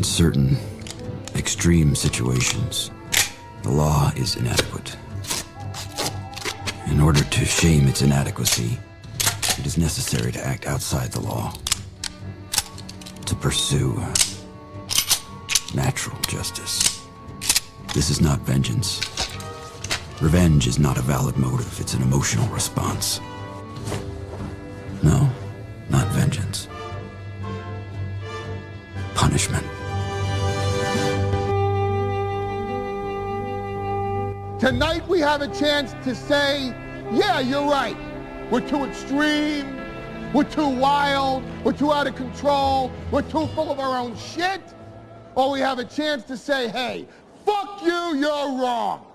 In certain extreme situations, the law is inadequate. In order to shame its inadequacy, it is necessary to act outside the law, to pursue natural justice. This is not vengeance. Revenge is not a valid motive, it's an emotional response. No, not vengeance. Punishment. Tonight we have a chance to say, yeah, you're right. We're too extreme, we're too wild, we're too out of control, we're too full of our own shit. Or we have a chance to say, hey, fuck you, you're wrong.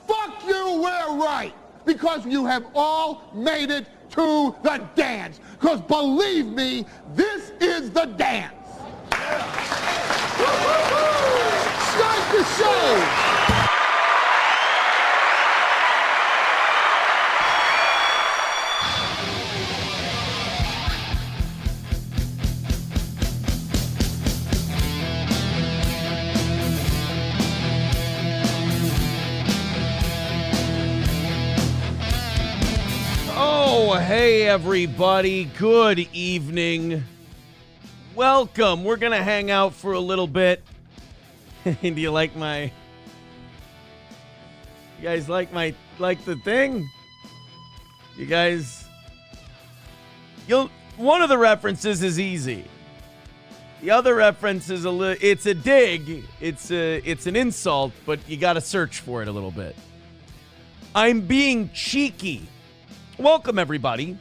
Fuck you, we're right. Because you have all made it to the dance. Because believe me, this is the dance. Start the show. Oh, hey, everybody. Good evening. Welcome. We're going to hang out for a little bit. Do you like my... You guys like the thing? You guys... One of the references is easy. The other reference is it's a dig. It's an insult, but you got to search for it a little bit. I'm being cheeky. Welcome, everybody.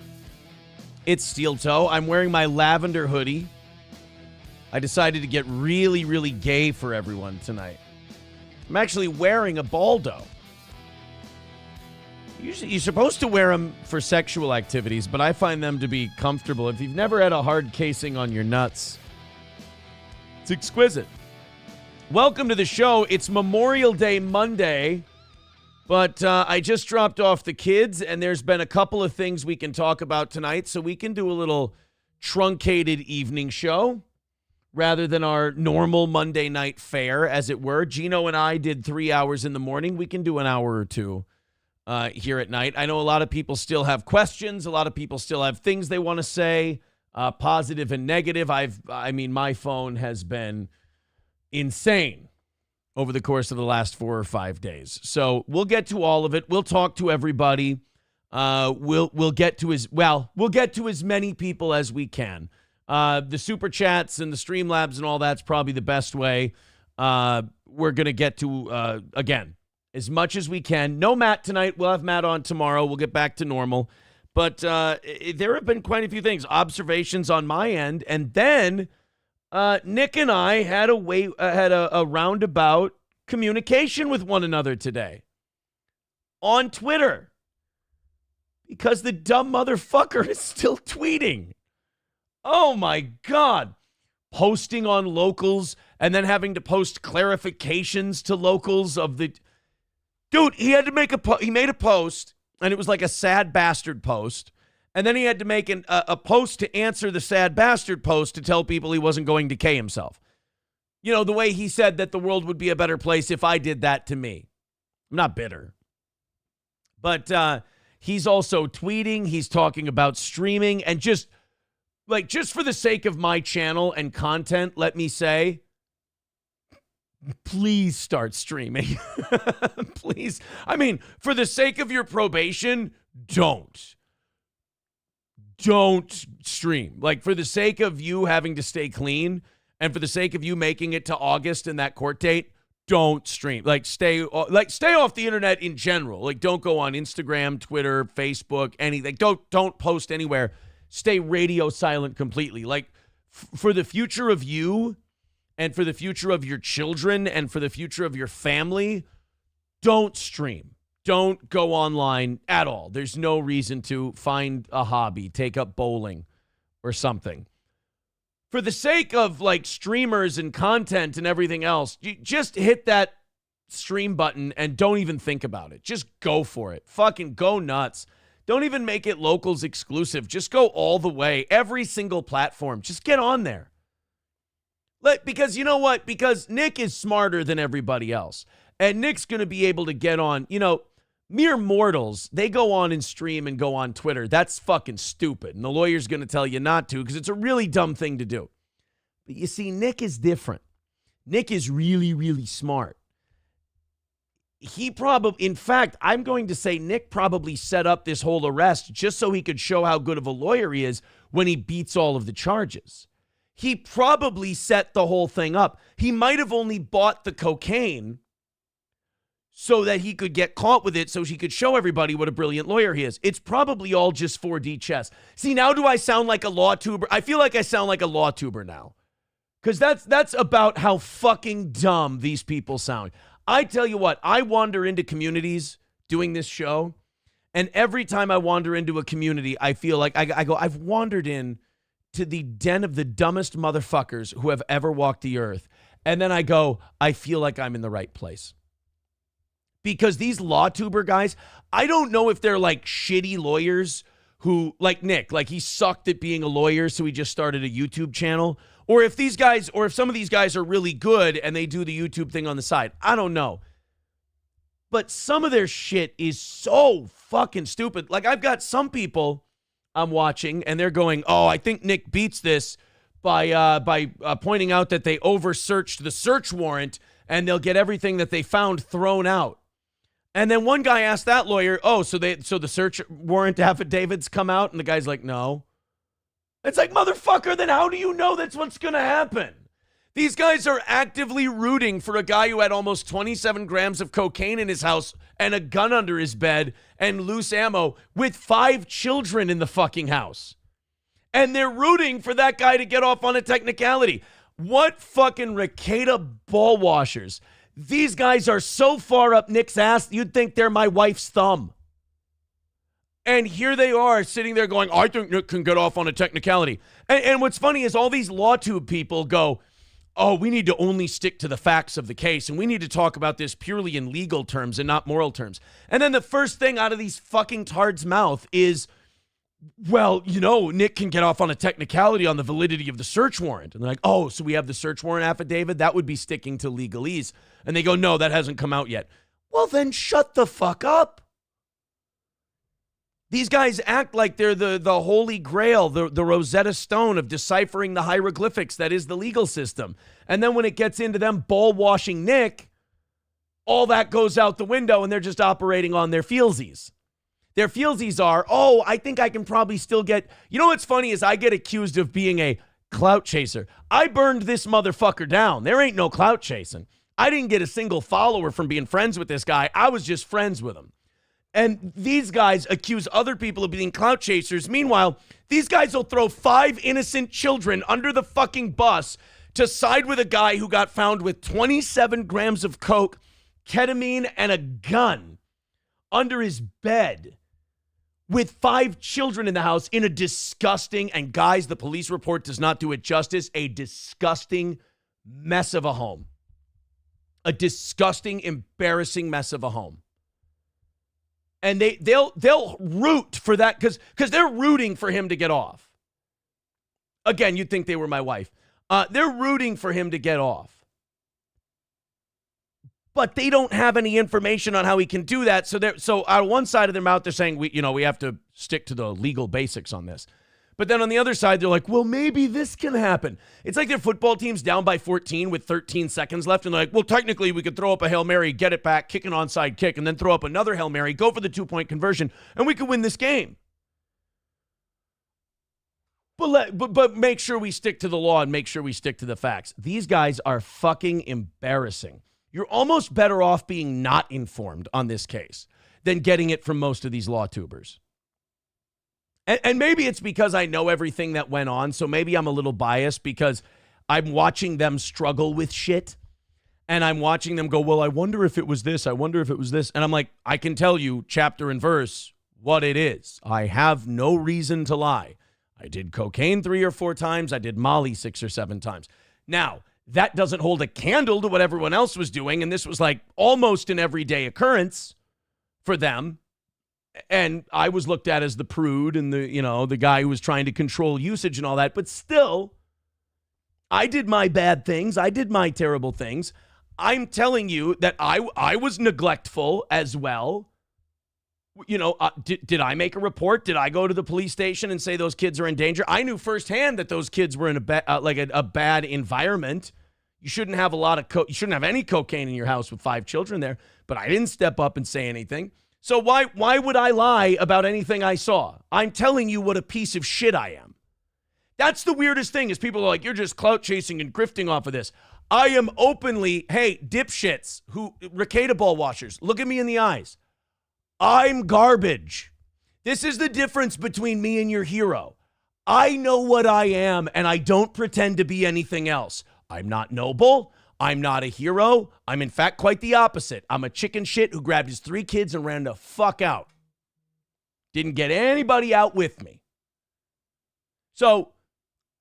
It's Steel Toe. I'm wearing my lavender hoodie. I decided to get really, really gay for everyone tonight. I'm actually wearing a Baldo. Usually, you're supposed to wear them for sexual activities, but I find them to be comfortable. If you've never had a hard casing on your nuts, it's exquisite. Welcome to the show. It's Memorial Day Monday. But I just dropped off the kids, and there's been a couple of things we can talk about tonight, so we can do a little truncated evening show rather than our normal Monday night fare, as it were. Gino and I did 3 hours in the morning. We can do an hour or two here at night. I know a lot of people still have questions. A lot of people still have things they want to say, positive and negative. My phone has been insane over the course of the last 4 or 5 days. So we'll get to all of it. We'll talk to everybody. We'll get to as many people as we can. The super chats and the Streamlabs and all that's probably the best way. We're going to get to, again, as much as we can. No Matt tonight. We'll have Matt on tomorrow. We'll get back to normal. But there have been quite a few things, observations on my end. And then Nick and I had a roundabout communication with one another today on Twitter because the dumb motherfucker is still tweeting. Oh my God. Posting on locals and then having to post clarifications to locals of the... Dude, he had to he made a post, and it was like a sad bastard post. And then he had to make a post to answer the sad bastard post to tell people he wasn't going to K himself. You know, the way he said that the world would be a better place if I did that to me. I'm not bitter. But he's also tweeting. He's talking about streaming. And just for the sake of my channel and content, let me say, please start streaming. Please. I mean, for the sake of your probation, don't stream. Like, for the sake of you having to stay clean and for the sake of you making it to August and that court date, don't stream. Stay off the internet in general. Like, don't go on Instagram, Twitter, Facebook, anything. Don't post anywhere. Stay radio silent completely. Like, for the future of you and for the future of your children and for the future of your family, don't stream. Don't go online at all. There's no reason to. Find a hobby, take up bowling or something. For the sake of streamers and content and everything else, you just hit that stream button and don't even think about it. Just go for it. Fucking go nuts. Don't even make it locals exclusive. Just go all the way. Every single platform. Just get on there. Because you know what? Because Nick is smarter than everybody else. And Nick's going to be able to get on, mere mortals, they go on and stream and go on Twitter. That's fucking stupid. And the lawyer's going to tell you not to because it's a really dumb thing to do. But you see, Nick is different. Nick is really, really smart. In fact, I'm going to say Nick probably set up this whole arrest just so he could show how good of a lawyer he is when he beats all of the charges. He probably set the whole thing up. He might have only bought the cocaine so that he could get caught with it so he could show everybody what a brilliant lawyer he is. It's probably all just 4D chess. See, now do I sound like a law tuber? I feel like I sound like a law tuber now. Because that's about how fucking dumb these people sound. I tell you what, I wander into communities doing this show, and every time I wander into a community, I feel like I go, I've wandered in to the den of the dumbest motherfuckers who have ever walked the earth. And then I go, I feel like I'm in the right place. Because these law tuber guys, I don't know if they're like shitty lawyers who, like Nick, like he sucked at being a lawyer, so he just started a YouTube channel. Or if some of these guys are really good and they do the YouTube thing on the side. I don't know. But some of their shit is so fucking stupid. Like I've got some people I'm watching and they're going, oh, I think Nick beats this by pointing out that they over-searched the search warrant and they'll get everything that they found thrown out. And then one guy asked that lawyer, oh, so the search warrant affidavits come out? And the guy's like, no. It's like, motherfucker, then how do you know that's what's going to happen? These guys are actively rooting for a guy who had almost 27 grams of cocaine in his house and a gun under his bed and loose ammo with 5 children in the fucking house. And they're rooting for that guy to get off on a technicality. What fucking Rekieta ball washers. These guys are so far up Nick's ass, you'd think they're my wife's thumb. And here they are sitting there going, I think Nick can get off on a technicality. And what's funny is all these LawTube people go, oh, we need to only stick to the facts of the case, and we need to talk about this purely in legal terms and not moral terms. And then the first thing out of these fucking tards' mouth is, well, Nick can get off on a technicality on the validity of the search warrant. And they're like, oh, so we have the search warrant affidavit? That would be sticking to legalese. And they go, no, that hasn't come out yet. Well, then shut the fuck up. These guys act like they're the holy grail, the Rosetta Stone of deciphering the hieroglyphics that is the legal system. And then when it gets into them ball-washing Nick, all that goes out the window and they're just operating on their feelsies. Their feelsies are, oh, I think I can probably still get... You know what's funny is I get accused of being a clout chaser. I burned this motherfucker down. There ain't no clout chasing. I didn't get a single follower from being friends with this guy. I was just friends with him. And these guys accuse other people of being clout chasers. Meanwhile, these guys will throw 5 innocent children under the fucking bus to side with a guy who got found with 27 grams of coke, ketamine, and a gun under his bed with 5 children in the house in a disgusting, and guys, the police report does not do it justice, a disgusting mess of a home. A disgusting, embarrassing mess of a home. And they'll root for that because they're rooting for him to get off. Again, you'd think they were my wife. They're rooting for him to get off. But they don't have any information on how he can do that. So on one side of their mouth, they're saying, we have to stick to the legal basics on this. But then on the other side, they're like, well, maybe this can happen. It's like their football team's down by 14 with 13 seconds left. And they're like, well, technically, we could throw up a Hail Mary, get it back, kick an onside kick, and then throw up another Hail Mary, go for the 2-point conversion, and we could win this game. But make sure we stick to the law and make sure we stick to the facts. These guys are fucking embarrassing. You're almost better off being not informed on this case than getting it from most of these law tubers. And maybe it's because I know everything that went on, so maybe I'm a little biased because I'm watching them struggle with shit, and I'm watching them go, well, I wonder if it was this, I wonder if it was this, and I'm like, I can tell you chapter and verse what it is. I have no reason to lie. I did cocaine 3 or 4 times, I did Molly 6 or 7 times. Now, that doesn't hold a candle to what everyone else was doing, and this was like almost an everyday occurrence for them. And I was looked at as the prude and the guy who was trying to control usage and all that. But still, I did my bad things. I did my terrible things. I'm telling you that I was neglectful as well. You know, did I make a report? Did I go to the police station and say those kids are in danger? I knew firsthand that those kids were in a bad environment. You shouldn't have you shouldn't have any cocaine in your house with 5 children there. But I didn't step up and say anything. So why would I lie about anything I saw? I'm telling you what a piece of shit I am. That's the weirdest thing is people are like, you're just clout chasing and grifting off of this. I am openly, hey, dipshits, Rekieta ball washers, look at me in the eyes. I'm garbage. This is the difference between me and your hero. I know what I am, and I don't pretend to be anything else. I'm not noble. I'm not a hero. I'm, in fact, quite the opposite. I'm a chicken shit who grabbed his 3 kids and ran the fuck out. Didn't get anybody out with me. So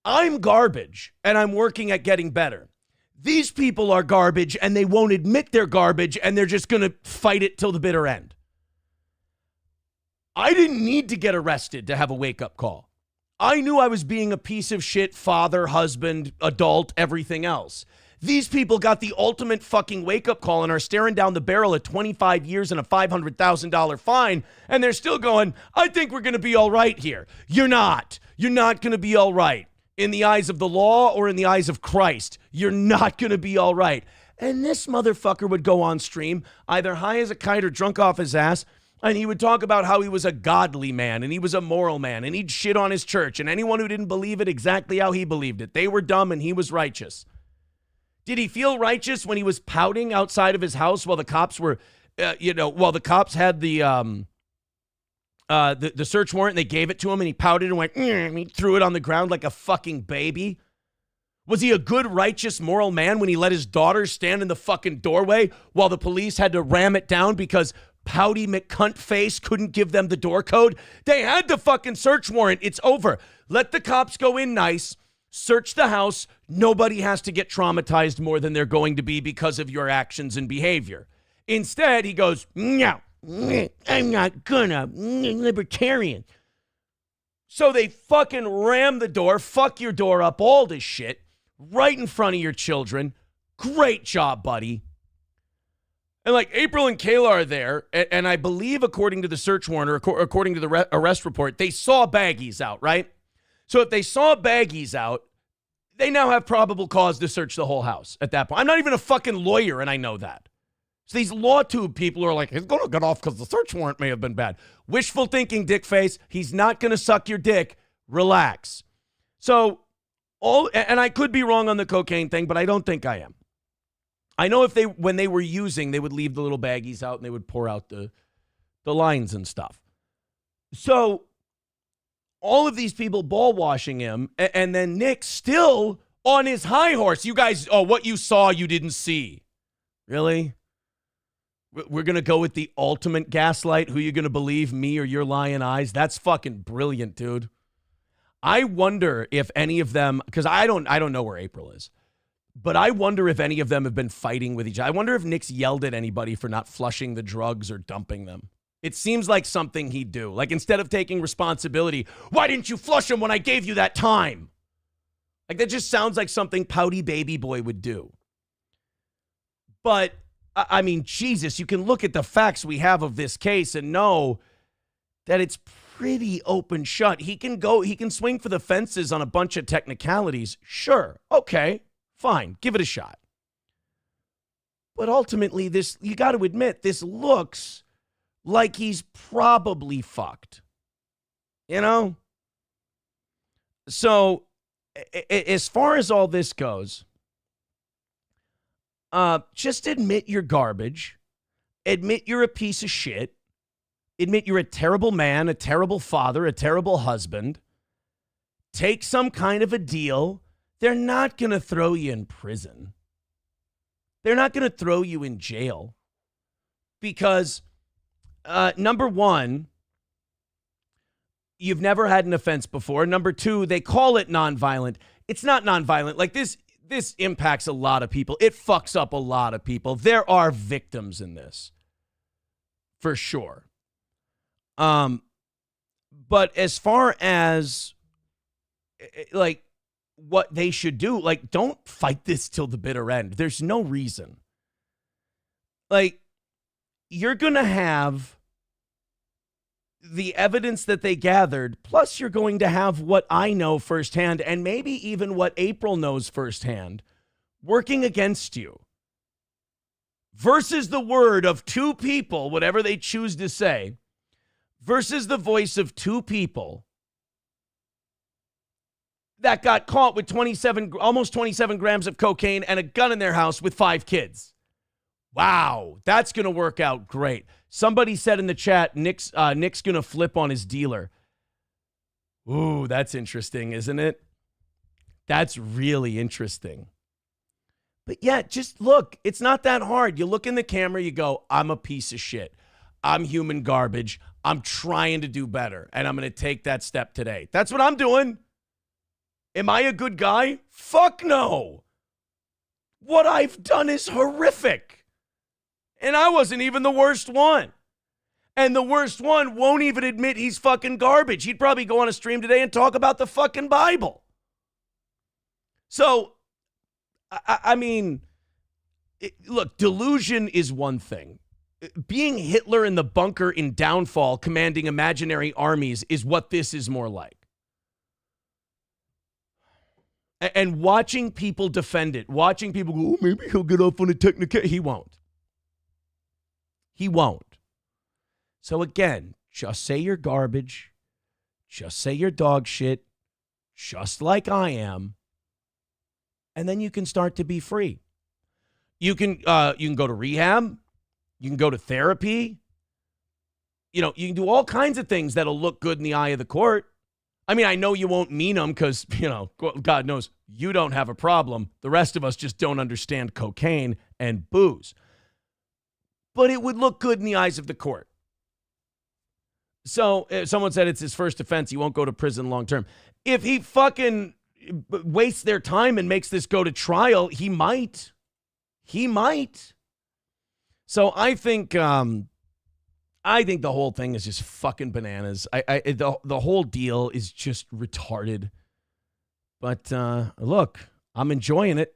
I'm garbage, and I'm working at getting better. These people are garbage, and they won't admit they're garbage, and they're just going to fight it till the bitter end. I didn't need to get arrested to have a wake-up call. I knew I was being a piece of shit, father, husband, adult, everything else. These people got the ultimate fucking wake-up call and are staring down the barrel at 25 years and a $500,000 fine, and they're still going, I think we're going to be all right here. You're not. You're not going to be all right. In the eyes of the law or in the eyes of Christ, you're not going to be all right. And this motherfucker would go on stream, either high as a kite or drunk off his ass, and he would talk about how he was a godly man and he was a moral man and he'd shit on his church and anyone who didn't believe it exactly how he believed it. They were dumb and he was righteous. Did he feel righteous when he was pouting outside of his house while the cops were, while the cops had the search warrant and they gave it to him and he pouted and went, and he threw it on the ground like a fucking baby? Was he a good, righteous, moral man when he let his daughter stand in the fucking doorway while the police had to ram it down because pouty McCunt face couldn't give them the door code? They had the fucking search warrant. It's over. Let the cops go in nice, search the house. Nobody has to get traumatized more than they're going to be because of your actions and behavior. Instead, he goes, no, I'm not gonna, libertarian. So they fucking ram the door, fuck your door up, all this shit, right in front of your children. Great job, buddy. And like April and Kayla are there, and I believe according to the search warrant or according to the arrest report, they saw baggies out, right? So if they saw baggies out, they now have probable cause to search the whole house at that point. I'm not even a fucking lawyer, and I know that. So these law tube people are like, he's going to get off because the search warrant may have been bad. Wishful thinking, dick face. He's not going to suck your dick. Relax. So and I could be wrong on the cocaine thing, but I don't think I am. I know when they were using, they would leave the little baggies out and they would pour out the lines and stuff. So all of these people ball washing him, and then Nick still on his high horse. You guys, what you saw, you didn't see. Really? We're going to go with the ultimate gaslight. Who you going to believe, me or your lying eyes? That's fucking brilliant, dude. I wonder if any of them, because I don't know where April is. But I wonder if any of them have been fighting with each other. I wonder if Nick's yelled at anybody for not flushing the drugs or dumping them. It seems like something he'd do. Like instead of taking responsibility, why didn't you flush them when I gave you that time? Like that just sounds like something pouty baby boy would do. But, I mean, Jesus, you can look at the facts we have of this case and know that it's pretty open shut. He can swing for the fences on a bunch of technicalities. Sure. Okay. Fine, give it a shot. But ultimately, you got to admit, this looks like he's probably fucked. You know? So, as far as all this goes, just admit you're garbage. Admit you're a piece of shit. Admit you're a terrible man, a terrible father, a terrible husband. Take some kind of a deal. They're not going to throw you in prison. They're not going to throw you in jail because, number one, you've never had an offense before. Number two, they call it nonviolent. It's not nonviolent. Like this impacts a lot of people. It fucks up a lot of people. There are victims in this, for sure. But as far as, like, what they should do. Like, don't fight this till the bitter end. There's no reason. Like, you're going to have the evidence that they gathered, plus you're going to have what I know firsthand, and maybe even what April knows firsthand, working against you. Versus the word of two people, whatever they choose to say, versus the voice of two people that got caught with almost 27 grams of cocaine and a gun in their house with 5 kids. Wow, that's going to work out great. Somebody said in the chat, Nick's going to flip on his dealer. Ooh, that's interesting, isn't it? That's really interesting. But yeah, just look, it's not that hard. You look in the camera, you go, I'm a piece of shit. I'm human garbage. I'm trying to do better, and I'm going to take that step today. That's what I'm doing. Am I a good guy? Fuck no. What I've done is horrific. And I wasn't even the worst one. And the worst one won't even admit he's fucking garbage. He'd probably go on a stream today and talk about the fucking Bible. So, I mean, look, delusion is one thing. Being Hitler in the bunker in Downfall, commanding imaginary armies, is what this is more like. And watching people defend it, watching people go, oh, maybe he'll get off on a technicality. He won't. He won't. So again, just say you're garbage. Just say you're dog shit, just like I am. And then you can start to be free. You can go to rehab. You can go to therapy. You know, you can do all kinds of things that'll look good in the eye of the court. I mean, I know you won't mean them because, you know, God knows you don't have a problem. The rest of us just don't understand cocaine and booze. But it would look good in the eyes of the court. So someone said it's his first offense. He won't go to prison long term. If he fucking wastes their time and makes this go to trial, he might. He might. So I think the whole thing is just fucking bananas. The whole deal is just retarded. But look, I'm enjoying it.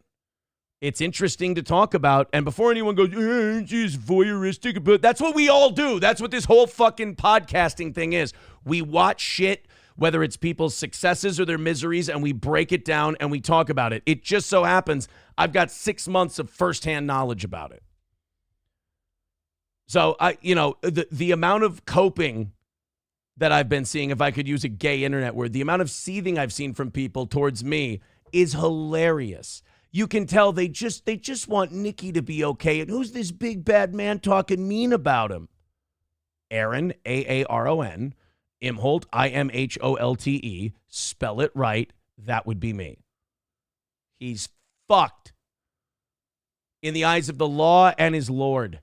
It's interesting to talk about. And before anyone goes, it's just voyeuristic, but that's what we all do. That's what this whole fucking podcasting thing is. We watch shit, whether it's people's successes or their miseries, and we break it down and we talk about it. It just so happens I've got 6 months of firsthand knowledge about it. So, the amount of coping that I've been seeing, if I could use a gay internet word, the amount of seething I've seen from people towards me is hilarious. You can tell they just want Nikki to be okay. And who's this big bad man talking mean about him? Aaron, Aaron, Imholt, Imholte. Spell it right. That would be me. He's fucked in the eyes of the law and his Lord.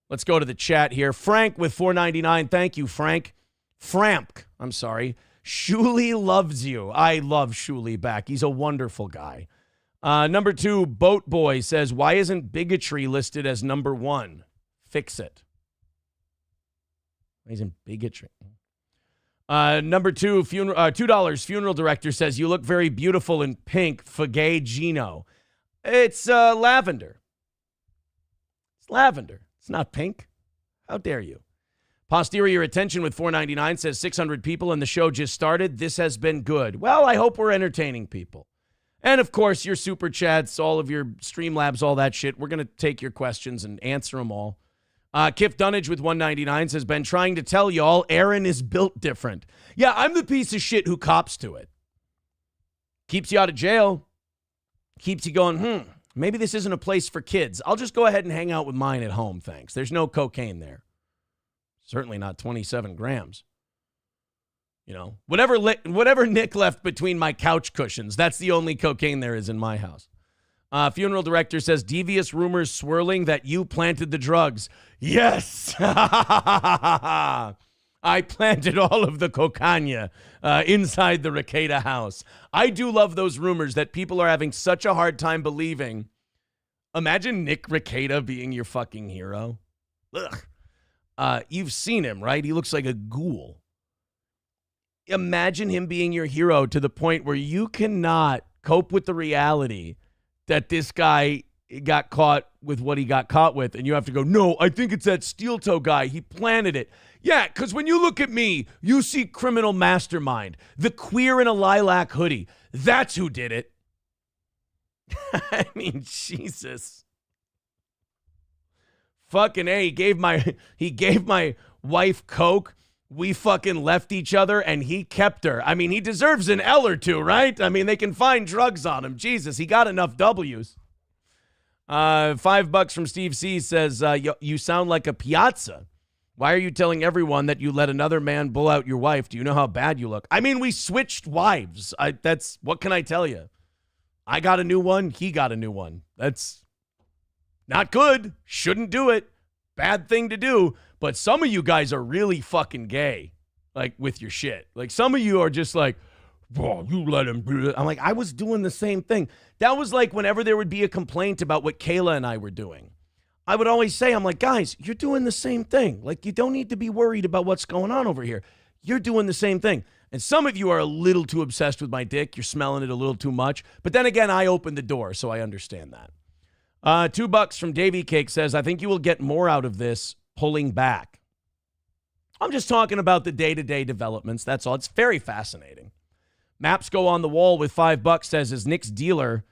Let's go to the chat here. Frank with $4.99. Thank you, Frank. Framp, I'm sorry. Shuli loves you. I love Shuli back. He's a wonderful guy. Number 2, Boat Boy says, why isn't bigotry listed as number 1? Fix it. Why isn't bigotry? Number 2, $2 funeral director says, you look very beautiful in pink. Fagay Gino. It's lavender. It's lavender. It's not pink. How dare you? Posterior Attention with $4.99 says 600 people and the show just started. This has been good. Well, I hope we're entertaining people. And, of course, your super chats, all of your Streamlabs, all that shit. We're going to take your questions and answer them all. Kip Dunnage with $1.99 says, been trying to tell y'all Aaron is built different. Yeah, I'm the piece of shit who cops to it. Keeps you out of jail. Keeps you going, maybe this isn't a place for kids. I'll just go ahead and hang out with mine at home, thanks. There's no cocaine there. Certainly not 27 grams. You know, whatever Nick left between my couch cushions, that's the only cocaine there is in my house. Funeral director says, devious rumors swirling that you planted the drugs. Yes! I planted all of the cocaine inside the Rekieta house. I do love those rumors that people are having such a hard time believing. Imagine Nick Rekieta being your fucking hero. Ugh. You've seen him, right? He looks like a ghoul. Imagine him being your hero to the point where you cannot Cope with the reality that this guy got caught with what he got caught with, and you have to go, no, I think it's that steel toe guy. He planted it. Yeah, because when you look at me, you see criminal mastermind, the queer in a lilac hoodie. That's who did it. I mean, Jesus. Fucking A, he gave my wife coke. We fucking left each other and he kept her. I mean, he deserves an L or two, right? I mean, they can find drugs on him. Jesus, he got enough W's. $5 from Steve C says, you sound like a piazza. Why are you telling everyone that you let another man bull out your wife? Do you know how bad you look? I mean, we switched wives. What can I tell you? I got a new one. He got a new one. That's not good. Shouldn't do it. Bad thing to do. But some of you guys are really fucking gay, like, with your shit. Like, some of you are just like, oh, you let him do it. I'm like, I was doing the same thing. That was like whenever there would be a complaint about what Kayla and I were doing. I would always say, I'm like, guys, you're doing the same thing. Like, you don't need to be worried about what's going on over here. You're doing the same thing. And some of you are a little too obsessed with my dick. You're smelling it a little too much. But then again, I opened the door, so I understand that. $2 from Davy Cake says, I think you will get more out of this pulling back. I'm just talking about the day-to-day developments. That's all. It's very fascinating. Maps go on the wall with $5 says, is Nick's dealer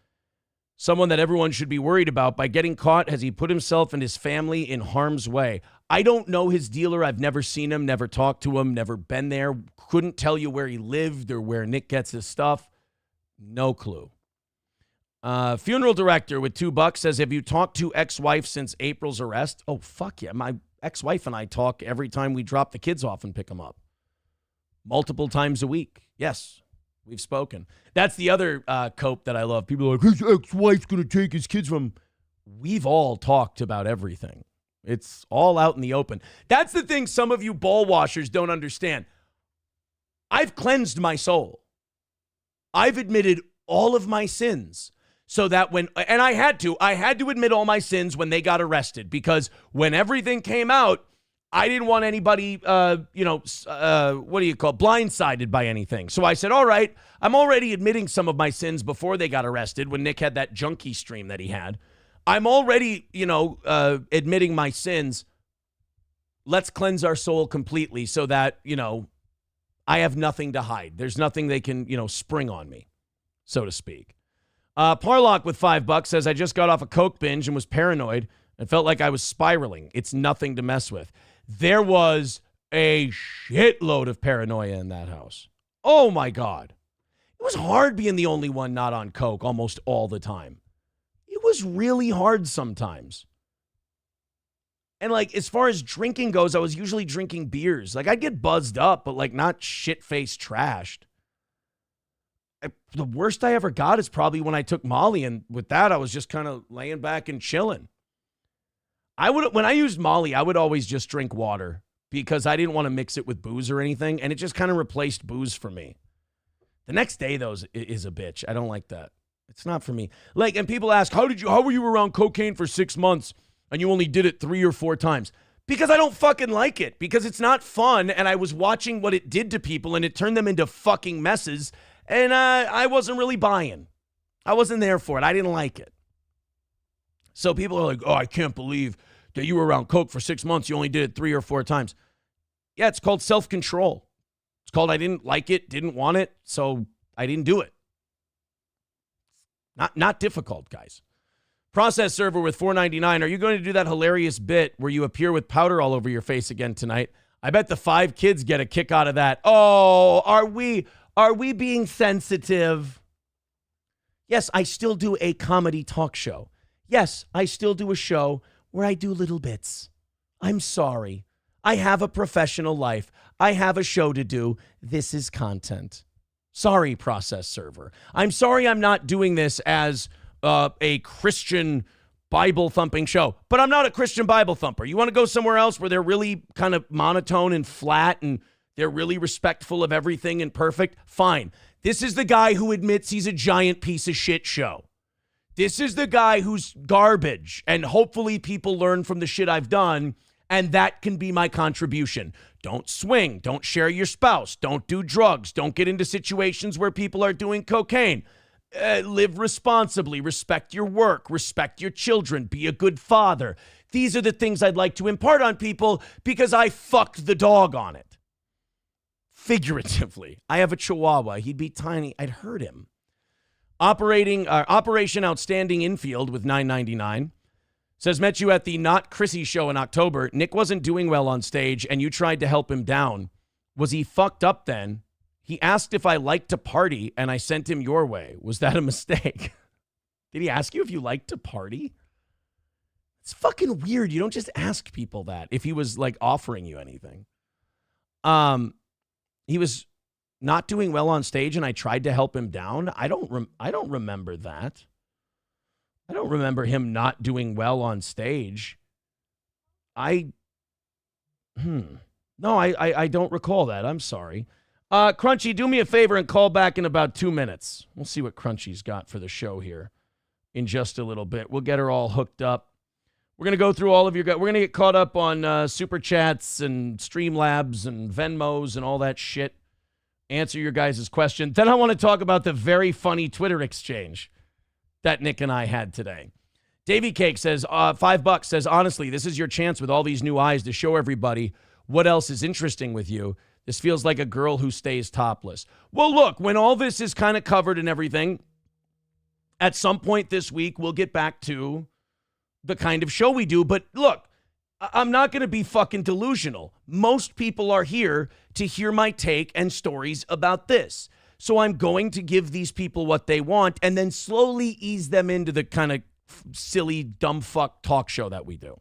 someone that everyone should be worried about? By getting caught, has he put himself and his family in harm's way? I don't know his dealer. I've never seen him, never talked to him, never been there. Couldn't tell you where he lived or where Nick gets his stuff. No clue. Funeral director with $2 says, have you talked to ex-wife since April's arrest? Oh, fuck yeah. My ex-wife and I talk every time we drop the kids off and pick them up. Multiple times a week. Yes, we've spoken. That's the other cope that I love. People are like, his ex-wife's going to take his kids from him. We've all talked about everything. It's all out in the open. That's the thing some of you ball washers don't understand. I've cleansed my soul. I've admitted all of my sins. So that and I had to admit all my sins when they got arrested, because when everything came out, I didn't want anybody, blindsided by anything. So I said, all right, I'm already admitting some of my sins before they got arrested when Nick had that junkie stream that he had. I'm already, admitting my sins. Let's cleanse our soul completely so that, I have nothing to hide. There's nothing they can, spring on me, so to speak. Parlock with $5 says, I just got off a coke binge and was paranoid and felt like I was spiraling. It's nothing to mess with. There was a shitload of paranoia in that house. Oh, my God. It was hard being the only one not on coke almost all the time. It was really hard sometimes. And, like, as far as drinking goes, I was usually drinking beers. Like, I'd get buzzed up, but, like, not shit-faced trashed. The worst I ever got is probably when I took Molly, and with that, I was just kind of laying back and chilling. When I used Molly, I would always just drink water because I didn't want to mix it with booze or anything, and it just kind of replaced booze for me. The next day, though, is a bitch. I don't like that. It's not for me. Like, and people ask, how were you around cocaine for 6 months and you only did it 3 or 4 times? Because I don't fucking like it. Because it's not fun, and I was watching what it did to people, and it turned them into fucking messes. And I wasn't really buying. I wasn't there for it. I didn't like it. So people are like, oh, I can't believe that you were around coke for 6 months. You only did it 3 or 4 times. Yeah, it's called self-control. It's called I didn't like it, didn't want it, so I didn't do it. Not difficult, guys. Process server with $4.99. Are you going to do that hilarious bit where you appear with powder all over your face again tonight? I bet the 5 kids get a kick out of that. Oh, are we being sensitive? Yes, I still do a comedy talk show. Yes, I still do a show where I do little bits. I'm sorry. I have a professional life. I have a show to do. This is content. Sorry, process server. I'm sorry I'm not doing this as a Christian Bible thumping show, but I'm not a Christian Bible thumper. You want to go somewhere else where they're really kind of monotone and flat and they're really respectful of everything and perfect? Fine. This is the guy who admits he's a giant piece of shit show. This is the guy who's garbage, and hopefully people learn from the shit I've done, and that can be my contribution. Don't swing. Don't share your spouse. Don't do drugs. Don't get into situations where people are doing cocaine. live responsibly, respect your work, respect your children, be a good father. These are the things I'd like to impart on people because I fucked the dog on it. Figuratively. I have a Chihuahua. He'd be tiny. I'd hurt him. Operation Outstanding Infield with $9.99 says, met you at the Not Chrissy show in October. Nick wasn't doing well on stage and you tried to help him down. Was he fucked up then? He asked if I liked to party and I sent him your way. Was that a mistake? Did he ask you if you liked to party? It's fucking weird. You don't just ask people that if he was like offering you anything. He was not doing well on stage and I tried to help him down. I don't remember that. I don't remember him not doing well on stage. No, I don't recall that. I'm sorry. Crunchy, do me a favor and call back in about 2 minutes. We'll see what Crunchy's got for the show here in just a little bit. We'll get her all hooked up. We're going to go through all of your guys. We're going to get caught up on Super Chats and Streamlabs and Venmos and all that shit. Answer your guys' question. Then I want to talk about the very funny Twitter exchange that Nick and I had today. Davy Cake says, $5 says, honestly, this is your chance with all these new eyes to show everybody what else is interesting with you. This feels like a girl who stays topless. Well, look, when all this is kind of covered and everything, at some point this week, we'll get back to the kind of show we do. But look, I'm not going to be fucking delusional. Most people are here to hear my take and stories about this. So I'm going to give these people what they want and then slowly ease them into the kind of silly, dumb fuck talk show that we do.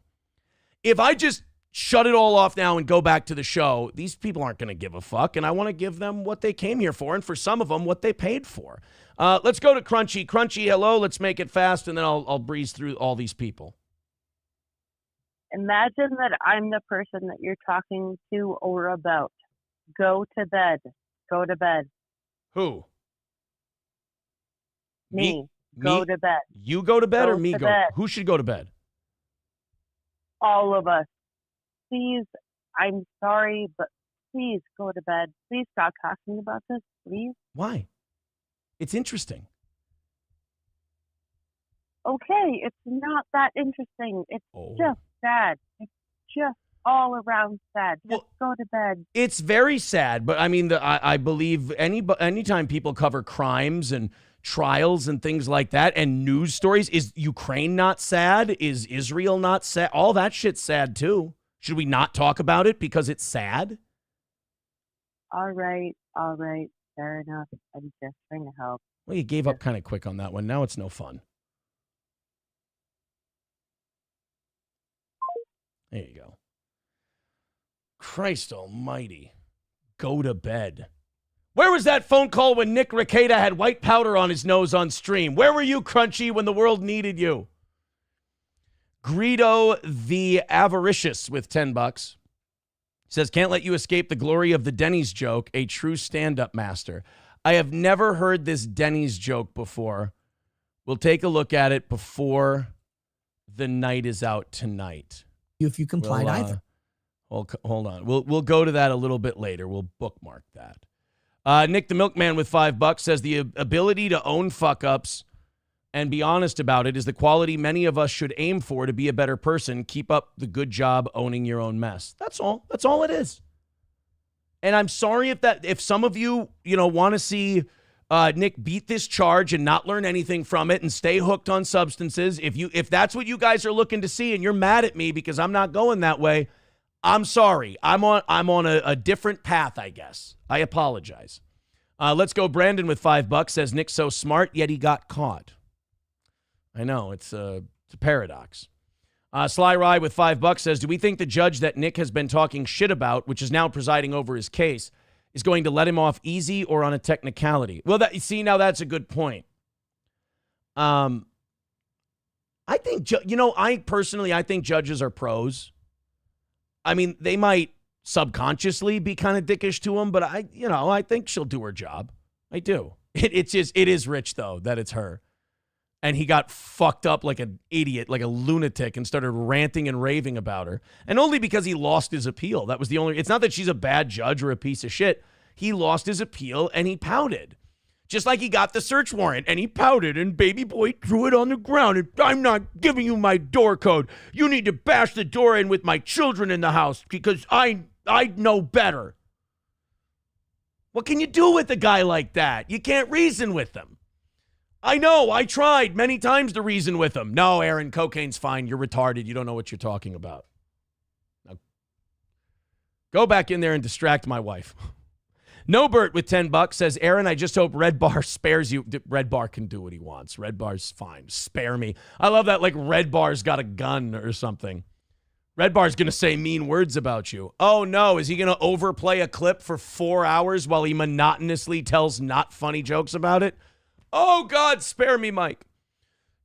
If I just shut it all off now and go back to the show, these people aren't going to give a fuck, and I want to give them what they came here for, and for some of them, what they paid for. Let's go to Crunchy. Crunchy, hello. Let's make it fast, and then I'll breeze through all these people. Imagine that I'm the person that you're talking to or about. Go to bed. Go to bed. Who? Me. Go to bed. You go to bed Go or me to go? bed. Who should go to bed? All of us. Please, I'm sorry, but please go to bed. Please stop talking about this, please. Why? It's interesting. Okay, it's not that interesting. It's just sad. It's just all around sad. Just go to bed. It's very sad, but I mean, I believe anytime people cover crimes and trials and things like that and news stories, is Ukraine not sad? Is Israel not sad? All that shit's sad too. Should we not talk about it because it's sad? All right. Fair enough. I'm just trying to help. Well, you gave up kind of quick on that one. Now it's no fun. There you go. Christ almighty. Go to bed. Where was that phone call when Nick Rekieta had white powder on his nose on stream? Where were you, Crunchy, when the world needed you? Greedo the Avaricious with $10 says, can't let you escape the glory of the Denny's joke, a true stand-up master. I have never heard this Denny's joke before. We'll take a look at it before the night is out tonight. If you complied either. Hold on. We'll go to that a little bit later. We'll bookmark that. Nick the Milkman with $5 says the ability to own fuck-ups and be honest about it is the quality many of us should aim for to be a better person. Keep up the good job owning your own mess. That's all. That's all it is. And I'm sorry if some of you, want to see Nick beat this charge and not learn anything from it and stay hooked on substances. If that's what you guys are looking to see and you're mad at me because I'm not going that way, I'm sorry. I'm on a different path, I guess. I apologize. Let's go. Brandon with $5 says Nick's so smart, yet he got caught. I know, it's a paradox. Sly Rye with $5 says, do we think the judge that Nick has been talking shit about, which is now presiding over his case, is going to let him off easy or on a technicality? Well, now that's a good point. I think, I think judges are pros. I mean, they might subconsciously be kind of dickish to him, but I think she'll do her job. I do. It is rich though that it's her. And he got fucked up like an idiot, like a lunatic, and started ranting and raving about her. And only because he lost his appeal. That was the only. It's not that she's a bad judge or a piece of shit. He lost his appeal and he pouted. Just like he got the search warrant and he pouted and baby boy threw it on the ground and I'm not giving you my door code. You need to bash the door in with my children in the house because I know better. What can you do with a guy like that? You can't reason with him. I know, I tried many times to reason with him. No, Aaron, cocaine's fine. You're retarded. You don't know what you're talking about. Now, go back in there and distract my wife. Nobert with $10 says, Aaron, I just hope Red Bar spares you. Red Bar can do what he wants. Red Bar's fine. Spare me. I love that, like Red Bar's got a gun or something. Red Bar's going to say mean words about you. Oh, no. Is he going to overplay a clip for 4 hours while he monotonously tells not funny jokes about it? Oh, God, spare me, Mike.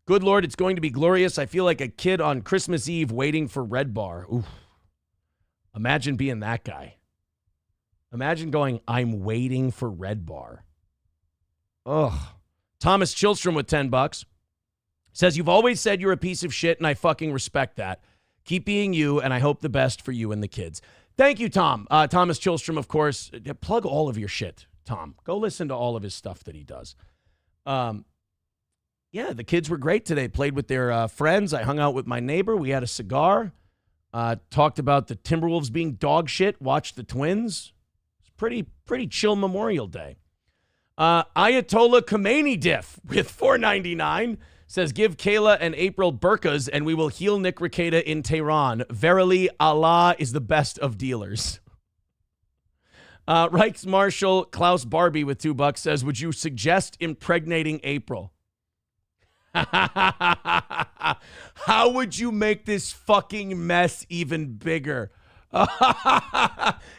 Good Lord, it's going to be glorious. I feel like a kid on Christmas Eve waiting for Red Bar. Ooh. Imagine being that guy. Imagine going, I'm waiting for Red Bar. Ugh. Thomas Chilstrom with $10 says, you've always said you're a piece of shit, and I fucking respect that. Keep being you, and I hope the best for you and the kids. Thank you, Tom. Thomas Chilstrom, of course. Plug all of your shit, Tom. Go listen to all of his stuff that he does. Yeah, the kids were great today. Played with their friends. I hung out with my neighbor. We had a cigar. Talked about the Timberwolves being dog shit. Watched the Twins. Pretty chill Memorial Day. Ayatollah Khomeini diff with $4.99 says, give Kayla and April burkas and we will heal Nick Rekieta in Tehran. Verily, Allah is the best of dealers. Reichsmarshal Klaus Barbie with $2 says, would you suggest impregnating April? How would you make this fucking mess even bigger?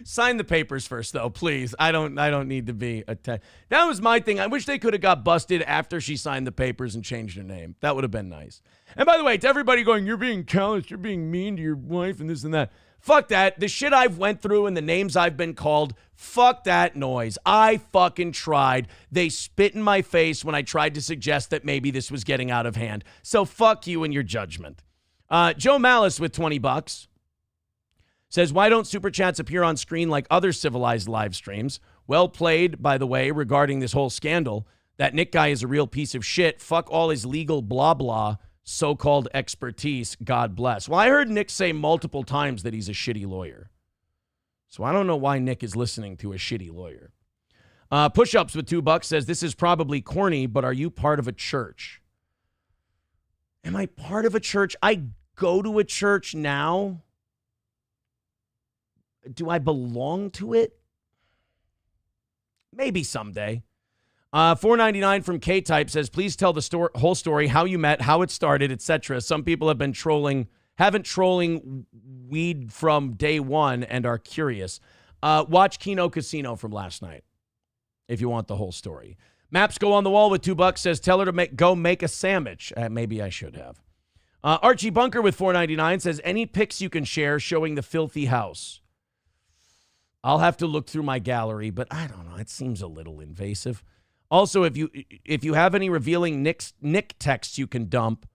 Sign the papers first, though, please. I don't need to be that was my thing. I wish they could have got busted after she signed the papers and changed her name. That would have been nice. And by the way, to everybody going, you're being callous, you're being mean to your wife and this and that. Fuck that. The shit I've went through and the names I've been called, fuck that noise. I fucking tried. They spit in my face when I tried to suggest that maybe this was getting out of hand. So fuck you and your judgment. Joe Malice with $20 says, why don't Super Chats appear on screen like other civilized live streams? Well played, by the way, regarding this whole scandal. That Nick guy is a real piece of shit. Fuck all his legal blah blah, so-called expertise. God bless. Well, I heard Nick say multiple times that he's a shitty lawyer. So I don't know why Nick is listening to a shitty lawyer. Push-Ups with $2 says, this is probably corny, but are you part of a church? Am I part of a church? I go to a church now. Do I belong to it? Maybe someday. $4.99 from K-Type says, please tell the whole story, how you met, how it started, etc. Some people have been haven't trolling weed from day one and are curious. Watch Kino Casino from last night if you want the whole story. Maps Go on the Wall with $2 says, tell her to go make a sandwich. Maybe I should have. Archie Bunker with $4.99 says, any pics you can share showing the filthy house? I'll have to look through my gallery, but I don't know. It seems a little invasive. Also, if you have any revealing Nick texts you can dump,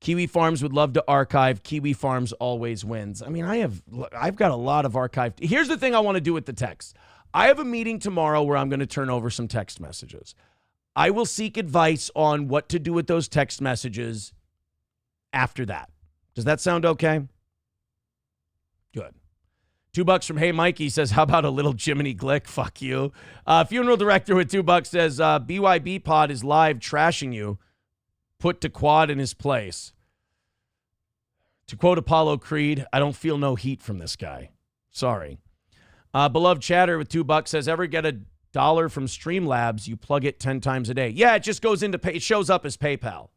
Kiwi Farms would love to archive. Kiwi Farms always wins. I mean, I've got a lot of archived. Here's the thing I want to do with the text. I have a meeting tomorrow where I'm going to turn over some text messages. I will seek advice on what to do with those text messages after that. Does that sound okay? Good. $2 from Hey Mikey says, how about a little Jiminy Glick? Fuck you. Funeral Director with $2 says, BYB Pod is live trashing you. Put to Quad in his place. To quote Apollo Creed, I don't feel no heat from this guy. Sorry. Beloved Chatter with $2 says, ever get $1 from Streamlabs, you plug it 10 times a day. Yeah, it just goes into it shows up as PayPal.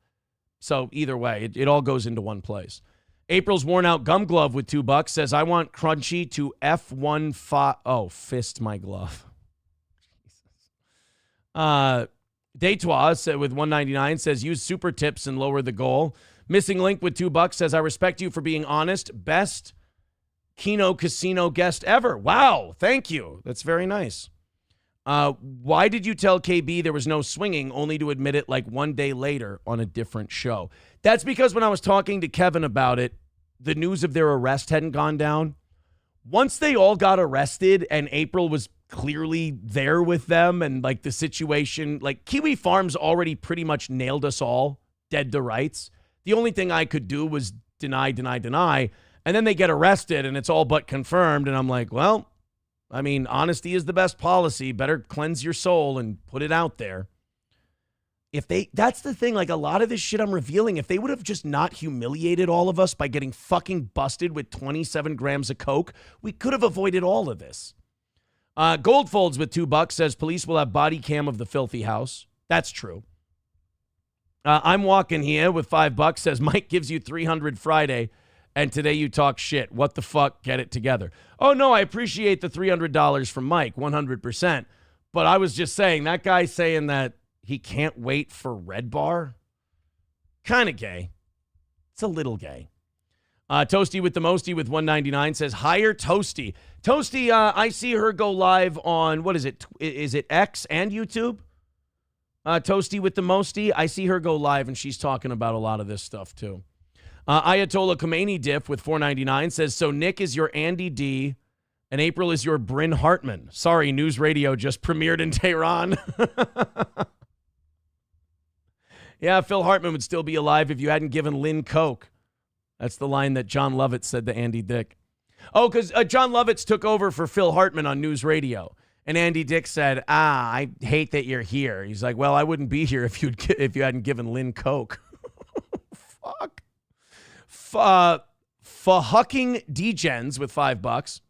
So either way, it all goes into one place. April's Worn Out Gum Glove with $2 says, I want Crunchy to F15. Oh, fist my glove. Deitois said with $1.99 says, use super tips and lower the goal. Missing Link with $2 says, I respect you for being honest. Best Kino Casino guest ever. Wow. Thank you. That's very nice. Why did you tell KB there was no swinging only to admit it like one day later on a different show? That's because when I was talking to Kevin about it, the news of their arrest hadn't gone down. Once they all got arrested and April was clearly there with them and like the situation. Like Kiwi Farms already pretty much nailed us all dead to rights. The only thing I could do was deny. And then they get arrested and it's all but confirmed. And I'm like, well, I mean, honesty is the best policy. Better cleanse your soul and put it out there. That's the thing, like a lot of this shit I'm revealing, if they would have just not humiliated all of us by getting fucking busted with 27 grams of coke, we could have avoided all of this. Goldfolds with $2 says police will have body cam of the filthy house. That's true. I'm walking here with $5 says Mike gives you 300 Friday and today you talk shit. What the fuck? Get it together. Oh no, I appreciate the $300 from Mike 100%. But I was just saying that guy saying that he can't wait for Red Bar. Kind of gay. It's a little gay. Toasty with the Mosty with 199 says, hire Toasty. Toasty, I see her go live on, what is it? Is it X and YouTube? Toasty with the Mosty, I see her go live and she's talking about a lot of this stuff too. Ayatollah Khomeini Diff with 499 says, so Nick is your Andy D and April is your Bryn Hartman. Sorry, News Radio just premiered in Tehran. Yeah, Phil Hartman would still be alive if you hadn't given Lynn coke. That's the line that John Lovitz said to Andy Dick. Oh, because John Lovitz took over for Phil Hartman on News Radio. And Andy Dick said, I hate that you're here. He's like, well, I wouldn't be here if you hadn't given Lynn coke. Fuck. Fucking Degens with $5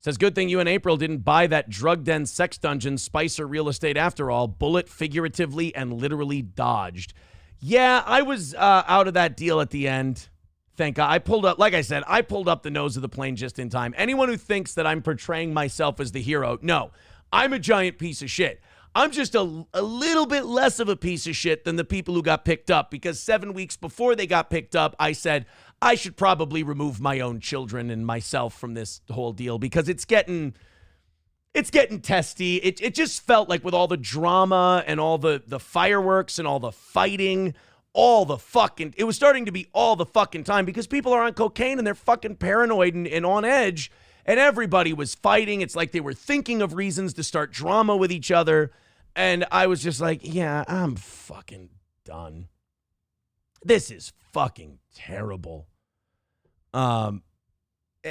says, good thing you and April didn't buy that drug den sex dungeon Spicer real estate after all. Bullet figuratively and literally dodged. Yeah, I was out of that deal at the end. Thank God. I pulled up, like I said, I pulled up the nose of the plane just in time. Anyone who thinks that I'm portraying myself as the hero, no, I'm a giant piece of shit. I'm just a little bit less of a piece of shit than the people who got picked up, because 7 weeks before they got picked up, I said I should probably remove my own children and myself from this whole deal because it's getting testy. It just felt like with all the drama and all the fireworks and all the fighting, it was starting to be all the fucking time because people are on cocaine and they're fucking paranoid and on edge, and everybody was fighting. It's like they were thinking of reasons to start drama with each other. And I was just like, yeah, I'm fucking done. This is fucking terrible. And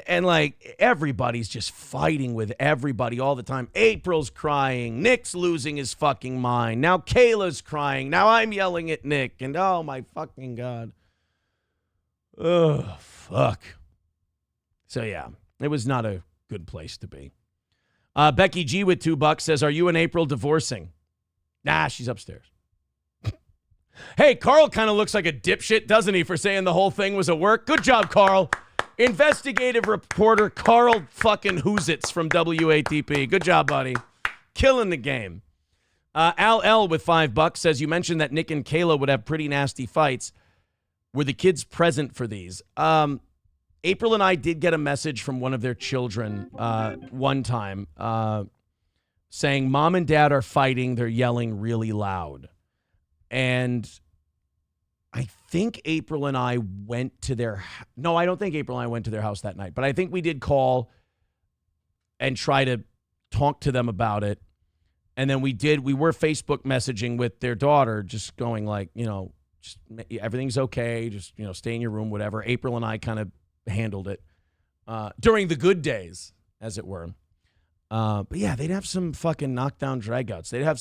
like everybody's just fighting with everybody all the time. April's crying. Nick's losing his fucking mind. Now Kayla's crying. Now I'm yelling at Nick. And oh my fucking God. Oh, fuck. So yeah, it was not a good place to be. Becky G with $2 says, are you and April divorcing? Nah, she's upstairs. Hey, Carl kind of looks like a dipshit, doesn't he, for saying the whole thing was a work? Good job, Carl. Investigative reporter Carl fucking Hoositz from WATP. Good job, buddy. Killing the game. Al L with $5 says, you mentioned that Nick and Kayla would have pretty nasty fights. Were the kids present for these? April and I did get a message from one of their children one time saying, Mom and Dad are fighting. They're yelling really loud. And I think April and I went to their... No, I don't think April and I went to their house that night. But I think we did call and try to talk to them about it. And then we were Facebook messaging with their daughter, just going like, just everything's okay. Just, stay in your room, whatever. April and I kind of handled it during the good days, as it were. But yeah, they'd have some fucking knockdown dragouts. They'd have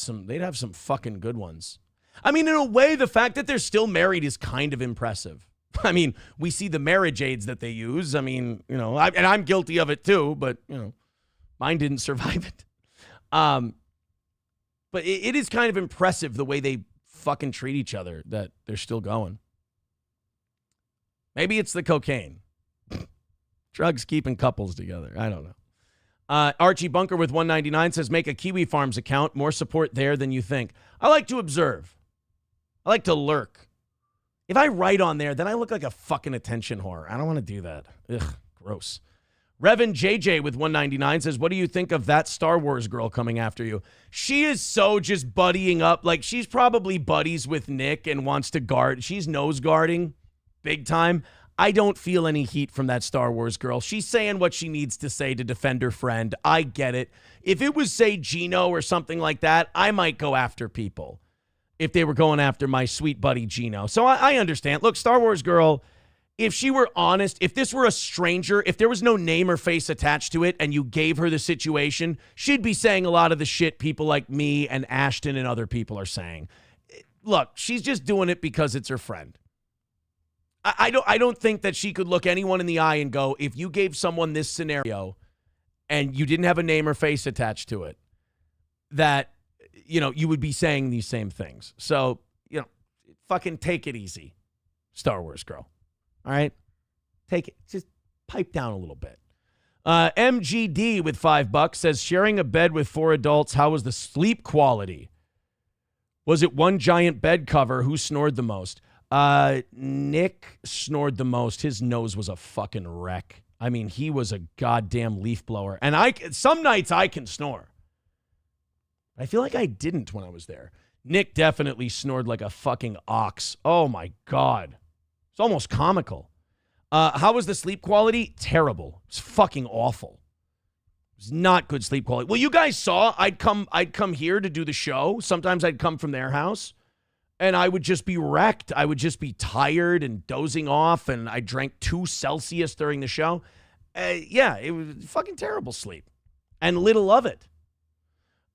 some fucking good ones. I mean, in a way, the fact that they're still married is kind of impressive. I mean, we see the marriage aids that they use. I mean, and I'm guilty of it too, but, mine didn't survive it. But it is kind of impressive the way they fucking treat each other, that they're still going. Maybe it's the cocaine. Drugs keeping couples together. I don't know. Archie Bunker with 199 says, make a Kiwi Farms account. More support there than you think. I like to observe. I like to lurk. If I write on there, then I look like a fucking attention whore. I don't want to do that. Ugh, gross. Revan JJ with 199 says, what do you think of that Star Wars girl coming after you? She is so just buddying up. Like, she's probably buddies with Nick and wants to guard. She's nose guarding big time. I don't feel any heat from that Star Wars girl. She's saying what she needs to say to defend her friend. I get it. If it was, say, Gino or something like that, I might go after people if they were going after my sweet buddy Gino. So I understand. Look, Star Wars girl, if she were honest, if this were a stranger, if there was no name or face attached to it and you gave her the situation, she'd be saying a lot of the shit people like me and Ashton and other people are saying. Look, she's just doing it because it's her friend. I don't think that she could look anyone in the eye and go, if you gave someone this scenario and you didn't have a name or face attached to it, that, you would be saying these same things. So, fucking take it easy, Star Wars girl. All right? Take it. Just pipe down a little bit. MGD with $5 says, sharing a bed with 4 adults, how was the sleep quality? Was it one giant bed cover? Who snored the most? Nick snored the most. His nose was a fucking wreck. I mean, he was a goddamn leaf blower. And some nights I can snore. I feel like I didn't when I was there. Nick definitely snored like a fucking ox. Oh my God. It's almost comical. How was the sleep quality? Terrible. It's fucking awful. It was not good sleep quality. Well, you guys saw I'd come here to do the show. Sometimes I'd come from their house. And I would just be wrecked. I would just be tired and dozing off, and I drank 2 Celsius during the show. It was fucking terrible sleep, and little of it.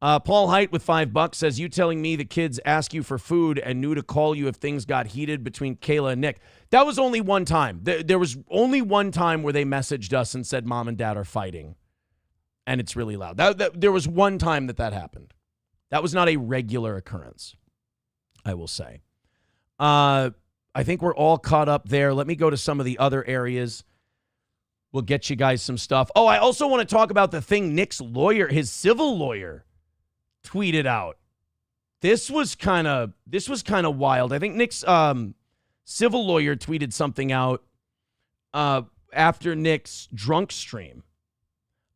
Paul Height with $5 says, you telling me the kids ask you for food and knew to call you if things got heated between Kayla and Nick. That was only one time. There was only one time where they messaged us and said mom and dad are fighting, and it's really loud. There was one time that happened. That was not a regular occurrence, I will say. I think we're all caught up there. Let me go to some of the other areas. We'll get you guys some stuff. Oh, I also want to talk about the thing Nick's lawyer, his civil lawyer, tweeted out. This was kind of wild. I think Nick's civil lawyer tweeted something out after Nick's drunk stream.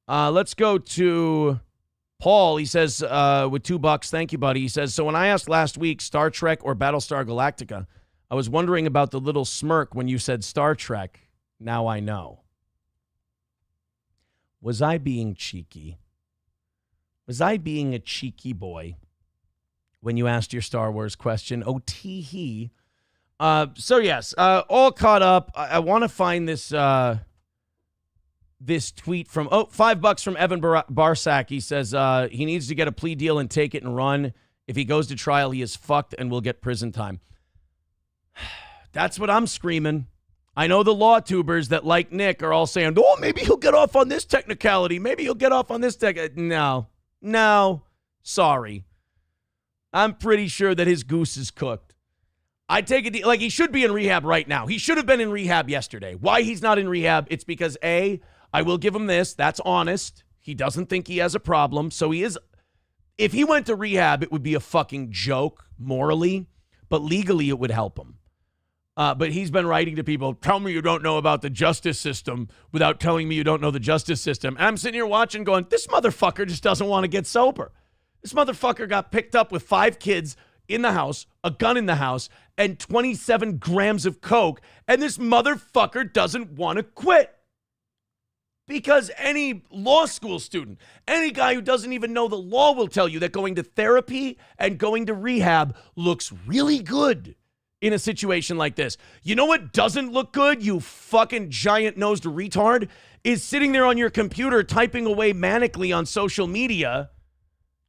Let's go to Paul. He says, with $2, thank you, buddy. He says, so when I asked last week, Star Trek or Battlestar Galactica, I was wondering about the little smirk when you said Star Trek. Now I know. Was I being cheeky? Was I being a cheeky boy when you asked your Star Wars question? Oh, tee-hee. So, yes, all caught up. I want to find this this tweet from, $5 from Evan Barsak. He says he needs to get a plea deal and take it and run. If he goes to trial, he is fucked and will get prison time. That's what I'm screaming. I know the law tubers that, like Nick, are all saying, oh, maybe he'll get off on this technicality. Maybe he'll get off on this No, sorry. I'm pretty sure that his goose is cooked. I take it like he should be in rehab right now. He should have been in rehab yesterday. Why he's not in rehab? It's because I will give him this. That's honest. He doesn't think he has a problem. So he is. If he went to rehab, it would be a fucking joke morally, but legally it would help him. But he's been writing to people, tell me you don't know about the justice system without telling me you don't know the justice system. And I'm sitting here watching going, this motherfucker just doesn't want to get sober. This motherfucker got picked up with 5 kids in the house, a gun in the house, and 27 grams of coke. And this motherfucker doesn't want to quit. Because any law school student, any guy who doesn't even know the law will tell you that going to therapy and going to rehab looks really good in a situation like this. You know what doesn't look good, you fucking giant-nosed retard? Is sitting there on your computer typing away manically on social media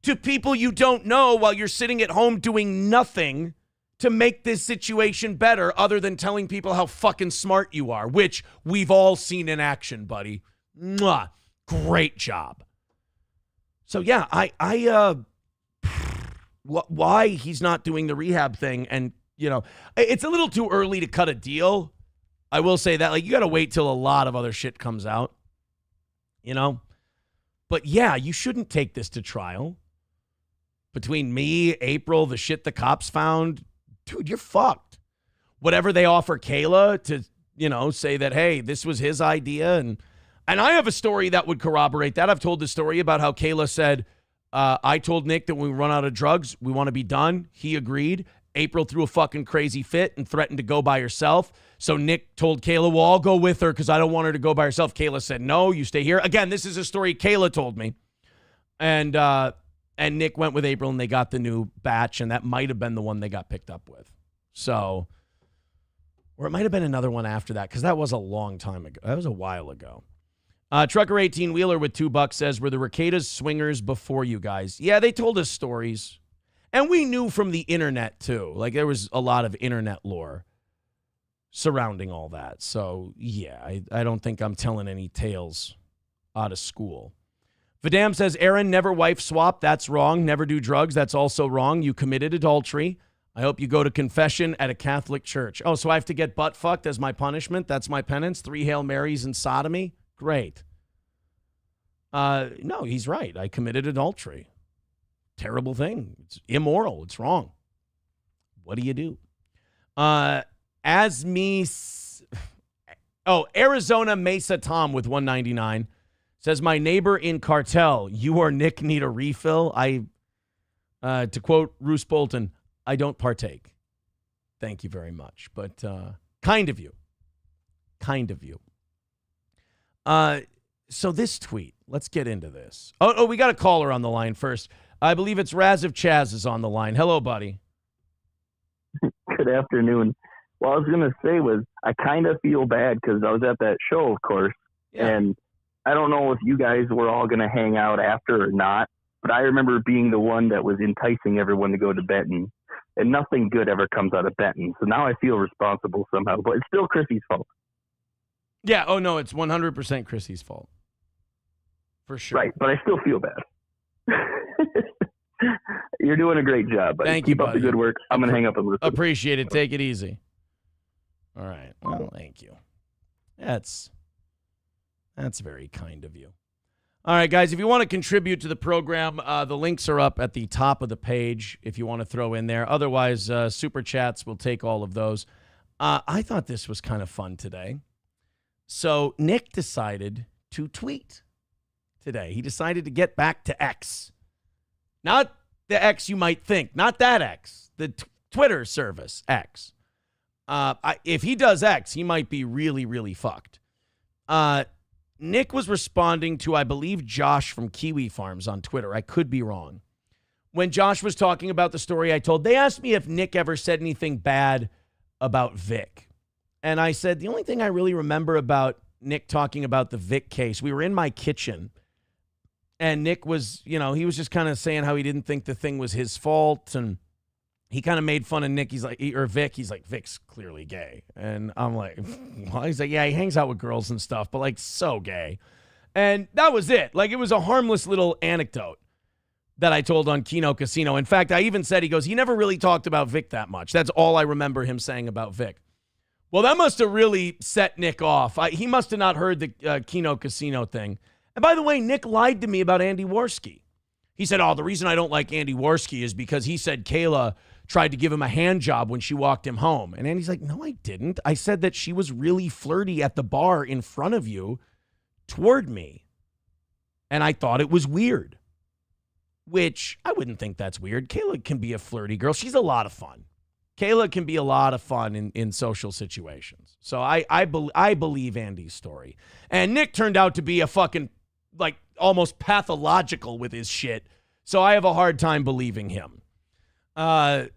to people you don't know while you're sitting at home doing nothing to make this situation better other than telling people how fucking smart you are, which we've all seen in action, buddy. Mwah. Great job. So yeah, why he's not doing the rehab thing, and it's a little too early to cut a deal. I will say that, you got to wait till a lot of other shit comes out, But yeah, you shouldn't take this to trial. Between me, April, the shit the cops found, dude, you're fucked. Whatever they offer Kayla to, say that, hey, this was his idea, and I have a story that would corroborate that. I've told the story about how Kayla said, I told Nick that when we run out of drugs, we want to be done. He agreed. April threw a fucking crazy fit and threatened to go by herself. So Nick told Kayla, well, I'll go with her because I don't want her to go by herself. Kayla said, no, you stay here. Again, this is a story Kayla told me. And Nick went with April, and they got the new batch, and that might have been the one they got picked up with. So, or it might have been another one after that, because that was a long time ago. That was a while ago. Trucker 18-wheeler with $2 says, were the Rekietas swingers before you guys? Yeah, they told us stories. And we knew from the internet, too. Like, there was a lot of internet lore surrounding all that. So, yeah, I don't think I'm telling any tales out of school. Vidam says, Aaron, never wife swap. That's wrong. Never do drugs. That's also wrong. You committed adultery. I hope you go to confession at a Catholic church. Oh, so I have to get butt fucked as my punishment? That's my penance? 3 Hail Marys and sodomy? Great. No, he's right. I committed adultery. Terrible thing. It's immoral. It's wrong. What do you do? Arizona Mesa Tom with 199 says, my neighbor in cartel, you or Nick need a refill. To quote Roose Bolton, I don't partake. Thank you very much. But kind of you. Kind of you. So this tweet, let's get into this. Oh, we got a caller on the line first. I believe it's Raz of Chaz is on the line. Hello, buddy. Good afternoon. What I was going to say was I kind of feel bad because I was at that show, of course, and I don't know if you guys were all going to hang out after or not, but I remember being the one that was enticing everyone to go to Benton, and nothing good ever comes out of Benton. So now I feel responsible somehow, but it's still Chrissy's fault. Yeah, oh no, it's 100% Chrissy's fault. For sure. Right, but I still feel bad. You're doing a great job, buddy. Thank you, Keep up the good work. I'm going to hang up and listen. Appreciate it. Take it easy. All right. Well, thank you. That's very kind of you. All right, guys, if you want to contribute to the program, the links are up at the top of the page if you want to throw in there. Otherwise, Super Chats will take all of those. I thought this was kind of fun today. So Nick decided to tweet today. He decided to get back to X. Not the X you might think. Not that X. The Twitter service, X. If he does X, he might be really, really fucked. Nick was responding to, I believe, Josh from Kiwi Farms on Twitter. I could be wrong. When Josh was talking about the story I told, they asked me if Nick ever said anything bad about Vic. And I said, the only thing I really remember about Nick talking about the Vic case, we were in my kitchen, and Nick was, he was just kind of saying how he didn't think the thing was his fault, and he kind of made fun of Nick. Vic. He's like, Vic's clearly gay. And I'm like, well, he's like, yeah, he hangs out with girls and stuff, but like so gay. And that was it. Like, it was a harmless little anecdote that I told on Keno Casino. In fact, I even said, he goes, he never really talked about Vic that much. That's all I remember him saying about Vic. Well, that must have really set Nick off. He must have not heard the Keno Casino thing. And by the way, Nick lied to me about Andy Worski. He said, the reason I don't like Andy Worski is because he said Kayla tried to give him a hand job when she walked him home. And Andy's like, no, I didn't. I said that she was really flirty at the bar in front of you toward me. And I thought it was weird, which I wouldn't think that's weird. Kayla can be a flirty girl. She's a lot of fun. Kayla can be a lot of fun in social situations. So I believe Andy's story. And Nick turned out to be a fucking, like, almost pathological with his shit. So I have a hard time believing him. So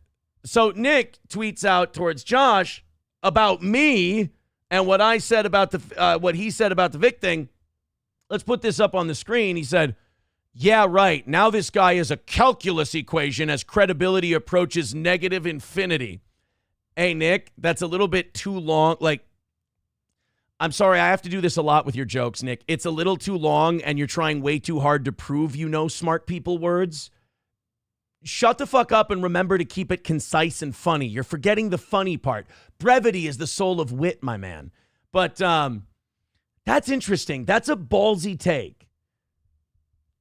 Nick tweets out towards Josh about me and what I said about what he said about the Vic thing. Let's put this up on the screen. He said, yeah, right. Now this guy is a calculus equation as credibility approaches negative infinity. Hey, Nick, that's a little bit too long. Like, I'm sorry, I have to do this a lot with your jokes, Nick. It's a little too long, and you're trying way too hard to prove you know smart people words. Shut the fuck up and remember to keep it concise and funny. You're forgetting the funny part. Brevity is the soul of wit, my man. But that's interesting. That's a ballsy take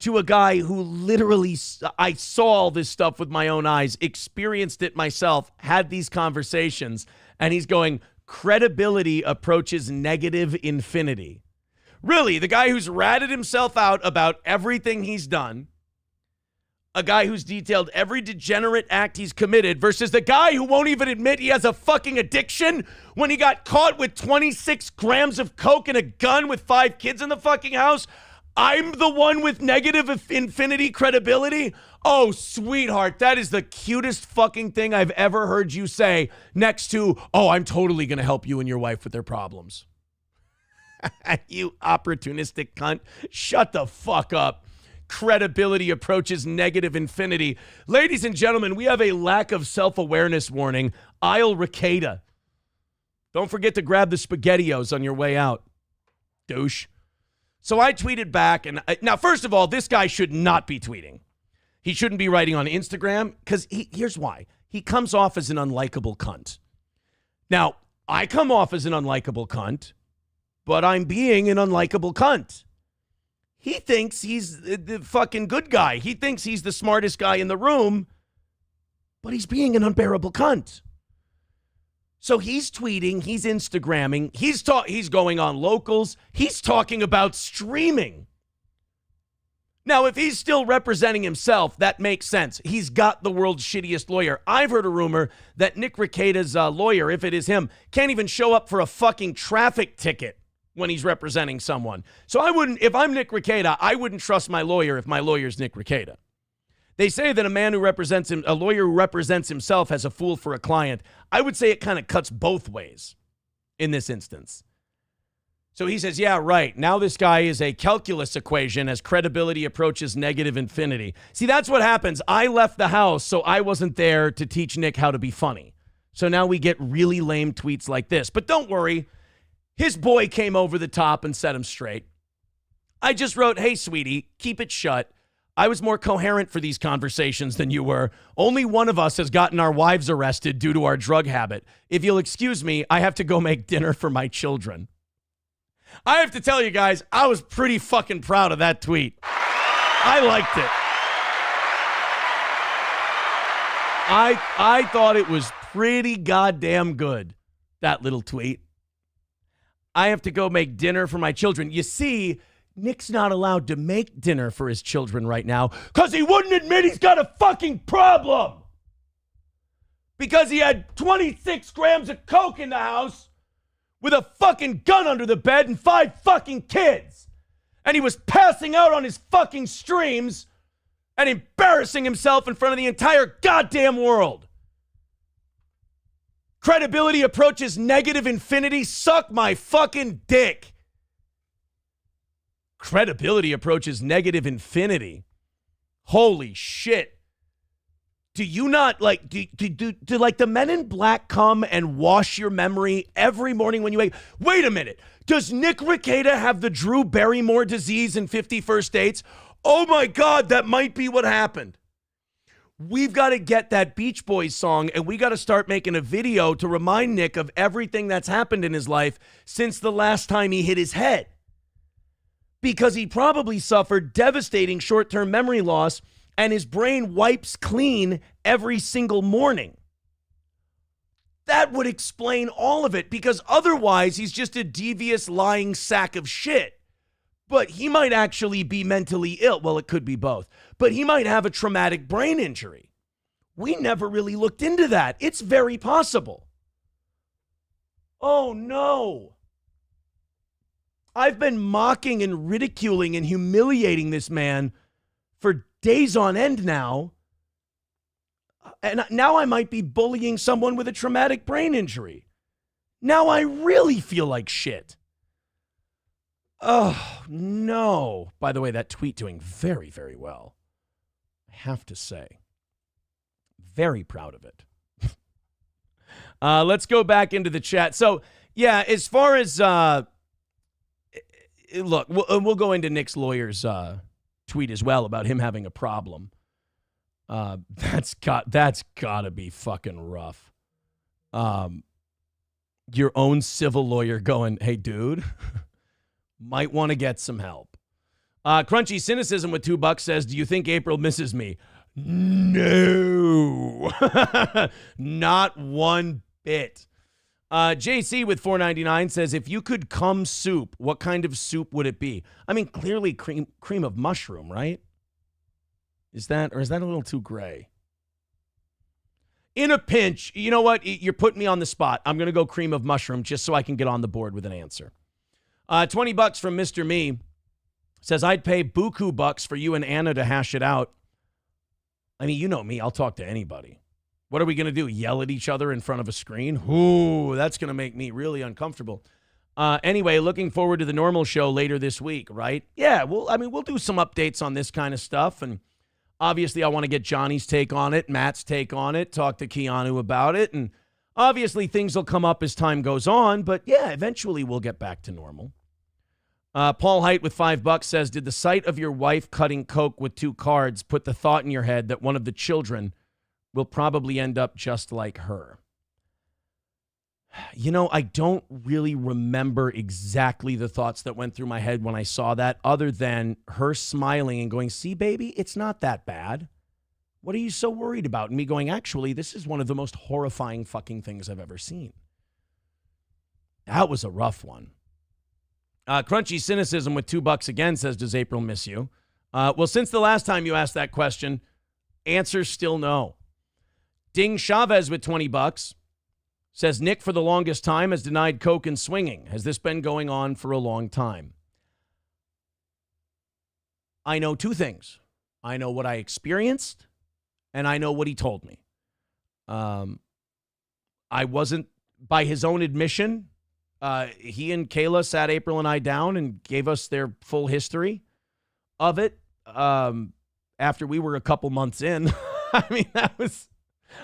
to a guy who literally, I saw all this stuff with my own eyes, experienced it myself, had these conversations, and he's going, credibility approaches negative infinity. Really, the guy who's ratted himself out about everything he's done, a guy who's detailed every degenerate act he's committed versus the guy who won't even admit he has a fucking addiction when he got caught with 26 grams of coke and a gun with 5 kids in the fucking house. I'm the one with negative infinity credibility. Oh, sweetheart, that is the cutest fucking thing I've ever heard you say next to, oh, I'm totally going to help you and your wife with their problems. You opportunistic cunt. Shut the fuck up. Credibility approaches negative infinity. Ladies and gentlemen, we have a lack of self-awareness warning. Aisle Rekieta. Don't forget to grab the SpaghettiOs on your way out, douche. So I tweeted back, and now, first of all, this guy should not be tweeting. He shouldn't be writing on Instagram, because here's why. He comes off as an unlikable cunt. Now, I come off as an unlikable cunt, but I'm being an unlikable cunt. He thinks he's the fucking good guy. He thinks he's the smartest guy in the room, but he's being an unbearable cunt. So he's tweeting, he's Instagramming, he's going on locals, he's talking about streaming. Now, if he's still representing himself, that makes sense. He's got the world's shittiest lawyer. I've heard a rumor that Nick Rekieta's lawyer, if it is him, can't even show up for a fucking traffic ticket when he's representing someone. So if I'm Nick Rekieta, I wouldn't trust my lawyer if my lawyer's Nick Rekieta. They say that a lawyer who represents himself has a fool for a client. I would say it kind of cuts both ways in this instance. So he says, yeah, right. Now this guy is a calculus equation as credibility approaches negative infinity. See, that's what happens. I left the house, so I wasn't there to teach Nick how to be funny. So now we get really lame tweets like this. But don't worry. His boy came over the top and set him straight. I just wrote, hey, sweetie, keep it shut. I was more coherent for these conversations than you were. Only one of us has gotten our wives arrested due to our drug habit. If you'll excuse me, I have to go make dinner for my children. I have to tell you guys, I was pretty fucking proud of that tweet. I liked it. I thought it was pretty goddamn good, that little tweet. I have to go make dinner for my children. You see, Nick's not allowed to make dinner for his children right now because he wouldn't admit he's got a fucking problem. Because he had 26 grams of coke in the house with a fucking gun under the bed and 5 fucking kids. And he was passing out on his fucking streams and embarrassing himself in front of the entire goddamn world. Credibility approaches negative infinity. Suck my fucking dick. Credibility approaches negative infinity. Holy shit. Do you not do like the Men in Black come and wash your memory every morning when you wake? Wait a minute. Does Nick Rekieta have the Drew Barrymore disease in 50 First Dates? Oh my God, that might be what happened. We've got to get that Beach Boys song and we got to start making a video to remind Nick of everything that's happened in his life since the last time he hit his head. Because he probably suffered devastating short-term memory loss and his brain wipes clean every single morning. That would explain all of it, because otherwise he's just a devious, lying sack of shit. But he might actually be mentally ill. Well, it could be both. But he might have a traumatic brain injury. We never really looked into that. It's very possible. Oh, no. I've been mocking and ridiculing and humiliating this man for days on end now. And now I might be bullying someone with a traumatic brain injury. Now I really feel like shit. Oh, no. By the way, that tweet doing very, very well. I have to say. Very proud of it. Let's go back into the chat. So, yeah, as far as... look, we'll go into Nick's lawyer's tweet as well about him having a problem. That's got to be fucking rough. Your own civil lawyer going, hey, dude, might want to get some help. Crunchy Cynicism with $2 says, do you think April misses me? No. Not one bit. JC with $4.99 says, if you could cum soup, what kind of soup would it be? I mean, clearly cream of mushroom, right? Is that a little too gray? In a pinch, you know what? You're putting me on the spot. I'm going to go cream of mushroom just so I can get on the board with an answer. $20 from Mr. Me says, I'd pay buku bucks for you and Anna to hash it out. I mean, you know me. I'll talk to anybody. What are we going to do? Yell at each other in front of a screen? Ooh, that's going to make me really uncomfortable. Anyway, looking forward to the normal show later this week, right? Yeah, we'll do some updates on this kind of stuff. And obviously, I want to get Johnny's take on it, Matt's take on it, talk to Keanu about it. And obviously, things will come up as time goes on. But yeah, eventually we'll get back to normal. Paul Height with $5 says, did the sight of your wife cutting coke with 2 cards put the thought in your head that one of the children will probably end up just like her? You know, I don't really remember exactly the thoughts that went through my head when I saw that, other than her smiling and going, see, baby, it's not that bad. What are you so worried about? And me going, actually, this is one of the most horrifying fucking things I've ever seen. That was a rough one. Crunchy Cynicism with $2 again says, does April miss you? Well, since the last time you asked that question, answer still no. Ding Chavez with $20 says, Nick for the longest time has denied coke and swinging. Has this been going on for a long time? I know 2 things. I know what I experienced, and I know what he told me. I wasn't, by his own admission, he and Kayla sat April and I down and gave us their full history of it after we were a couple months in. I mean,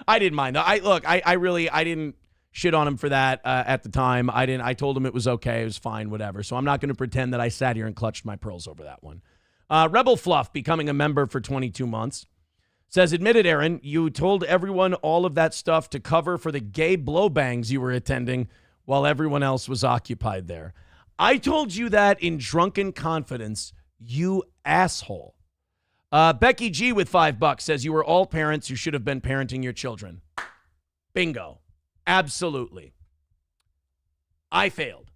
I didn't mind. I didn't shit on him for that at the time. I told him it was okay. It was fine, whatever. So I'm not going to pretend that I sat here and clutched my pearls over that one. Rebel Fluff, becoming a member for 22 months, says, admit it, Aaron, you told everyone all of that stuff to cover for the gay blowbangs you were attending while everyone else was occupied there. I told you that in drunken confidence, you asshole. Becky G with $5 says, you were all parents who should have been parenting your children. Bingo. Absolutely. I failed.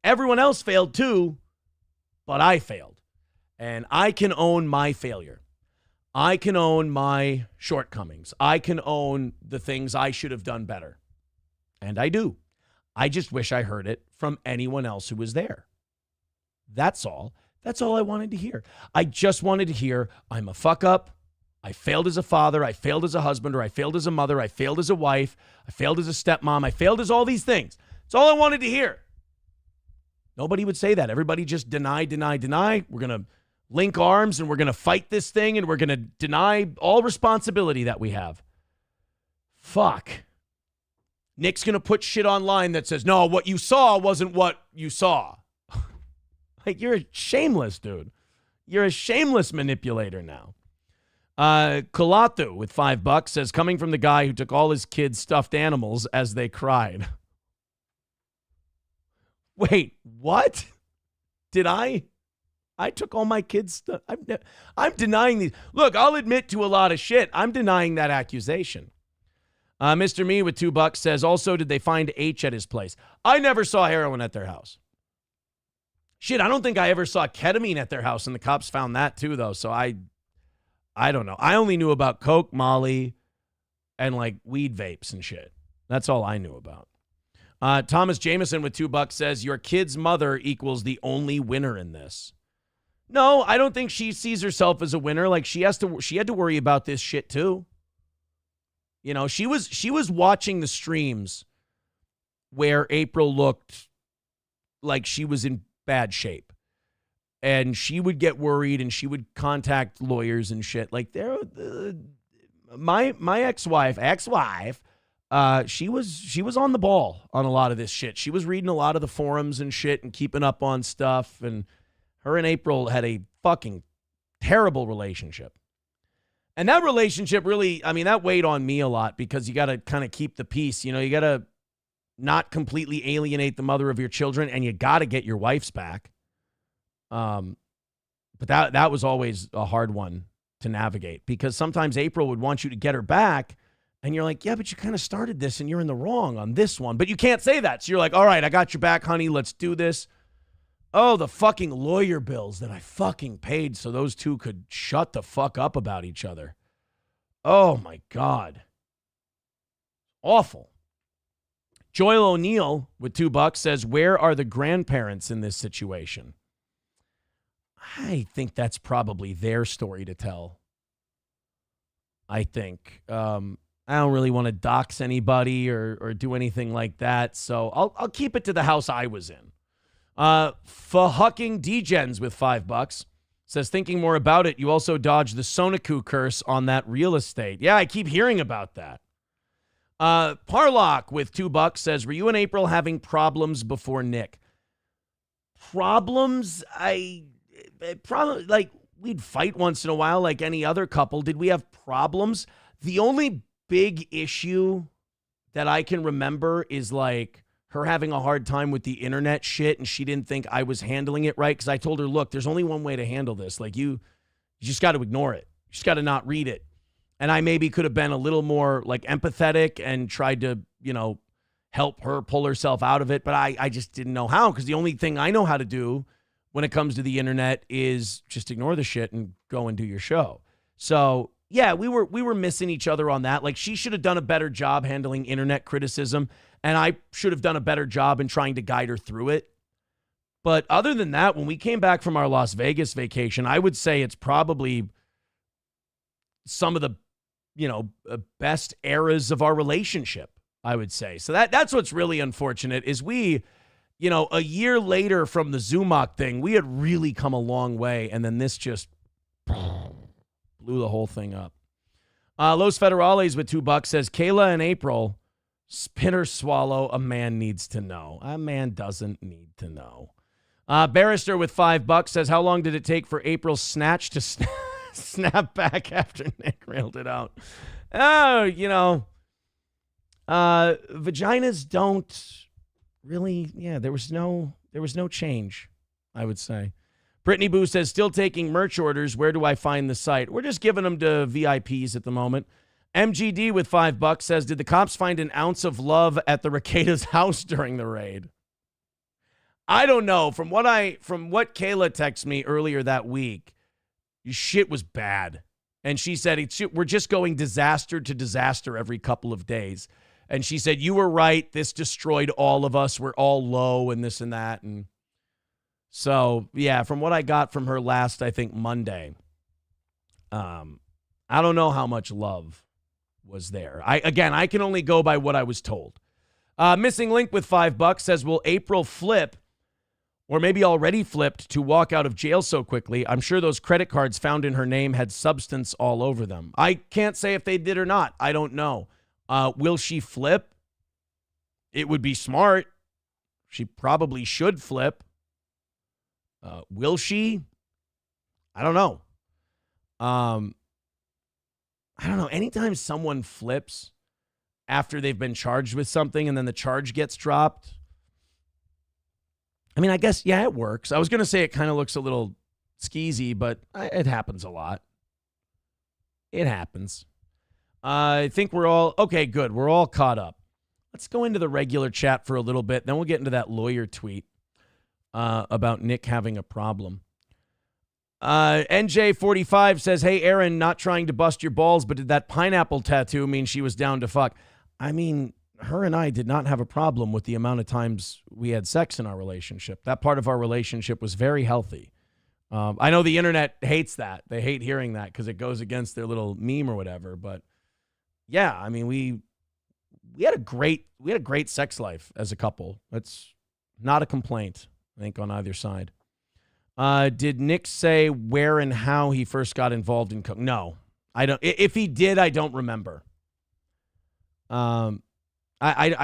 Everyone else failed too, but I failed. And I can own my failure. I can own my shortcomings. I can own the things I should have done better. And I do. I just wish I heard it from anyone else who was there. That's all. That's all I wanted to hear. I just wanted to hear, I'm a fuck up. I failed as a father. I failed as a husband, or I failed as a mother. I failed as a wife. I failed as a stepmom. I failed as all these things. That's all I wanted to hear. Nobody would say that. Everybody just deny. We're going to link arms and we're going to fight this thing and we're going to deny all responsibility that we have. Fuck. Nick's going to put shit online that says, no, what you saw wasn't what you saw. Like, you're shameless, dude. You're a shameless manipulator now. Kulatu with $5 says, coming from the guy who took all his kids' stuffed animals as they cried. Wait, what? Did I took all my kids' stuff. I'm denying these. Look, I'll admit to a lot of shit. I'm denying that accusation. Mr. Me with $2 says, also, did they find H at his place? I never saw heroin at their house. Shit, I don't think I ever saw ketamine at their house, and the cops found that too, though. So I don't know. I only knew about coke, Molly, and like weed vapes and shit. That's all I knew about. Thomas Jameson with $2 says, your kid's mother equals the only winner in this. No, I don't think she sees herself as a winner. Like, she had to worry about this shit too. You know, she was watching the streams where April looked like she was in bad shape. And she would get worried and she would contact lawyers and shit. Like, my ex-wife, she was on the ball on a lot of this shit. She was reading a lot of the forums and shit and keeping up on stuff. And her and April had a fucking terrible relationship. And that relationship really, I mean, that weighed on me a lot because you got to kind of keep the peace. You know, you got to not completely alienate the mother of your children, and you got to get your wife's back. But that was always a hard one to navigate because sometimes April would want you to get her back, and you're like, yeah, but you kind of started this, and you're in the wrong on this one. But you can't say that. So you're like, all right, I got your back, honey. Let's do this. Oh, the fucking lawyer bills that I fucking paid so those two could shut the fuck up about each other. Oh, my God. Awful. Joel O'Neill with $2 says, where are the grandparents in this situation? I think that's probably their story to tell. I think. I don't really want to dox anybody or do anything like that, so I'll keep it to the house I was in. Fucking Degens with $5 says, thinking more about it, you also dodged the Sonaku curse on that real estate. Yeah, I keep hearing about that. Parlock with $2 says, were you and April having problems before Nick? Problems? Like, we'd fight once in a while like any other couple. Did we have problems? The only big issue that I can remember is like her having a hard time with the internet shit, and she didn't think I was handling it right because I told her, look, there's only one way to handle this. Like, you just got to ignore it. You just got to not read it. And I maybe could have been a little more like empathetic and tried to, help her pull herself out of it. But I just didn't know how, because the only thing I know how to do when it comes to the internet is just ignore the shit and go and do your show. So yeah, we were missing each other on that. Like, she should have done a better job handling internet criticism, and I should have done a better job in trying to guide her through it. But other than that, when we came back from our Las Vegas vacation, I would say it's probably some of the, best eras of our relationship, I would say. So that's what's really unfortunate is we, a year later from the Zumach thing, we had really come a long way, and then this just blew the whole thing up. Los Federales with $2 says, Kayla and April, spin or swallow, a man needs to know. A man doesn't need to know. Barrister with $5 says, how long did it take for April's snatch to snap back after Nick railed it out? Oh, vaginas don't really, there was no change, I would say. Brittany Boo says, still taking merch orders. Where do I find the site? We're just giving them to VIPs at the moment. MGD with $5 says, did the cops find an ounce of love at the Rekieta's house during the raid? I don't know. From what Kayla texted me earlier that week, shit was bad. And she said, we're just going disaster to disaster every couple of days. And she said, you were right. This destroyed all of us. We're all low and this and that. And so, yeah, from what I got from her last, I think, Monday, I don't know how much love was there. I can only go by what I was told. Missing Link with $5 says, will April flip, or maybe already flipped, to walk out of jail so quickly? I'm sure those credit cards found in her name had substance all over them. I can't say if they did or not. I don't know. Will she flip? It would be smart. She probably should flip. Will she? I don't know. I don't know. Anytime someone flips after they've been charged with something and then the charge gets dropped, I mean, I guess, yeah, it works. I was going to say it kind of looks a little skeezy, but it happens a lot. It happens. I think we're all, okay, good. We're all caught up. Let's go into the regular chat for a little bit. Then we'll get into that lawyer tweet about Nick having a problem. NJ45 says, hey, Aaron, not trying to bust your balls, but did that pineapple tattoo mean she was down to fuck? I mean, her and I did not have a problem with the amount of times we had sex in our relationship. That part of our relationship was very healthy. I know the internet hates that. They hate hearing that because it goes against their little meme or whatever. But yeah, I mean, we had a great sex life as a couple. That's not a complaint, I think, on either side. Did Nick say where and how he first got involved in cooking? No, I don't. If he did, I don't remember. I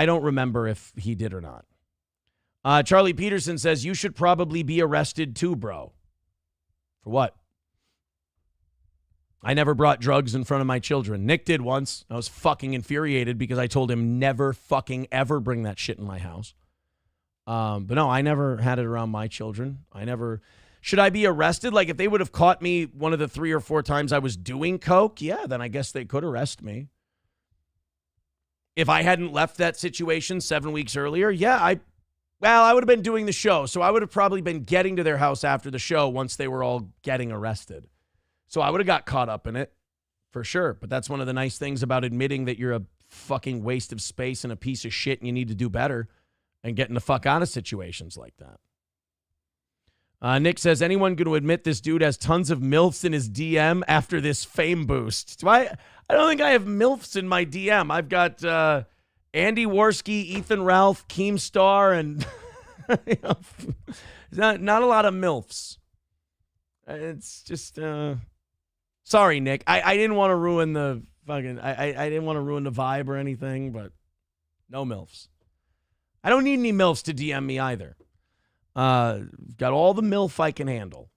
don't remember if he did or not. Charlie Peterson says, you should probably be arrested too, bro. For what? I never brought drugs in front of my children. Nick did once. I was fucking infuriated because I told him never fucking ever bring that shit in my house. But no, I never had it around my children. Should I be arrested? Like, if they would have caught me one of the 3 or 4 times I was doing coke, yeah, then I guess they could arrest me. If I hadn't left that situation 7 weeks earlier, yeah, Well, I would have been doing the show, so I would have probably been getting to their house after the show once they were all getting arrested. So I would have got caught up in it, for sure. But that's one of the nice things about admitting that you're a fucking waste of space and a piece of shit and you need to do better and getting the fuck out of situations like that. Nick says, anyone going to admit this dude has tons of MILFs in his DM after this fame boost? I don't think I have MILFs in my DM. I've got Andy Worski, Ethan Ralph, Keemstar, and not a lot of MILFs. It's just, sorry, Nick. I didn't want to ruin the fucking, I didn't want to ruin the vibe or anything, but no MILFs. I don't need any MILFs to DM me either. Got all the MILF I can handle.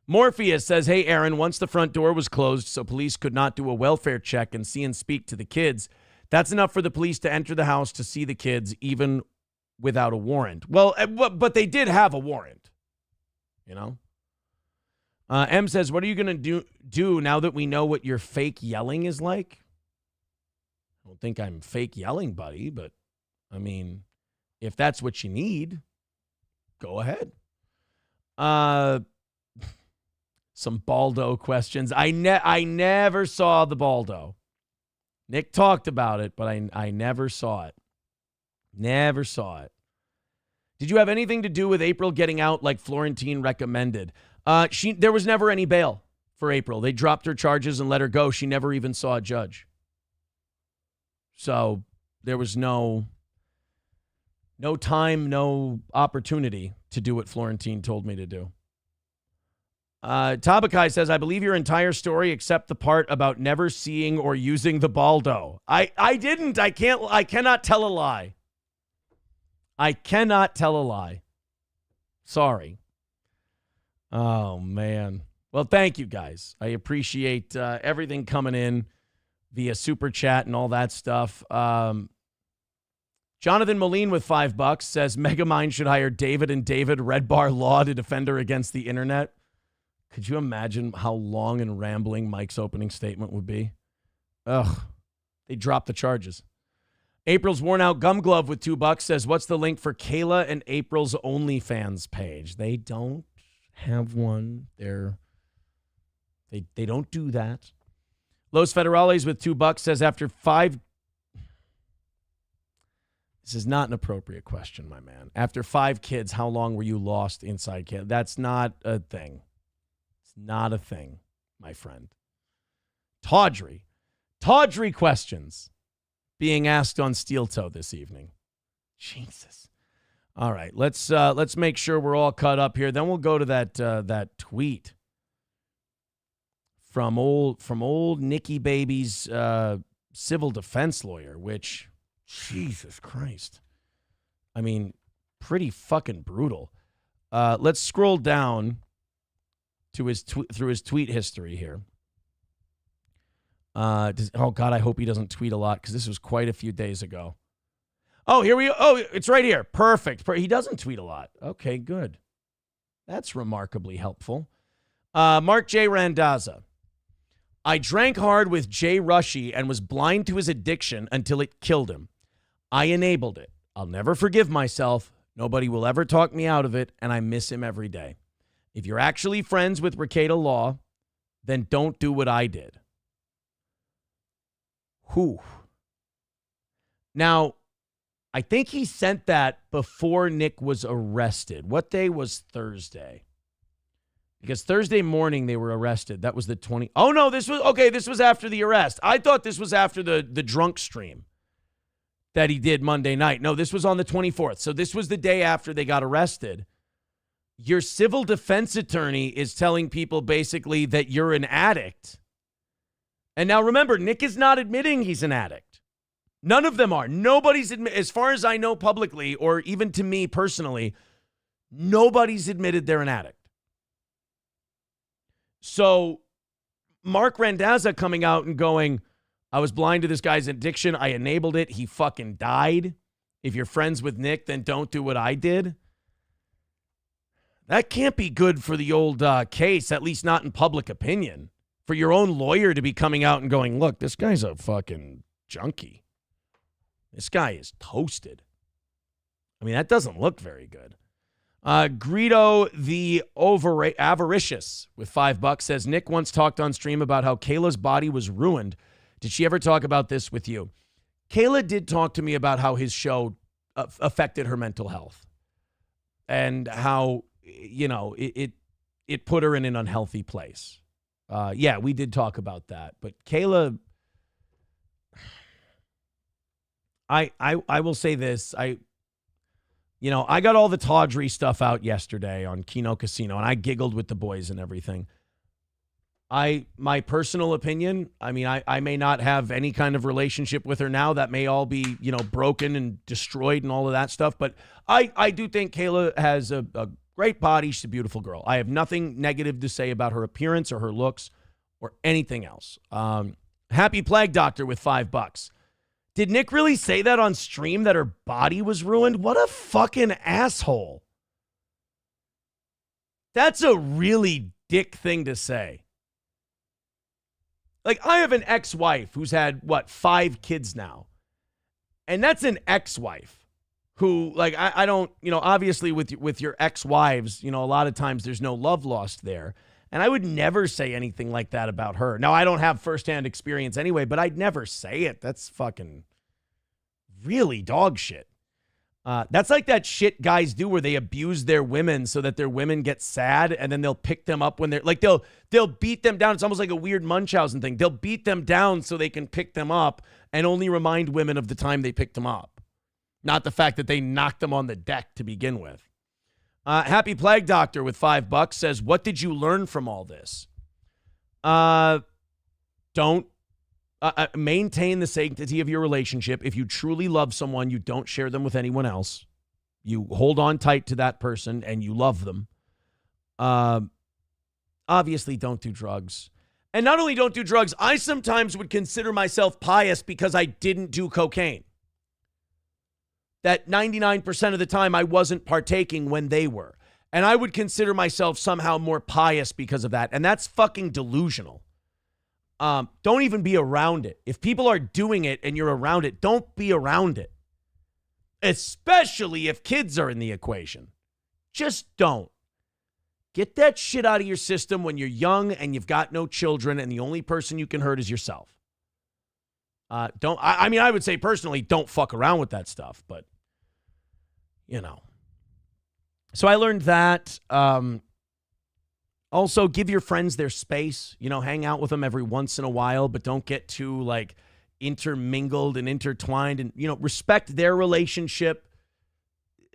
Morpheus says, hey, Aaron, once the front door was closed so police could not do a welfare check and see and speak to the kids, that's enough for the police to enter the house to see the kids even without a warrant. Well, but they did have a warrant, you know? M says, what are you going to do now that we know what your fake yelling is like? I don't think I'm fake yelling, buddy, but, I mean, if that's what you need, go ahead. Some Baldo questions. I never saw the Baldo. Nick talked about it, but I never saw it. Never saw it. Did you have anything to do with April getting out like Florentine recommended? There was never any bail for April. They dropped her charges and let her go. She never even saw a judge. So there was no time, no opportunity to do what Florentine told me to do. Tabakai says, I believe your entire story except the part about never seeing or using the Baldo. I didn't. I cannot tell a lie. I cannot tell a lie. Sorry. Oh, man. Well, thank you, guys. I appreciate everything coming in via Super Chat and all that stuff. Jonathan Moline with $5 says, Megamind should hire David and David Red Bar Law to defend her against the internet. Could you imagine how long and rambling Mike's opening statement would be? Ugh. They dropped the charges. April's Worn Out Gum Glove with $2 says, what's the link for Kayla and April's OnlyFans page? They don't have one. They don't do that. Los Federales with $2 says, after 5... This is not an appropriate question, my man. After 5 kids, how long were you lost inside kids? That's not a thing. It's not a thing, my friend. Tawdry questions being asked on Steel Toe this evening. Jesus. All right, let's make sure we're all caught up here. Then we'll go to that tweet from old Nikki Baby's civil defense lawyer, which, Jesus Christ, I mean, pretty fucking brutal. Let's scroll down to through his tweet history here. Oh God, I hope he doesn't tweet a lot because this was quite a few days ago. Oh, here we go. Oh, it's right here. Perfect. He doesn't tweet a lot. Okay, good. That's remarkably helpful. Mark J. Randazza. I drank hard with Jay Rushy and was blind to his addiction until it killed him. I enabled it. I'll never forgive myself. Nobody will ever talk me out of it, and I miss him every day. If you're actually friends with Rekieta Law, then don't do what I did. Whew. Now, I think he sent that before Nick was arrested. What day was Thursday? Because Thursday morning they were arrested. That was the 20. Oh, no, this was after the arrest. I thought this was after the drunk stream that he did Monday night. No, this was on the 24th. So this was the day after they got arrested. Your civil defense attorney is telling people basically that you're an addict. And now remember, Nick is not admitting he's an addict. None of them are. Nobody's as far as I know publicly, or even to me personally, nobody's admitted they're an addict. So Mark Randazza coming out and going, I was blind to this guy's addiction. I enabled it. He fucking died. If you're friends with Nick, then don't do what I did. That can't be good for the old case, at least not in public opinion. For your own lawyer to be coming out and going, look, this guy's a fucking junkie. This guy is toasted. I mean, that doesn't look very good. Greedo the Avaricious with $5 says, Nick once talked on stream about how Kayla's body was ruined. Did she ever talk about this with you? Kayla did talk to me about how his show affected her mental health and how, it put her in an unhealthy place. Yeah, we did talk about that. But Kayla, I will say this. I got all the tawdry stuff out yesterday on Keno Casino, and I giggled with the boys and everything. My personal opinion, I mean, I may not have any kind of relationship with her now. That may all be, broken and destroyed and all of that stuff. But I do think Kayla has a great body. She's a beautiful girl. I have nothing negative to say about her appearance or her looks or anything else. Happy Plague Doctor with $5. Did Nick really say that on stream, that her body was ruined? What a fucking asshole. That's a really dick thing to say. Like, I have an ex-wife who's had, 5 kids now. And that's an ex-wife who, like, I don't, obviously with your ex-wives, a lot of times there's no love lost there. And I would never say anything like that about her. Now, I don't have firsthand experience anyway, but I'd never say it. That's fucking really dog shit. That's like that shit guys do where they abuse their women so that their women get sad, and then they'll pick them up when they're like, they'll beat them down. It's almost like a weird Munchausen thing. They'll beat them down so they can pick them up and only remind women of the time they picked them up, not the fact that they knocked them on the deck to begin with. Happy Plague Doctor with $5 says, what did you learn from all this? Don't maintain the sanctity of your relationship. If you truly love someone, you don't share them with anyone else. You hold on tight to that person and you love them. Obviously, don't do drugs. And not only don't do drugs, I sometimes would consider myself pious because I didn't do cocaine. That 99% of the time I wasn't partaking when they were. And I would consider myself somehow more pious because of that. And that's fucking delusional. Don't even be around it. If people are doing it and you're around it, don't be around it. Especially if kids are in the equation. Just don't. Get that shit out of your system when you're young and you've got no children and the only person you can hurt is yourself. I would say personally, don't fuck around with that stuff, but So I learned that. Also, give your friends their space. Hang out with them every once in a while, but don't get too intermingled and intertwined. And respect their relationship.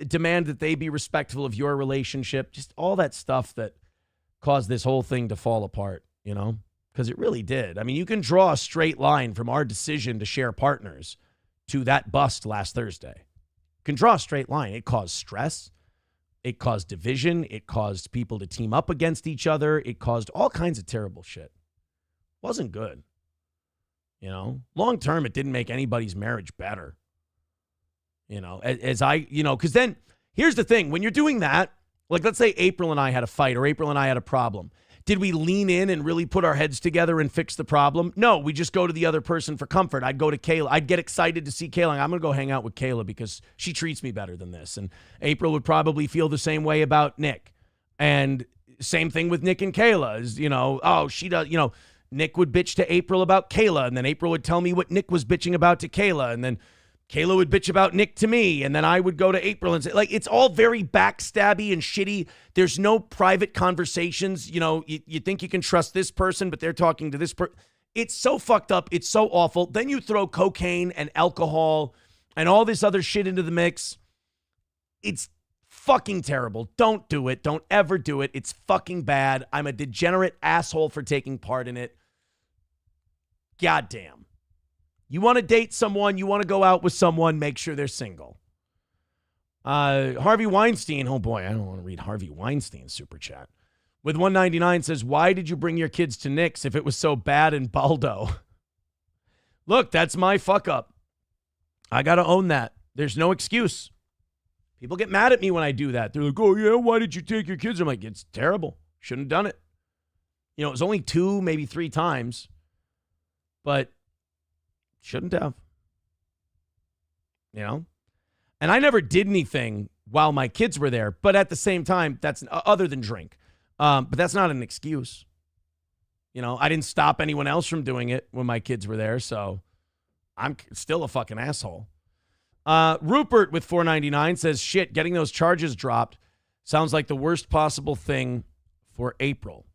Demand that they be respectful of your relationship. Just all that stuff that caused this whole thing to fall apart. Because it really did. I mean, you can draw a straight line from our decision to share partners to that bust last Thursday. You can draw a straight line. It caused stress. It caused division. It caused people to team up against each other. It caused all kinds of terrible shit. Wasn't good. Long term, it didn't make anybody's marriage better. Because then here's the thing. When you're doing that, like let's say April and I had a fight or April and I had a problem. Did we lean in and really put our heads together and fix the problem? No, we just go to the other person for comfort. I'd go to Kayla. I'd get excited to see Kayla. I'm going to go hang out with Kayla because she treats me better than this. And April would probably feel the same way about Nick. And same thing with Nick and Kayla is, she does, Nick would bitch to April about Kayla. And then April would tell me what Nick was bitching about to Kayla. And then Kayla would bitch about Nick to me, and then I would go to April and say, it's all very backstabby and shitty. There's no private conversations. You think you can trust this person, but they're talking to this person. It's so fucked up. It's so awful. Then you throw cocaine and alcohol and all this other shit into the mix. It's fucking terrible. Don't do it. Don't ever do it. It's fucking bad. I'm a degenerate asshole for taking part in it. Goddamn. You want to date someone, you want to go out with someone, make sure they're single. Harvey Weinstein, oh boy, I don't want to read Harvey Weinstein's super chat. With 199 says, why did you bring your kids to Nick's if it was so bad in Baldo? Look, that's my fuck up. I got to own that. There's no excuse. People get mad at me when I do that. They're like, oh yeah, why did you take your kids? I'm like, it's terrible. Shouldn't have done it. It was only 2, maybe 3 times. But shouldn't have. And I never did anything while my kids were there. But at the same time, that's other than drink. But that's not an excuse. You know, I didn't stop anyone else from doing it when my kids were there. So I'm still a fucking asshole. Rupert with $4.99 says, shit, getting those charges dropped sounds like the worst possible thing for April.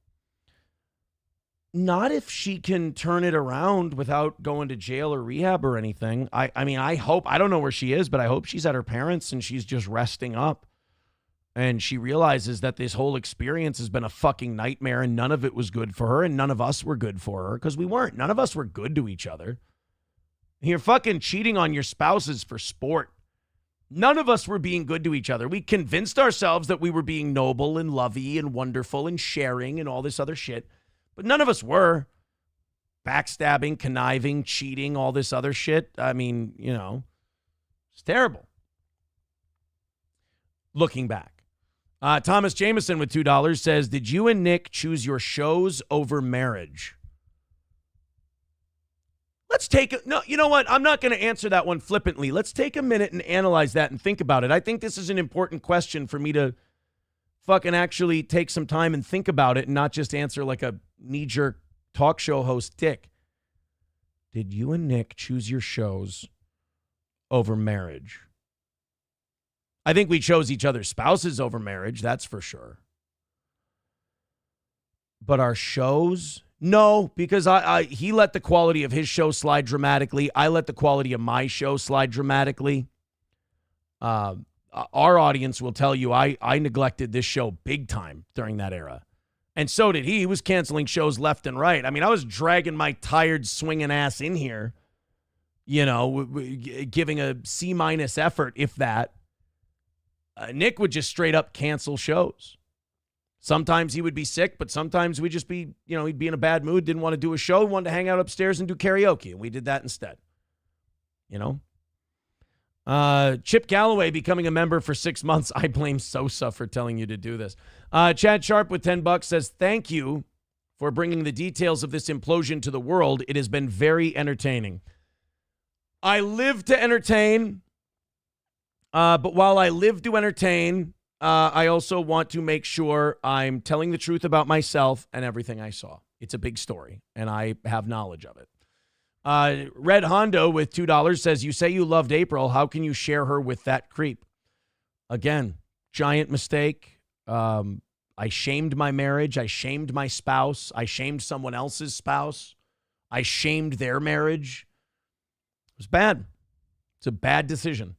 Not if she can turn it around without going to jail or rehab or anything. I mean, I hope, I don't know where she is, but I hope she's at her parents' and she's just resting up. And she realizes that this whole experience has been a fucking nightmare and none of it was good for her and none of us were good for her because we weren't. None of us were good to each other. You're fucking cheating on your spouses for sport. None of us were being good to each other. We convinced ourselves that we were being noble and lovey and wonderful and sharing and all this other shit. But none of us were. Backstabbing, conniving, cheating, all this other shit. I mean, you know, it's terrible. Looking back. Thomas Jameson with $2 says, did you and Nick choose your shows over marriage? Let's take a, no, you know what? I'm not going to answer that one flippantly. Let's take a minute and analyze that and think about it. I think this is an important question for me to fucking actually take some time and think about it and not just answer like a knee-jerk talk show host dick. Did you and Nick choose your shows over marriage? I think we chose each other's spouses over marriage, that's for sure. But our shows... No, because he let the quality of his show slide dramatically. I let the quality of my show slide dramatically. Our audience will tell you I neglected this show big time during that era. And so did he. He was canceling shows left and right. I mean, I was dragging my tired swinging ass in here, you know, giving a C- effort, if that. Nick would just straight up cancel shows. Sometimes he would be sick, but sometimes we'd just be, you know, he'd be in a bad mood, didn't want to do a show, wanted to hang out upstairs and do karaoke. And we did that instead. You know? Chip Galloway becoming a member for 6 months. I blame Sosa for telling you to do this. Chad Sharp with $10 says, thank you for bringing the details of this implosion to the world. It has been very entertaining. I live to entertain, but while I live to entertain... I also want to make sure I'm telling the truth about myself and everything I saw. It's a big story, and I have knowledge of it. Red Hondo with $2 says, you say you loved April. How can you share her with that creep? Again, giant mistake. I shamed my marriage. I shamed my spouse. I shamed someone else's spouse. I shamed their marriage. It was bad. It's a bad decision.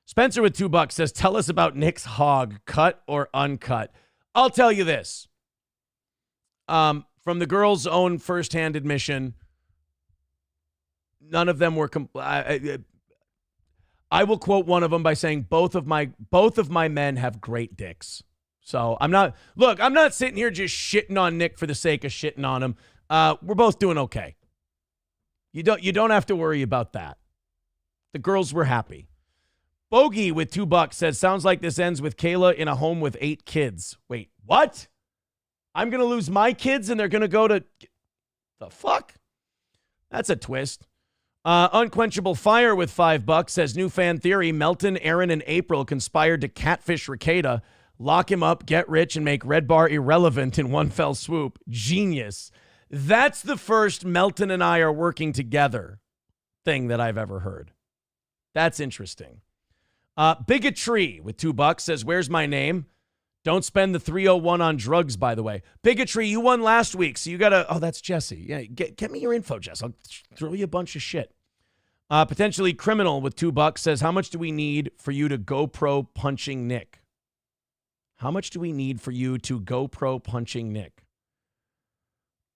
Spencer with $2 says, tell us about Nick's hog, cut or uncut. I'll tell you this. From the girls' own firsthand admission, none of them were. I will quote one of them by saying both of my men have great dicks. So I'm not sitting here just shitting on Nick for the sake of shitting on him. We're both doing okay. You don't have to worry about that. The girls were happy. Bogey with $2 says, sounds like this ends with Kayla in a home with 8 kids. Wait, what? I'm going to lose my kids and they're going to go to... The fuck? That's a twist. Unquenchable Fire with $5 says, new fan theory, Melton, Aaron, and April conspired to catfish Rekieta, lock him up, get rich, and make Red Bar irrelevant in one fell swoop. Genius. That's the first Melton and I are working together thing that I've ever heard. That's interesting. Bigotry with $2 says, where's my name? Don't spend the 301 on drugs, by the way. Bigotry, you won last week, so you got to... Oh, that's Jesse. Yeah, get me your info, Jess. I'll throw you a bunch of shit. Potentially Criminal with $2 says, how much do we need for you to GoPro punching Nick? How much do we need for you to GoPro punching Nick?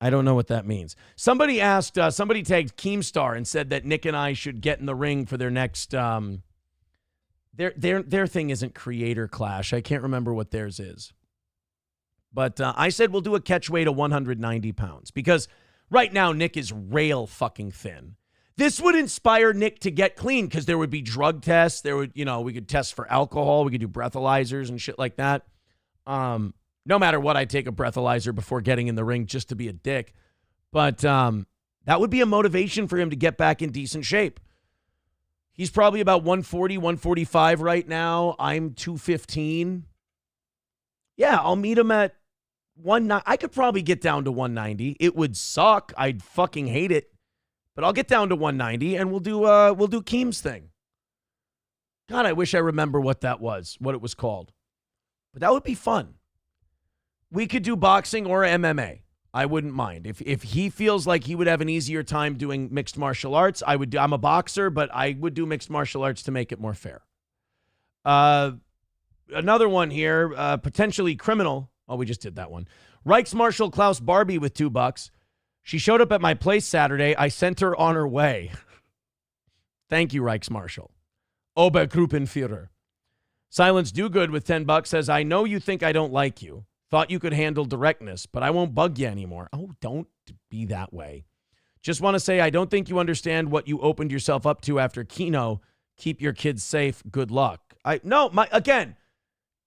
I don't know what that means. Somebody asked, somebody tagged Keemstar and said that Nick and I should get in the ring for their next... Their thing isn't Creator Clash. I can't remember what theirs is. But I said we'll do a catch weight of 190 pounds because right now Nick is rail fucking thin. This would inspire Nick to get clean because there would be drug tests. There would, we could test for alcohol. We could do breathalyzers and shit like that. No matter what, I'd take a breathalyzer before getting in the ring just to be a dick. But that would be a motivation for him to get back in decent shape. He's probably about 140, 145 right now. I'm 215. Yeah, I'll meet him at 190. I could probably get down to 190. It would suck. I'd fucking hate it. But I'll get down to 190 and we'll do Keem's thing. God, I wish I remember what that was, what it was called. But that would be fun. We could do boxing or MMA. I wouldn't mind. If he feels like he would have an easier time doing mixed martial arts, I would do. I'm a boxer, but I would do mixed martial arts to make it more fair. Another one here, potentially criminal. Oh, we just did that one. Reichsmarshal Klaus Barbie with $2. She showed up at my place Saturday. I sent her on her way. Thank you, Reichsmarshal. Obergruppenführer. Silence Do-Good with $10 says, I know you think I don't like you. Thought you could handle directness, but I won't bug you anymore. Oh, don't be that way. Just want to say I don't think you understand what you opened yourself up to after Keno. Keep your kids safe. Good luck. Again,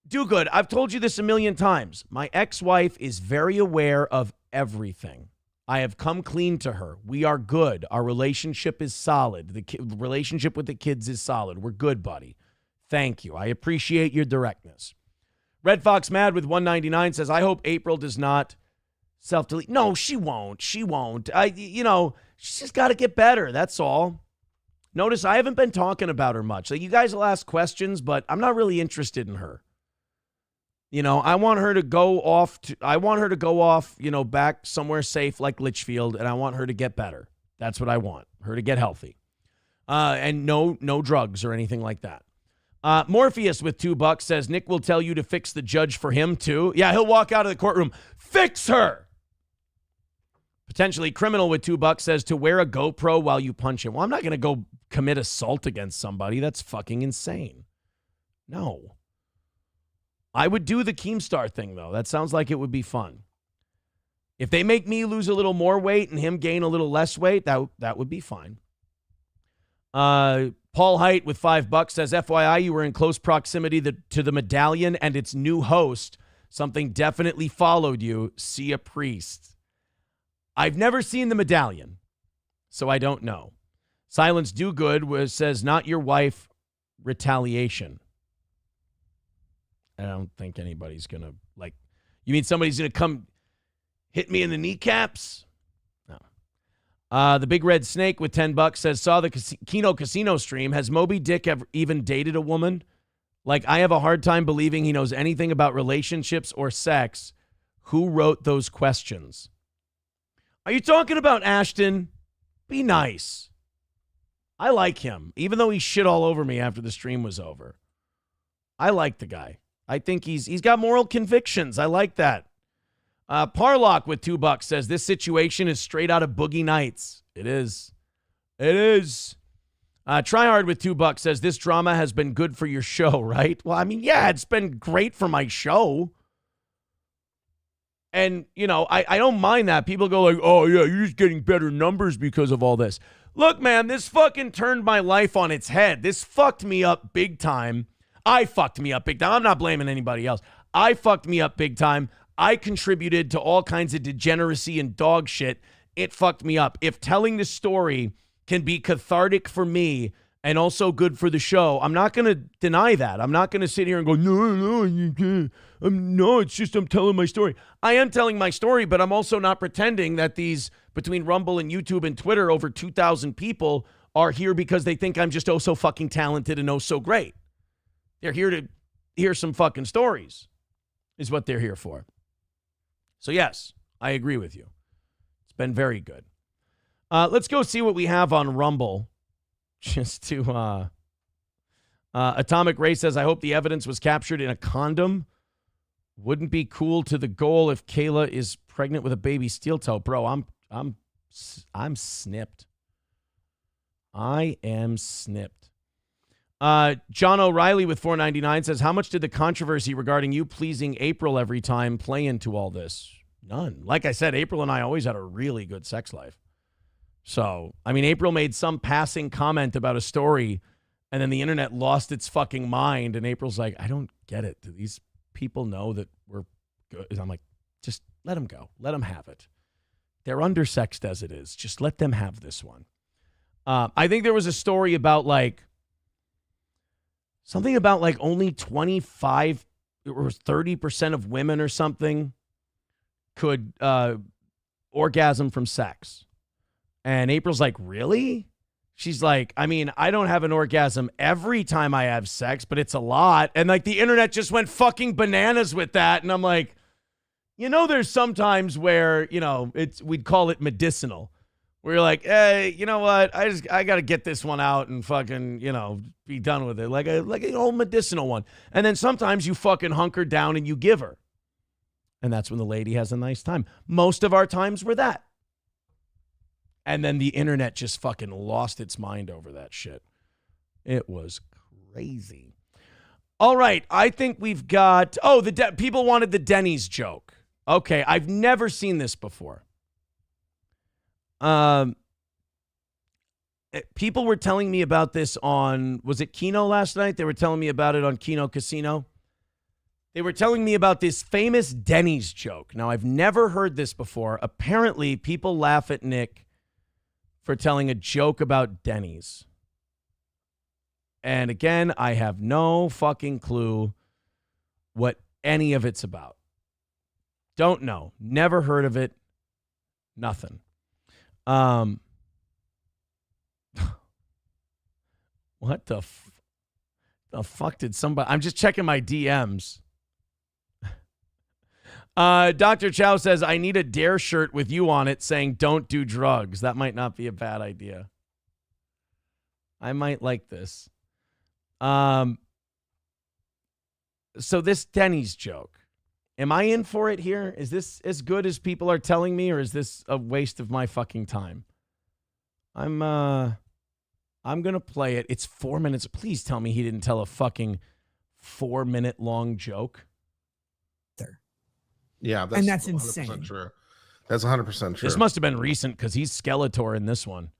Do-Good, I've told you this a million times. My ex-wife is very aware of everything. I have come clean to her. We are good. Our relationship is solid. The relationship with the kids is solid. We're good, buddy. Thank you. I appreciate your directness. Red Fox Mad with $1.99 says, I hope April does not self-delete. No, she won't. She won't. She's just got to get better. That's all. Notice I haven't been talking about her much. Like, you guys will ask questions, but I'm not really interested in her. I want her to go off. Back somewhere safe like Litchfield, and I want her to get better. That's what I want. Her to get healthy. And no drugs or anything like that. Morpheus with $2 says, Nick will tell you to fix the judge for him too. Yeah, he'll walk out of the courtroom. Fix her! Potentially Criminal with $2 says to wear a GoPro while you punch him. Well, I'm not going to go commit assault against somebody. That's fucking insane. No. I would do the Keemstar thing, though. That sounds like it would be fun. If they make me lose a little more weight and him gain a little less weight, that would be fine. Paul Height with $5 says, FYI, you were in close proximity to the medallion and its new host. Something definitely followed you. See a priest. I've never seen the medallion, so I don't know. Silence Do-Good says, not your wife, retaliation. I don't think anybody's going to, you mean somebody's going to come hit me in the kneecaps? No. The Big Red Snake with $10 says, saw the Keno Casino stream. Has Moby Dick ever even dated a woman? I have a hard time believing he knows anything about relationships or sex. Who wrote those questions? Are you talking about Ashton? Be nice. I like him, even though he shit all over me after the stream was over. I like the guy. I think he's got moral convictions. I like that. Parlock with $2 says, this situation is straight out of Boogie Nights. It is. It is. Tryhard with $2 says, this drama has been good for your show, right? Well, I mean, yeah, it's been great for my show. And, I don't mind that. People go oh, yeah, you're just getting better numbers because of all this. Look, man, this fucking turned my life on its head. This fucked me up big time. I fucked me up big time. I'm not blaming anybody else. I fucked me up big time. I contributed to all kinds of degeneracy and dog shit. It fucked me up. If telling the story can be cathartic for me and also good for the show, I'm not going to deny that. I'm not going to sit here and go, no, you can't. No, it's just I'm telling my story. I am telling my story, but I'm also not pretending that these, between Rumble and YouTube and Twitter, over 2,000 people are here because they think I'm just oh so fucking talented and oh so great. They're here to hear some fucking stories, is what they're here for. So, yes, I agree with you. It's been very good. Let's go see what we have on Rumble. Just to, Atomic Ray says, I hope the evidence was captured in a condom. Wouldn't be cool to the goal if Kayla is pregnant with a baby steel toe. Bro, I'm snipped. I am snipped. John O'Reilly with $4.99 says, how much did the controversy regarding you pleasing April every time play into all this? None. Like I said, April and I always had a really good sex life. So, I mean, April made some passing comment about a story, and then the internet lost its fucking mind, and April's like, I don't get it. Do these people know that we're good? I'm like, just let them go. Let them have it. They're undersexed as it is. Just let them have this one. I think there was a story about, Something about like only 25 or 30% of women or something could orgasm from sex. And April's like, really? She's like, I mean, I don't have an orgasm every time I have sex, but it's a lot. And like the internet just went fucking bananas with that. And I'm like, there's sometimes where, we'd call it medicinal. Where you're like, hey, you know what? I got to get this one out and fucking, be done with it. Like an old medicinal one. And then sometimes you fucking hunker down and you give her. And that's when the lady has a nice time. Most of our times were that. And then the internet just fucking lost its mind over that shit. It was crazy. All right. I think we've got, people wanted the Denny's joke. Okay. I've never seen this before. People were telling me about this on, was it Kino last night? They were telling me about it on Kino Casino. They were telling me about this famous Denny's joke. Now, I've never heard this before. Apparently, people laugh at Nick for telling a joke about Denny's. And again, I have no fucking clue what any of it's about. Don't know. Never heard of it. Nothing. What the fuck did somebody... I'm just checking my DMs. Dr. Chow says, I need a Dare shirt with you on it saying don't do drugs. That might not be a bad idea. I might like this. So this Denny's joke. Am I in for it here? Is this as good as people are telling me, or is this a waste of my fucking time? I'm going to play it. It's 4 minutes. Please tell me he didn't tell a fucking 4-minute long joke. Yeah, that's 100% insane. True. That's 100% true. This must have been recent because he's Skeletor in this one.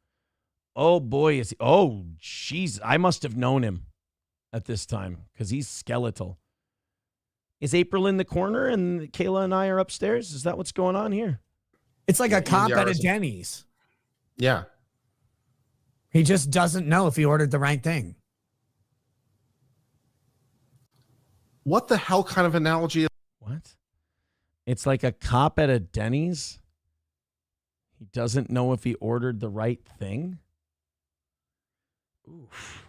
Oh, boy. Is he, oh, jeez. I must have known him at this time because he's skeletal. Is April in the corner and Kayla and I are upstairs? Is that what's going on here? It's like a cop at a Denny's. Yeah. He just doesn't know if he ordered the right thing. What the hell kind of analogy? What? It's like a cop at a Denny's. He doesn't know if he ordered the right thing. Oof.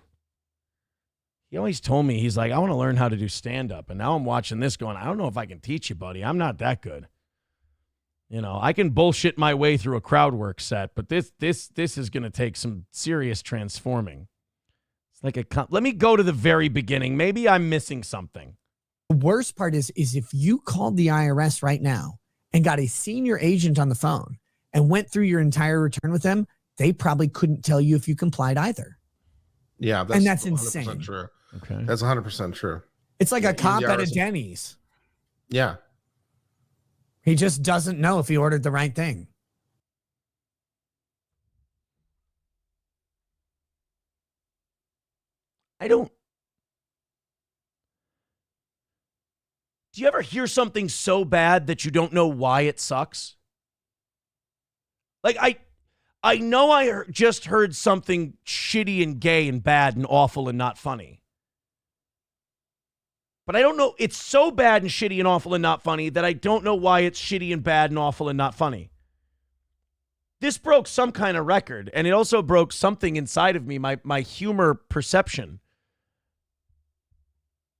He always told me, he's like, I want to learn how to do stand-up. And now I'm watching this going, I don't know if I can teach you, buddy. I'm not that good. I can bullshit my way through a crowd work set, but this is going to take some serious transforming. It's like let me go to the very beginning. Maybe I'm missing something. The worst part is if you called the IRS right now and got a senior agent on the phone and went through your entire return with them, they probably couldn't tell you if you complied either. Yeah, that's insane. 100% true. Okay. That's 100% true. It's like a cop at a Denny's. Yeah. He just doesn't know if he ordered the right thing. Do you ever hear something so bad that you don't know why it sucks? Like, I know I just heard something shitty and gay and bad and awful and not funny. But I don't know. It's so bad and shitty and awful and not funny that I don't know why it's shitty and bad and awful and not funny. This broke some kind of record, and it also broke something inside of me, my humor perception.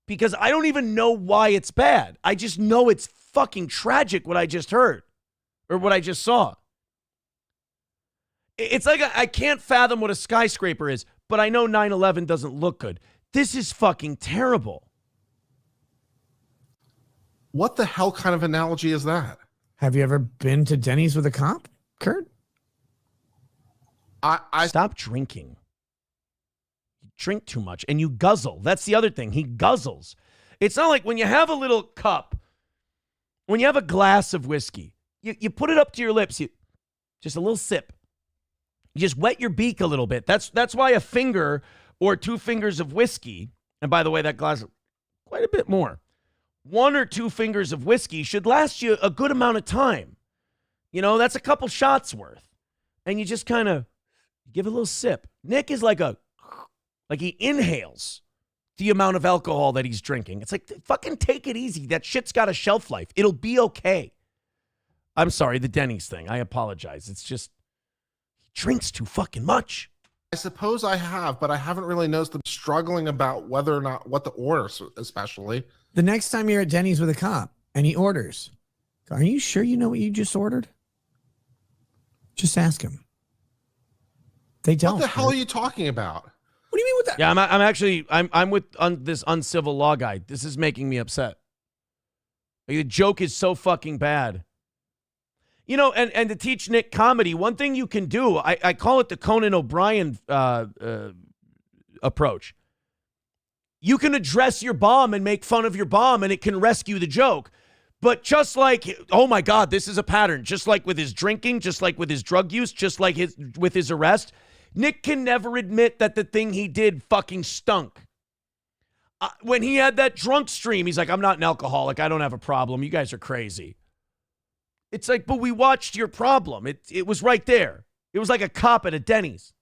Because I don't even know why it's bad. I just know it's fucking tragic what I just heard or what I just saw. It's like I can't fathom what a skyscraper is, but I know 9/11 doesn't look good. This is fucking terrible. What the hell kind of analogy is that? Have you ever been to Denny's with a cop, Kurt? I Stop drinking. You drink too much and you guzzle. That's the other thing. He guzzles. It's not like when you have a little cup, when you have a glass of whiskey, you put it up to your lips, just a little sip. You just wet your beak a little bit. That's why a finger or 2 fingers of whiskey, and by the way, that glass, quite a bit more. 1 or 2 fingers of whiskey should last you a good amount of time. That's a couple shots worth. And you just kind of give a little sip. Nick is like he inhales the amount of alcohol that he's drinking. It's like, fucking take it easy. That shit's got a shelf life. It'll be okay. I'm sorry, the Denny's thing. I apologize. It's just, he drinks too fucking much. I suppose I have, but I haven't really noticed them struggling about whether or not what to order, especially. The next time you're at Denny's with a cop and he orders, are you sure you know what you just ordered? Just ask him. They don't. What the hell are you talking about? What do you mean with that? Yeah, I'm actually with this uncivil law guy. This is making me upset. Like, the joke is so fucking bad. You know, and to teach Nick comedy, one thing you can do, I call it the Conan O'Brien approach. You can address your bomb and make fun of your bomb, and it can rescue the joke. But just like, oh my God, this is a pattern. Just like with his drinking, just like with his drug use, just like with his arrest, Nick can never admit that the thing he did fucking stunk. When he had that drunk stream, he's like, I'm not an alcoholic. I don't have a problem. You guys are crazy. It's like, but we watched your problem. It was right there. It was like a cop at a Denny's.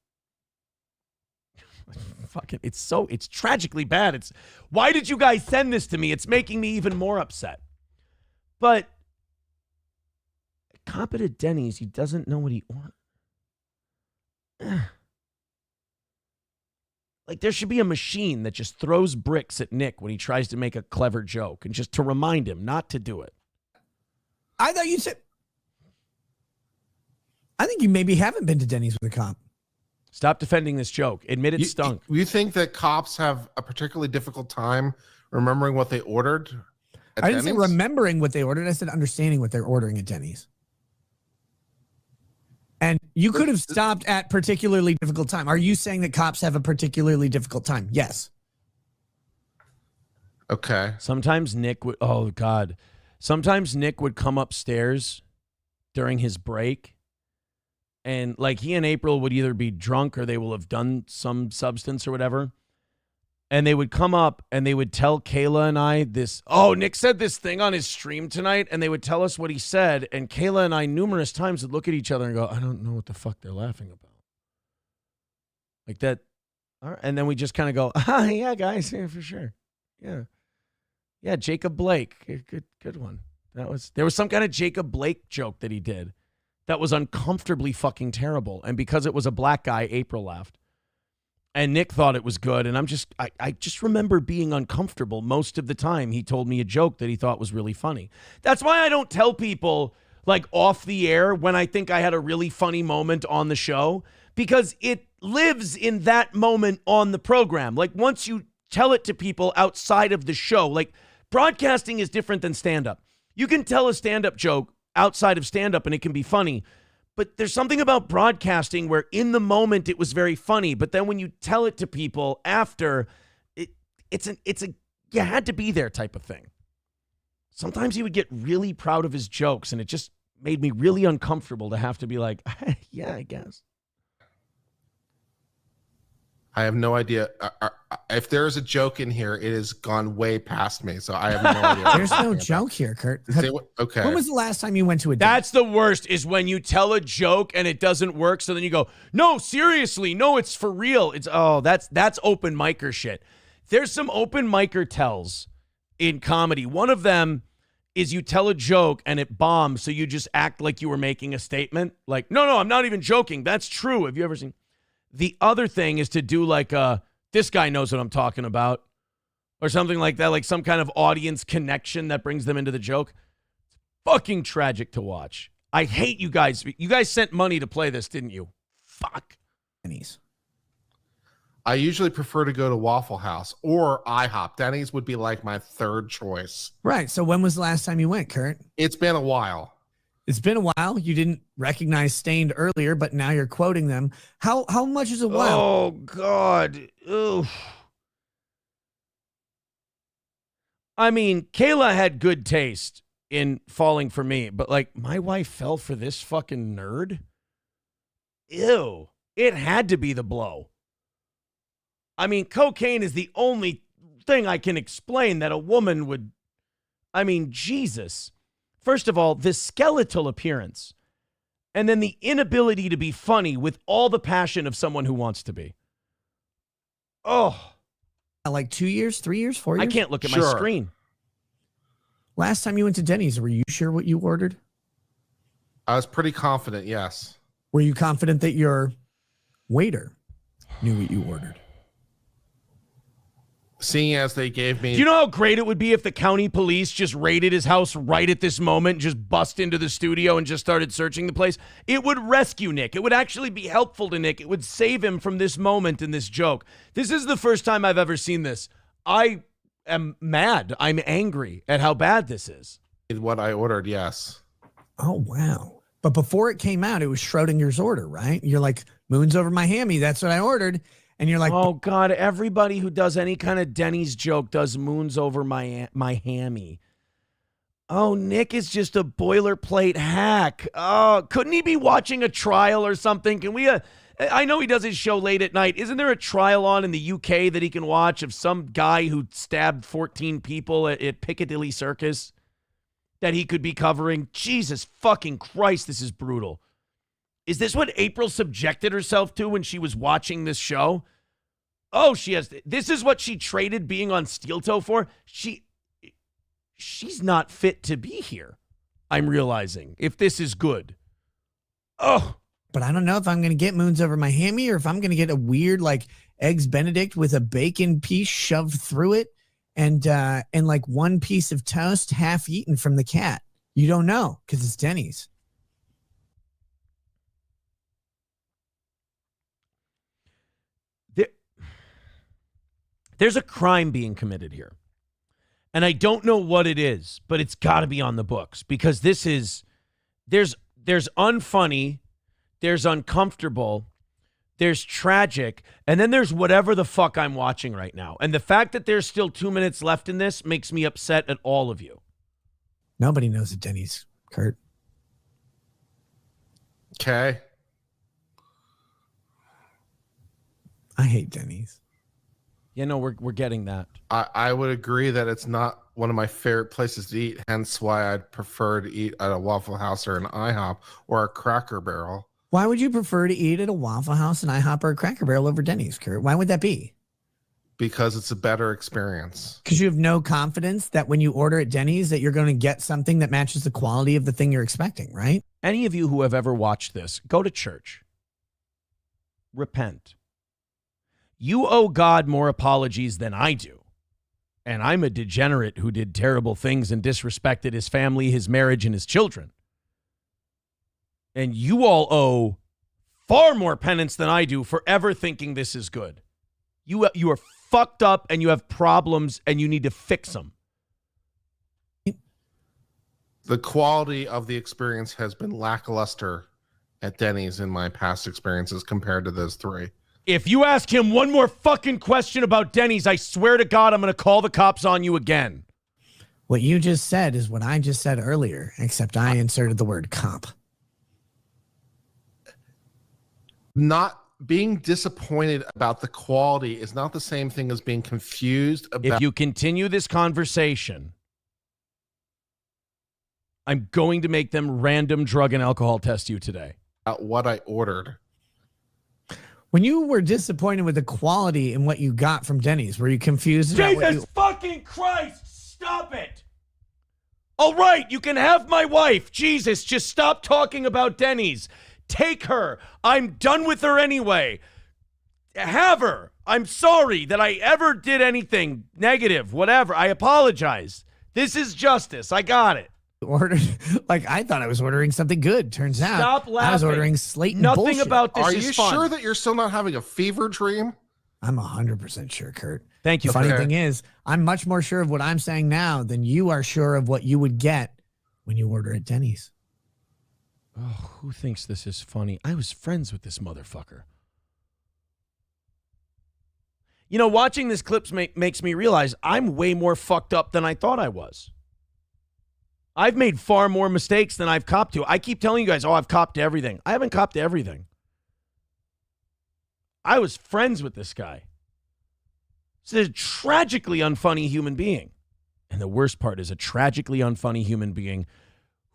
Fucking, it's tragically bad. Why did you guys send this to me? It's making me even more upset. But a cop at a Denny's, he doesn't know what he ordered. Like, there should be a machine that just throws bricks at Nick when he tries to make a clever joke, and just to remind him not to do it. I thought you said, I think you maybe haven't been to Denny's with a cop. Stop defending this joke. Admit it stunk. You think that cops have a particularly difficult time remembering what they ordered at I didn't say Denny's? remembering what they ordered. I said understanding what they're ordering at Denny's. And you could have stopped at particularly difficult time. Are you saying that cops have a particularly difficult time? Yes. Okay. Sometimes Nick would, oh God. Sometimes Nick would come upstairs during his break, and like he and April would either be drunk or they will have done some substance or whatever. And they would come up and they would tell Kayla and I this, oh, Nick said this thing on his stream tonight, and they would tell us what he said. And Kayla and I numerous times would look at each other and go, I don't know what the fuck they're laughing about. Like that. All right. And then we just kind of go, yeah, guys, yeah, for sure. Yeah. Yeah, Jacob Blake. Good one. There was some kind of Jacob Blake joke that he did that was uncomfortably fucking terrible. And because it was a black guy, April laughed. And Nick thought it was good. And I just remember being uncomfortable most of the time he told me a joke that he thought was really funny. That's why I don't tell people, like, off the air when I think I had a really funny moment on the show, because it lives in that moment on the program. Like, once you tell it to people outside of the show, like, broadcasting is different than stand-up. You can tell a stand-up joke outside of stand-up and it can be funny. But there's something about broadcasting where in the moment it was very funny, but then when you tell it to people after, it's a you had to be there type of thing. Sometimes he would get really proud of his jokes, and it just made me really uncomfortable to have to be like, yeah, I guess. I have no idea. If there is a joke in here, it has gone way past me, so I have no idea. There's no joke here, Kurt. Okay. When was the last time you went to a That's the worst, is when you tell a joke and it doesn't work, so then you go, no, seriously, no, it's for real. That's open micer shit. There's some open micer tells in comedy. One of them is you tell a joke and it bombs, so you just act like you were making a statement. Like, no, I'm not even joking. That's true. Have you ever seen? The other thing is to do like this guy knows what I'm talking about, or something like that, like some kind of audience connection that brings them into the joke. It's fucking tragic to watch. I hate you guys. You guys sent money to play this, didn't you? Fuck. Denny's? I usually prefer to go to Waffle House or IHOP. Denny's would be like my third choice. Right. So when was the last time you went, Kurt? It's been a while. It's been a while. You didn't recognize Stained earlier, but now you're quoting them. How much is a while? Oh, God. Ugh. I mean, Kayla had good taste in falling for me, but like, my wife fell for this fucking nerd? Ew. It had to be the blow. I mean, cocaine is the only thing I can explain that a woman would... I mean, Jesus. First of all, the skeletal appearance, and then the inability to be funny with all the passion of someone who wants to be. Oh, Like 2 years, 3 years, 4 years? I can't look at my Sure. screen. Last time you went to Denny's, were you sure what you ordered? I was pretty confident, yes. Were you confident that your waiter knew what you ordered? Seeing as they gave me... Do you know how great it would be if the county police just raided his house right at this moment, just bust into the studio and just started searching the place? It would rescue Nick. It would actually be helpful to Nick. It would save him from this moment and this joke. This is the first time I've ever seen this. I am mad. I'm angry at how bad this is. what I ordered, yes. Oh, wow. But before it came out, it was Schrodinger's order, right? You're like, moon's over my hammy. That's what I ordered. And you're like, oh, God, everybody who does any kind of Denny's joke does moons over my hammy. Oh, Nick is just a boilerplate hack. Oh, couldn't he be watching a trial or something? Can we, I know he does his show late at night. Isn't there a trial on in the UK that he can watch of some guy who stabbed 14 people at Piccadilly Circus that he could be covering? Jesus fucking Christ, this is brutal. Is this what April subjected herself to when she was watching this show? Oh, this is what she traded being on Steel Toe for? She's not fit to be here, I'm realizing, if this is good. Oh. But I don't know if I'm going to get moons over my hammy or if I'm going to get a weird, like, Eggs Benedict with a bacon piece shoved through it and like one piece of toast half eaten from the cat. You don't know because it's Denny's. There's a crime being committed here. And I don't know what it is, but it's got to be on the books because there's unfunny, there's uncomfortable, there's tragic, and then there's whatever the fuck I'm watching right now. And the fact that there's still 2 minutes left in this makes me upset at all of you. Nobody knows at Denny's, Kurt. Okay. I hate Denny's. Yeah, no, we're getting that. I would agree that it's not one of my favorite places to eat, hence why I'd prefer to eat at a Waffle House or an IHOP or a Cracker Barrel. Why would you prefer to eat at a Waffle House, an IHOP, or a Cracker Barrel over Denny's, Kurt? Why would that be? Because it's a better experience. Because you have no confidence that when you order at Denny's that you're going to get something that matches the quality of the thing you're expecting, right? Any of you who have ever watched this, go to church. Repent. You owe God more apologies than I do. And I'm a degenerate who did terrible things and disrespected his family, his marriage, and his children. And you all owe far more penance than I do for ever thinking this is good. You are fucked up and you have problems and you need to fix them. The quality of the experience has been lackluster at Denny's in my past experiences compared to those three. If you ask him one more fucking question about Denny's, I swear to God, I'm going to call the cops on you again. What you just said is what I just said earlier, except I inserted the word cop. Not being disappointed about the quality is not the same thing as being confused about... If you continue this conversation, I'm going to make them random drug and alcohol test you today. what I ordered. When you were disappointed with the quality in what you got from Denny's, were you confused about what Jesus fucking Christ, stop it. All right, you can have my wife. Jesus, just stop talking about Denny's. Take her. I'm done with her anyway. Have her. I'm sorry that I ever did anything negative, whatever. I apologize. This is justice. I got it. ordered? Like, I thought I was ordering something good. Turns out Stop laughing. I was ordering Slayton Nothing bullshit. about this Are is you fun. sure that you're still not having a fever dream? I'm 100% sure, Kurt. Thank you. The funny Okay. thing is, I'm much more sure of what I'm saying now than you are sure of what you would get when you order at Denny's. Oh, who thinks this is funny? I was friends with this motherfucker. You know, watching this clip makes me realize I'm way more fucked up than I thought I was. I've made far more mistakes than I've copped to. I keep telling you guys, oh, I've copped to everything. I haven't copped to everything. I was friends with this guy. He's a tragically unfunny human being. And the worst part is a tragically unfunny human being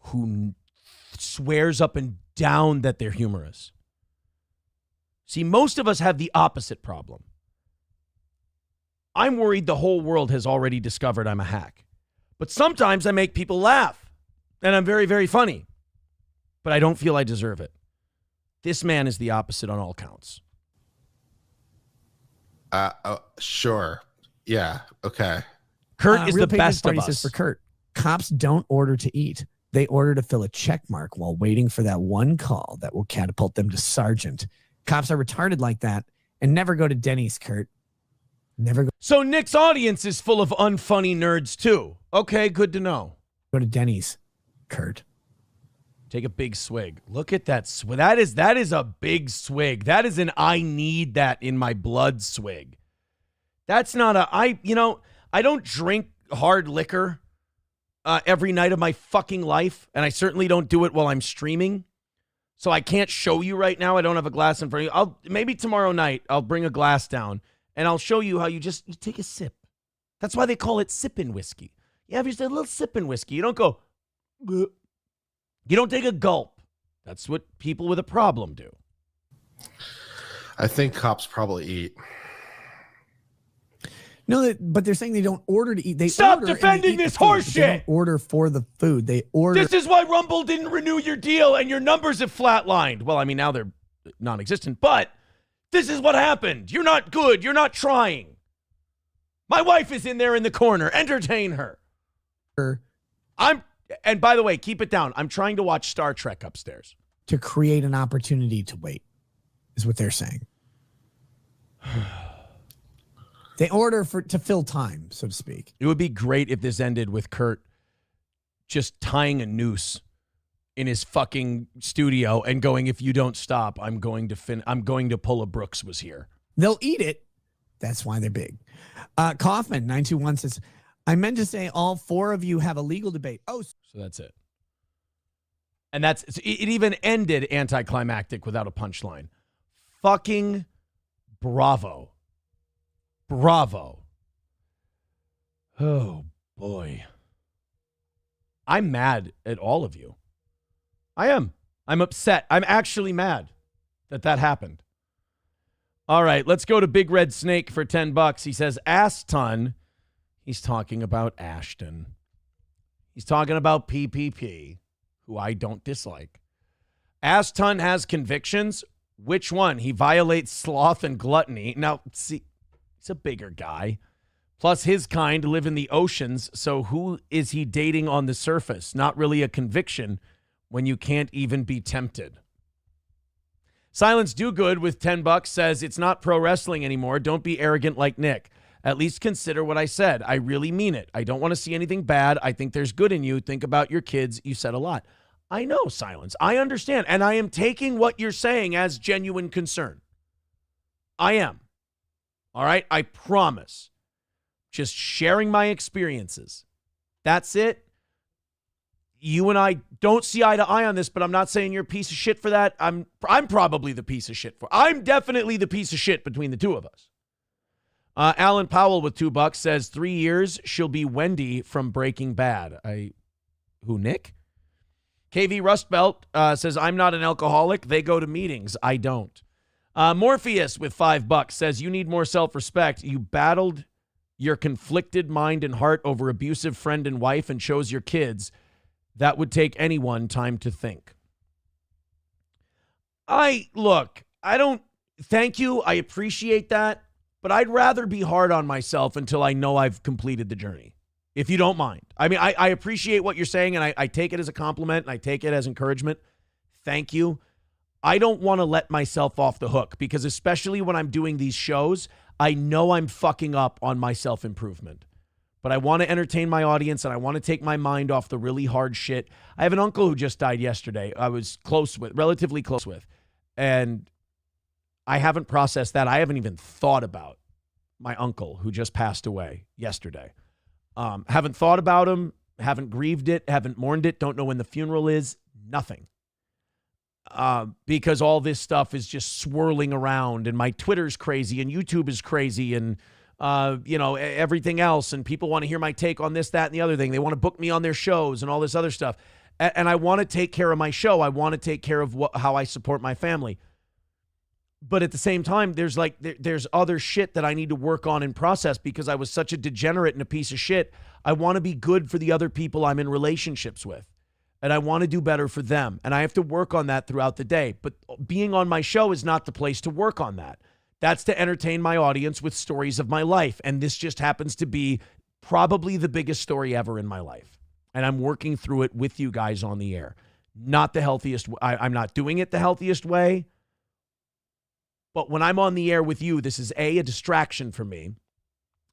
who swears up and down that they're humorous. See, most of us have the opposite problem. I'm worried the whole world has already discovered I'm a hack. But sometimes I make people laugh, and I'm very, very funny. But I don't feel I deserve it. This man is the opposite on all counts. Sure. Yeah. Okay. Kurt is Real the Patriots best of Party us. says for Kurt, cops don't order to eat. They order to fill a check mark while waiting for that one call that will catapult them to sergeant. Cops are retarded like that and never go to Denny's, Kurt. Never So Nick's audience is full of unfunny nerds too. Okay, good to know. go to Denny's, Kurt. Take a big swig. Look at that swig. That is a big swig. That is an I need that in my blood swig. That's not I don't drink hard liquor every night of my fucking life, and I certainly don't do it while I'm streaming. So I can't show you right now. I don't have a glass in front of you. Maybe tomorrow night I'll bring a glass down and I'll show you how you take a sip. That's why they call it sipping whiskey. You have just a little sipping whiskey. You don't go, "Bleh." You don't take a gulp. That's what people with a problem do. I think cops probably eat. No, but they're saying they don't order to eat. They Stop order and defending they eat this the food, horse but they don't shit. order for the food. They order. This is why Rumble didn't renew your deal and your numbers have flatlined. Well, I mean, now they're non-existent, but this is what happened. You're not good. You're not trying. My wife is in there in the corner. Entertain her. And by the way, keep it down. I'm trying to watch Star Trek upstairs. to create an opportunity to wait, is what they're saying. They order to fill time, so to speak. It would be great if this ended with Kurt just tying a noose in his fucking studio and going, if you don't stop, I'm going to pull a Brooks was here. They'll eat it. That's why they're big. Kaufman 921 says, I meant to say all four of you have a legal debate. Oh, So that's it. And it even ended anticlimactic without a punchline. Fucking bravo. Bravo. Oh, boy. I'm mad at all of you. I am. I'm upset. I'm actually mad that happened. All right, let's go to Big Red Snake for $10. He says, ass ton. He's talking about Ashton. He's talking about PPP, who I don't dislike. Ass ton has convictions. Which one? He violates sloth and gluttony. Now, see, he's a bigger guy. Plus, his kind live in the oceans, so who is he dating on the surface? Not really a conviction when you can't even be tempted. Silence Do Good with $10 says, it's not pro wrestling anymore. Don't be arrogant like Nick. At least consider what I said. I really mean it. I don't want to see anything bad. I think there's good in you. Think about your kids. You said a lot. I know, Silence. I understand. And I am taking what you're saying as genuine concern. I am. All right? I promise. Just sharing my experiences. That's it. You and I don't see eye to eye on this, but I'm not saying you're a piece of shit for that. I'm probably the piece of shit for. I'm definitely the piece of shit between the two of us. Alan Powell with $2 says 3 years she'll be Wendy from Breaking Bad. Who, Nick? KV Rustbelt says I'm not an alcoholic. They go to meetings. I don't. Morpheus with $5 says you need more self-respect. You battled your conflicted mind and heart over abusive friend and wife and chose your kids. That would take anyone time to think. Thank you. I appreciate that. But I'd rather be hard on myself until I know I've completed the journey, if you don't mind. I mean, I appreciate what you're saying, and I take it as a compliment, and I take it as encouragement. Thank you. I don't want to let myself off the hook, because especially when I'm doing these shows, I know I'm fucking up on my self-improvement. But I want to entertain my audience, and I want to take my mind off the really hard shit. I have an uncle who just died yesterday. I was relatively close with, and I haven't processed that. I haven't even thought about my uncle who just passed away yesterday. Haven't thought about him, haven't grieved it, haven't mourned it, don't know when the funeral is, nothing. Because all this stuff is just swirling around, and my Twitter's crazy, and YouTube is crazy, and everything else, and people want to hear my take on this, that, and the other thing. They want to book me on their shows and all this other stuff. And I want to take care of my show. I want to take care of how I support my family. But at the same time, there's other shit that I need to work on and process because I was such a degenerate and a piece of shit. I want to be good for the other people I'm in relationships with. And I want to do better for them. And I have to work on that throughout the day. But being on my show is not the place to work on that. That's to entertain my audience with stories of my life. And this just happens to be probably the biggest story ever in my life. And I'm working through it with you guys on the air. Not the healthiest. I'm not doing it the healthiest way. But when I'm on the air with you, this is A, a distraction for me.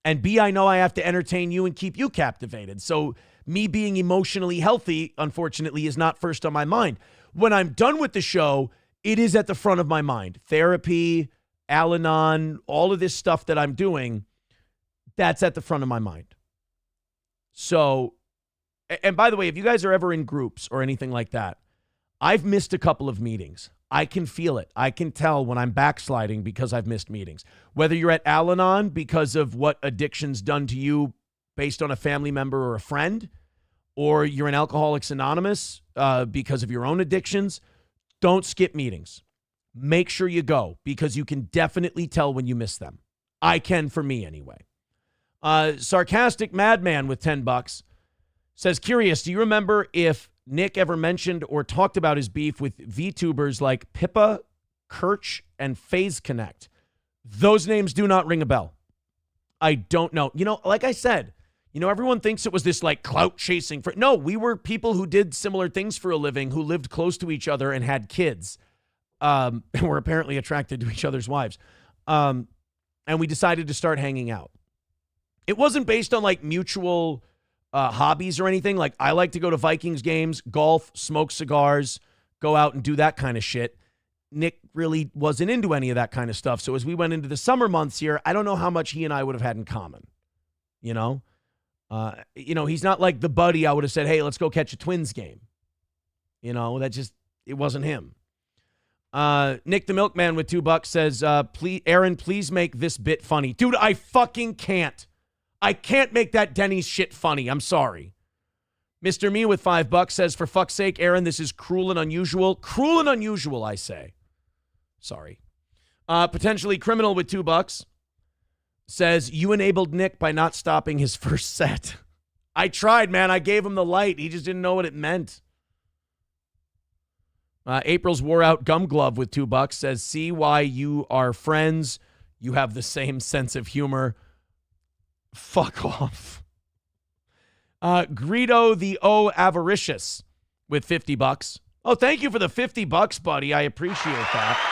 And B, I know I have to entertain you and keep you captivated. So me being emotionally healthy, unfortunately, is not first on my mind. When I'm done with the show, it is at the front of my mind. Therapy, Al-Anon, all of this stuff that I'm doing, that's at the front of my mind. So, and by the way, if you guys are ever in groups or anything like that, I've missed a couple of meetings. I can feel it. I can tell when I'm backsliding because I've missed meetings. Whether you're at Al-Anon because of what addiction's done to you based on a family member or a friend, or you're in Alcoholics Anonymous because of your own addictions, don't skip meetings. Make sure you go because you can definitely tell when you miss them. I can for me anyway. Sarcastic Madman with $10 says, curious, do you remember if Nick ever mentioned or talked about his beef with VTubers like Pippa, Kirch, and FaZe Connect? Those names do not ring a bell. I don't know. You know, like I said, you know, everyone thinks it was this like clout chasing. No, we were people who did similar things for a living, who lived close to each other and had kids, and were apparently attracted to each other's wives. And we decided to start hanging out. It wasn't based on like mutual hobbies or anything. Like I like to go to Vikings games, golf, smoke cigars, go out and do that kind of shit. Nick really wasn't into any of that kind of stuff. So as we went into the summer months here, I don't know how much he and I would have had in common. You know, he's not like the buddy I would have said, hey, let's go catch a Twins game. You know, it wasn't him. Nick the Milkman with $2 says, please, Aaron, please make this bit funny. Dude, I fucking can't. I can't make that Denny's shit funny. I'm sorry. Mr. Me with $5 says, for fuck's sake, Aaron, this is cruel and unusual. Cruel and unusual, I say. Sorry. Potentially Criminal with $2 says, you enabled Nick by not stopping his first set. I tried, man. I gave him the light. He just didn't know what it meant. April's wore out gum glove with $2 says, see why you are friends. You have the same sense of humor. Fuck off. Greedo the O Avaricious with $50. Oh, thank you for the $50, buddy. I appreciate that.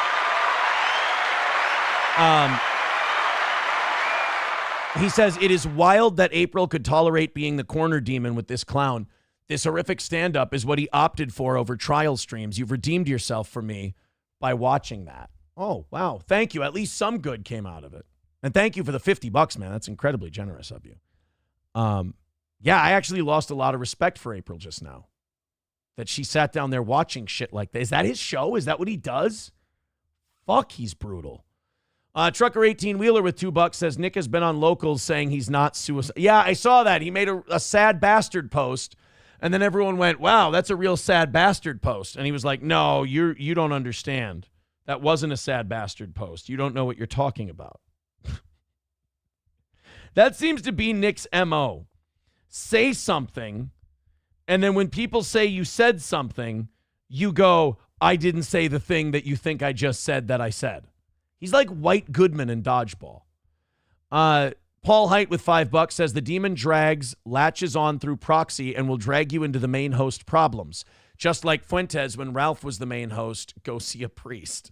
He says, it is wild that April could tolerate being the corner demon with this clown. This horrific stand-up is what he opted for over trial streams. You've redeemed yourself for me by watching that. Oh, wow. Thank you. At least some good came out of it. And thank you for the $50, man. That's incredibly generous of you. Yeah, I actually lost a lot of respect for April just now. That she sat down there watching shit like that. Is that his show? Is that what he does? Fuck, he's brutal. Trucker 18-wheeler with $2 says, Nick has been on Locals saying he's not suicide. Yeah, I saw that. He made a sad bastard post. And then everyone went, wow, that's a real sad bastard post. And he was like, no, you don't understand. That wasn't a sad bastard post. You don't know what you're talking about. That seems to be Nick's MO. Say something, and then when people say you said something, you go, I didn't say the thing that you think I just said that I said. He's like White Goodman in Dodgeball. Paul Height with $5 says, the demon drags latches on through proxy and will drag you into the main host problems. Just like Fuentes when Ralph was the main host, go see a priest.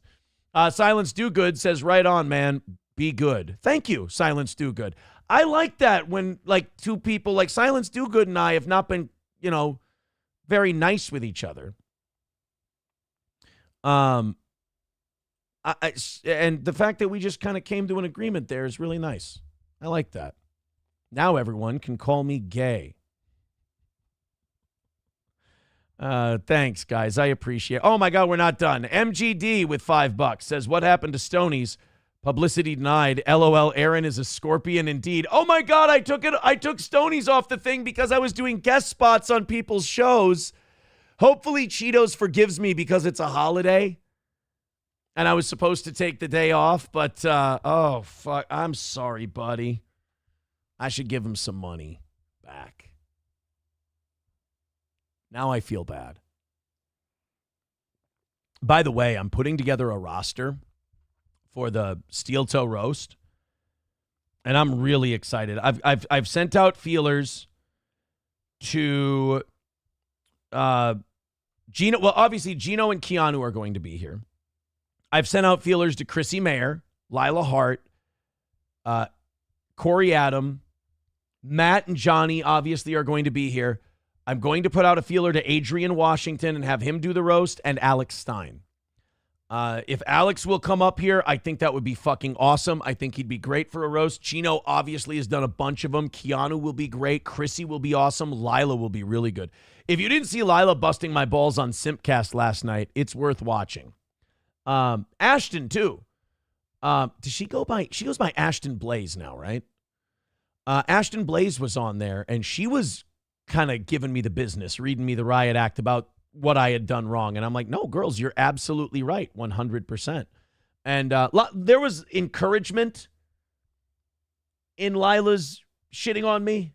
Silence Do Good says, right on, man. Be good. Thank you, Silence Do Good. I like that when like two people like Silence Do Good and I have not been, very nice with each other. And the fact that we just kind of came to an agreement there is really nice. I like that. Now everyone can call me gay. Thanks, guys. I appreciate it. Oh, my God, we're not done. MGD with $5 says, what happened to Stoney's? Publicity denied. LOL, Aaron is a scorpion indeed. Oh, my God, I took Stoney's off the thing because I was doing guest spots on people's shows. Hopefully Cheetos forgives me because it's a holiday. And I was supposed to take the day off, but, oh, fuck. I'm sorry, buddy. I should give him some money back. Now I feel bad. By the way, I'm putting together a roster for the Steel Toe Roast, and I'm really excited. I've sent out feelers to Gino. Well, obviously Gino and Keanu are going to be here. I've sent out feelers to Chrissy Mayer, Lila Hart, Corey Adam, Matt and Johnny obviously are going to be here. I'm going to put out a feeler to Adrian Washington and have him do the roast, and Alex Stein. If Alex will come up here, I think that would be fucking awesome. I think he'd be great for a roast. Chino obviously has done a bunch of them. Keanu will be great. Chrissy will be awesome. Lila will be really good. If you didn't see Lila busting my balls on Simpcast last night, it's worth watching. Ashton, too. Does she go by? She goes by Ashton Blaze now, right? Ashton Blaze was on there, and she was kind of giving me the business, reading me the riot act about what I had done wrong. And I'm like, no, girls, you're absolutely right, 100%. And there was encouragement in Lila's shitting on me.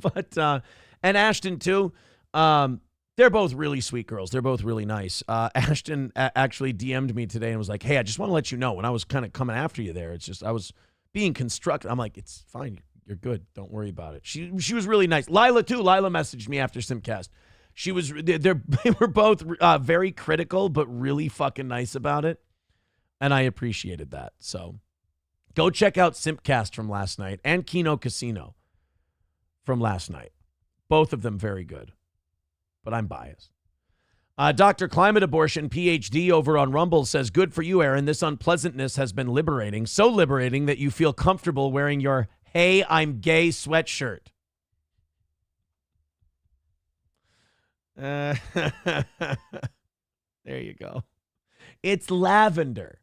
But and Ashton, too. They're both really sweet girls. They're both really nice. Ashton actually DM'd me today and was like, hey, I just want to let you know, when I was kind of coming after you there, it's just I was being constructive. I'm like, it's fine. You're good. Don't worry about it. She was really nice. Lila, too. Lila messaged me after Simcast. They were both very critical, but really fucking nice about it. And I appreciated that. So go check out Simpcast from last night and Kino Casino from last night. Both of them very good. But I'm biased. Dr. Climate Abortion, PhD, over on Rumble says, good for you, Aaron. This unpleasantness has been liberating. So liberating that you feel comfortable wearing your "Hey, I'm gay" sweatshirt. There you go. It's lavender.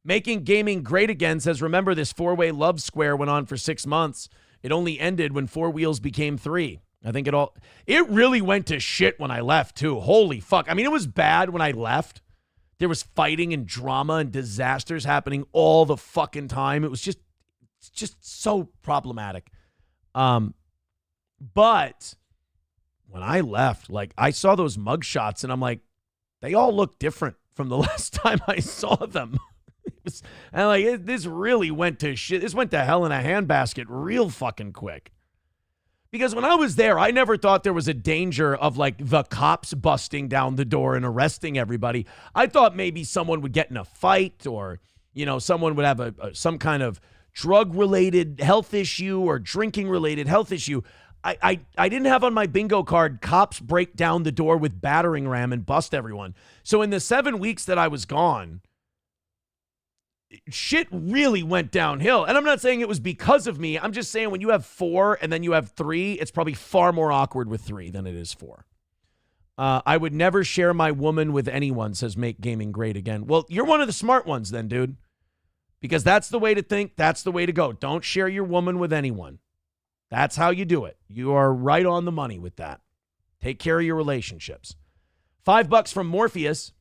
Making Gaming Great Again says, remember this four-way love square went on for 6 months. It only ended when 4 wheels became 3. I think it really went to shit when I left, too. Holy fuck. I mean, it was bad when I left. There was fighting and drama and disasters happening all the fucking time. It was just so problematic. But when I left, like, I saw those mugshots and I'm like, they all look different from the last time I saw them. This really went to shit. This went to hell in a handbasket real fucking quick. Because when I was there, I never thought there was a danger of, like, the cops busting down the door and arresting everybody. I thought maybe someone would get in a fight, or, you know, someone would have some kind of drug-related health issue or drinking-related health issue. I didn't have on my bingo card, cops break down the door with battering ram and bust everyone. So in the 7 weeks that I was gone, shit really went downhill. And I'm not saying it was because of me. I'm just saying when you have 4 and then you have 3, it's probably far more awkward with 3 than it is 4. I would never share my woman with anyone, says Make Gaming Great Again. Well, you're one of the smart ones then, dude. Because that's the way to think. That's the way to go. Don't share your woman with anyone. That's how you do it. You are right on the money with that. Take care of your relationships. $5 from Morpheus.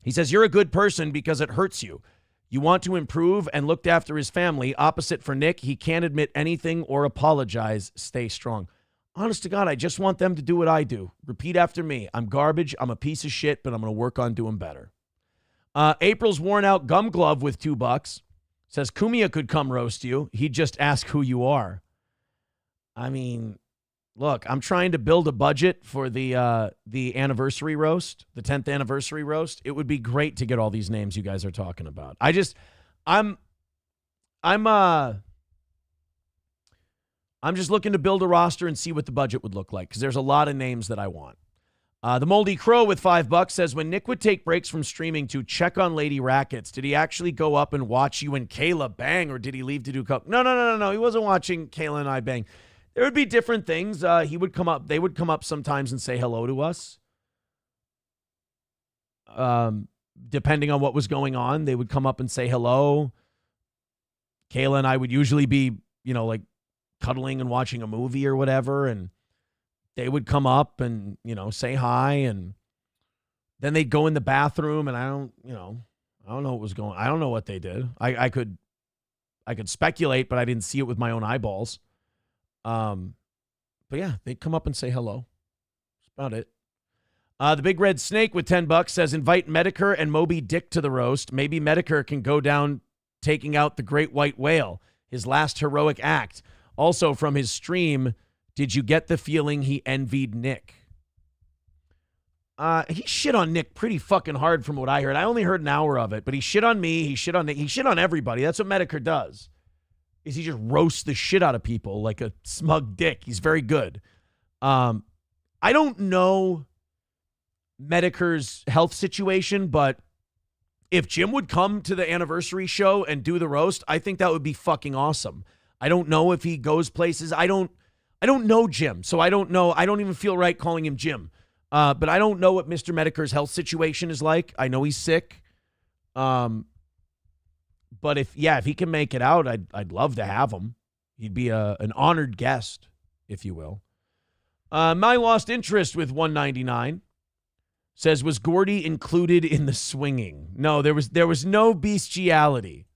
He says, you're a good person because it hurts you. You want to improve and looked after his family. Opposite for Nick. He can't admit anything or apologize. Stay strong. Honest to God, I just want them to do what I do. Repeat after me. I'm garbage. I'm a piece of shit, but I'm going to work on doing better. April's worn out gum glove with $2. Says Kumia could come roast you. He'd just ask who you are. I mean, look, I'm trying to build a budget for the anniversary roast, the 10th anniversary roast. It would be great to get all these names you guys are talking about. I'm just looking to build a roster and see what the budget would look like, because there's a lot of names that I want. The Moldy Crow with $5 says, when Nick would take breaks from streaming to check on Lady Rackets, did he actually go up and watch you and Kayla bang, or did he leave to do coke? No. He wasn't watching Kayla and I bang. There would be different things. They would come up sometimes and say hello to us. Depending on what was going on, they would come up and say hello. Kayla and I would usually be, like cuddling and watching a movie or whatever, and they would come up and, say hi, and Then they'd go in the bathroom, and I don't know what was going on. I don't know what they did. I could speculate, but I didn't see it with my own eyeballs. But yeah, they'd come up and say hello. That's about it. The Big Red Snake with $10 says, invite Medicare and Moby Dick to the roast. Maybe Medicare can go down taking out the great white whale, his last heroic act. Also, from his stream, did you get the feeling he envied Nick? He shit on Nick pretty fucking hard from what I heard. I only heard an hour of it, but he shit on me. He shit on Nick. He shit on everybody. That's what Medicare does, is he just roasts the shit out of people like a smug dick. He's very good. I don't know Medicare's health situation, but if Jim would come to the anniversary show and do the roast, I think that would be fucking awesome. I don't know if he goes places. I don't know Jim, so I don't know. I don't even feel right calling him Jim. But I don't know what Mr. Medicare's health situation is like. I know he's sick. But if he can make it out, I'd love to have him. He'd be an honored guest, if you will. My lost interest with 199 says, was Gordy included in the swinging? No, there was no bestiality.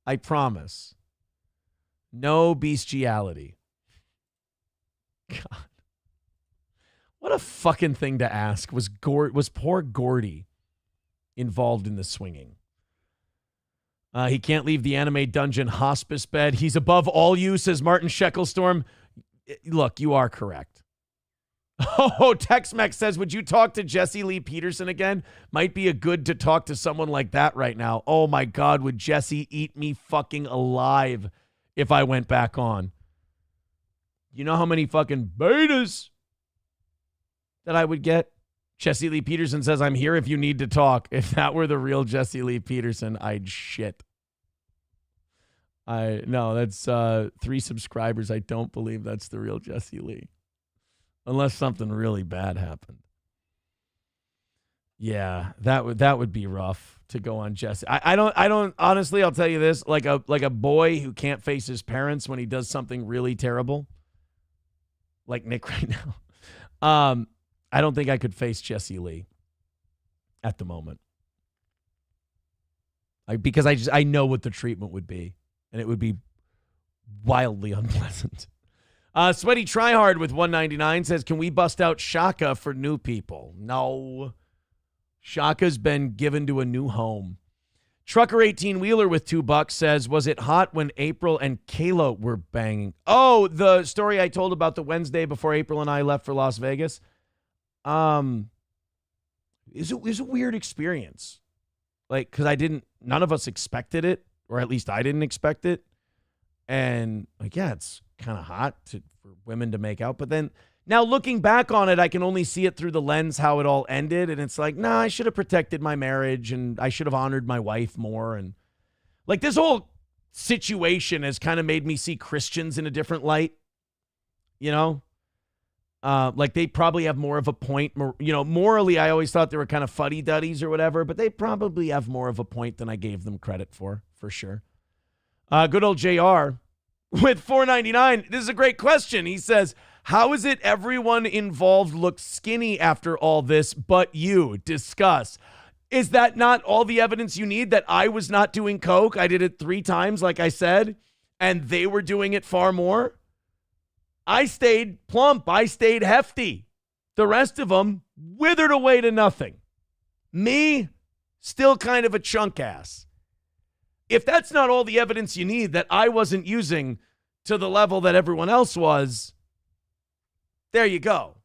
I promise. No bestiality. God. What a fucking thing to ask. Was poor Gordy involved in the swinging? He can't leave the anime dungeon hospice bed. He's above all you, says Martin Shecklestorm. Look, you are correct. Oh, Tex-Mex says, would you talk to Jesse Lee Peterson again? Might be a good to talk to someone like that right now. Oh my God, would Jesse eat me fucking alive if I went back on? You know how many fucking betas that I would get? Jesse Lee Peterson says, I'm here if you need to talk. If that were the real Jesse Lee Peterson, I'd shit. No, that's 3 subscribers. I don't believe that's the real Jesse Lee. Unless something really bad happened. Yeah, that would be rough to go on Jesse. I don't honestly, I'll tell you this, like a boy who can't face his parents when he does something really terrible, like Nick right now. I don't think I could face Jesse Lee at the moment. Because I know what the treatment would be, and it would be wildly unpleasant. Sweaty Tryhard with 199 says, can we bust out Shaka for new people? No. Shaka's been given to a new home. Trucker 18 Wheeler with $2 says, was it hot when April and Kayla were banging? Oh, the story I told about the Wednesday before April and I left for Las Vegas. It was a weird experience. Like, because none of us expected it, or at least I didn't expect it. And like, yeah, it's kind of hot for women to make out. But then now looking back on it, I can only see it through the lens how it all ended. And it's like, nah, I should have protected my marriage, and I should have honored my wife more. And like, this whole situation has kind of made me see Christians in a different light, you know? Like, they probably have more of a point. You know, morally, I always thought they were kind of fuddy-duddies or whatever, but they probably have more of a point than I gave them credit for sure. Good old JR with $4.99. This is a great question. He says, how is it everyone involved looks skinny after all this but you? Discuss. Is that not all the evidence you need that I was not doing coke? I did it 3 times, like I said, and they were doing it far more. I stayed plump. I stayed hefty. The rest of them withered away to nothing. Me, still kind of a chunk ass. If that's not all the evidence you need that I wasn't using to the level that everyone else was, there you go.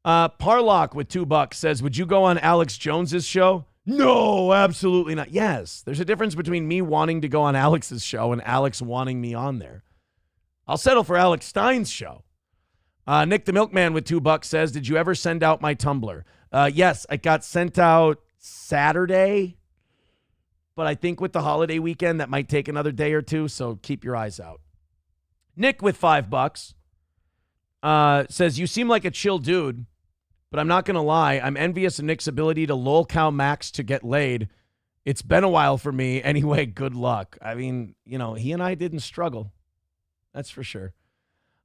Parlock with $2 says, would you go on Alex Jones's show? No, absolutely not. Yes, there's a difference between me wanting to go on Alex's show and Alex wanting me on there. I'll settle for Alex Stein's show. Nick the Milkman with $2 says, did you ever send out my Tumblr? Yes, it got sent out Saturday, but I think with the holiday weekend, that might take another day or two, so keep your eyes out. Nick with $5 says, you seem like a chill dude, but I'm not going to lie. I'm envious of Nick's ability to lolcow Max to get laid. It's been a while for me. Anyway, good luck. I mean, you know, he and I didn't struggle. That's for sure.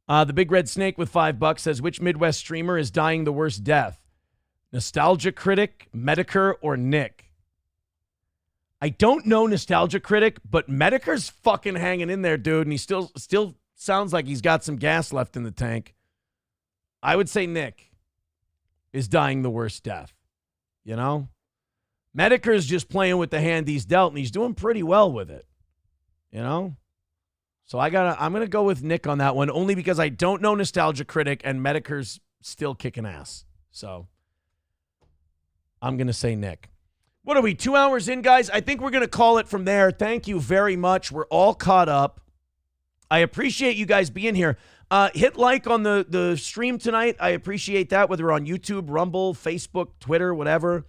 The Big Red Snake with $5 says, which Midwest streamer is dying the worst death? Nostalgia Critic, Medicare, or Nick? I don't know Nostalgia Critic, but Medicare's fucking hanging in there, dude, and he still sounds like he's got some gas left in the tank. I would say Nick is dying the worst death. You know? Medicare's just playing with the hand he's dealt, and he's doing pretty well with it. You know? So I'm gonna go with Nick on that one, only because I don't know Nostalgia Critic, and Medicare's still kicking ass. So I'm gonna say Nick. What are we, 2 hours in, guys? I think we're going to call it from there. Thank you very much. We're all caught up. I appreciate you guys being here. Hit like on the stream tonight. I appreciate that, whether on YouTube, Rumble, Facebook, Twitter, whatever.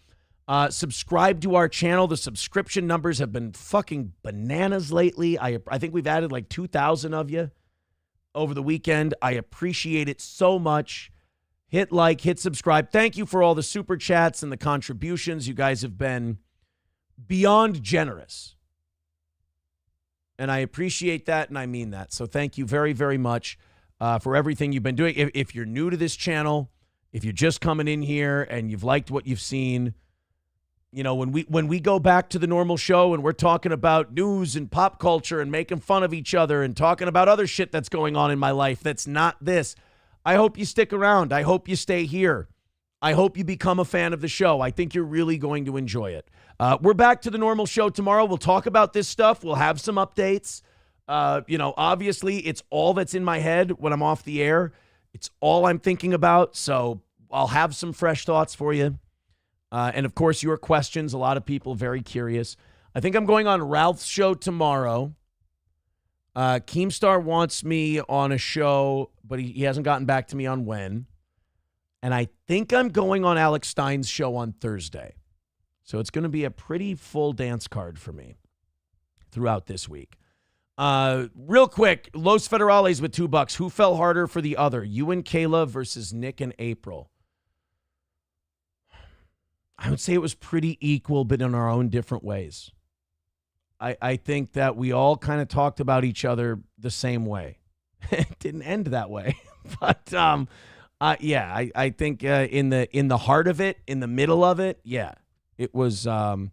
Subscribe to our channel. The subscription numbers have been fucking bananas lately. I think we've added like 2,000 of you over the weekend. I appreciate it so much. Hit like, hit subscribe. Thank you for all the super chats and the contributions. You guys have been beyond generous. And I appreciate that, and I mean that. So thank you very, very much for everything you've been doing. If you're new to this channel, if you're just coming in here and you've liked what you've seen, you know, when we go back to the normal show and we're talking about news and pop culture and making fun of each other and talking about other shit that's going on in my life that's not this, I hope you stick around. I hope you stay here. I hope you become a fan of the show. I think you're really going to enjoy it. We're back to the normal show tomorrow. We'll talk about this stuff. We'll have some updates. Obviously, it's all that's in my head when I'm off the air. It's all I'm thinking about. So I'll have some fresh thoughts for you. And, of course, your questions. A lot of people very curious. I think I'm going on Ralph's show tomorrow. Keemstar wants me on a show, but he hasn't gotten back to me on when. And I think I'm going on Alex Stein's show on Thursday. So it's going to be a pretty full dance card for me throughout this week. Real quick, Los Federales with $2. Who fell harder for the other? You and Kayla versus Nick and April. I would say it was pretty equal, but in our own different ways. I think that we all kind of talked about each other the same way. It didn't end that way. But, I think in the heart of it, in the middle of it, yeah. It was, I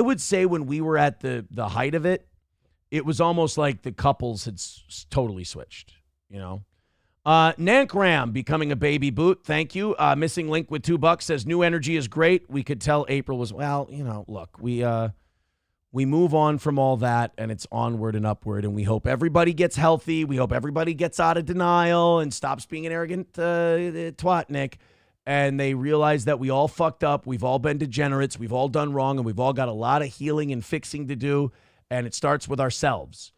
would say when we were at the height of it, it was almost like the couples had totally switched, you know. Nankram becoming a baby boot. Thank you. Missing Link with $2 says new energy is great. We could tell April was, well, you know, look, we move on from all that, and it's onward and upward, and we hope everybody gets healthy. We hope everybody gets out of denial and stops being an arrogant twat, Nick, and they realize that we all fucked up. We've all been degenerates. We've all done wrong, and we've all got a lot of healing and fixing to do, and it starts with ourselves,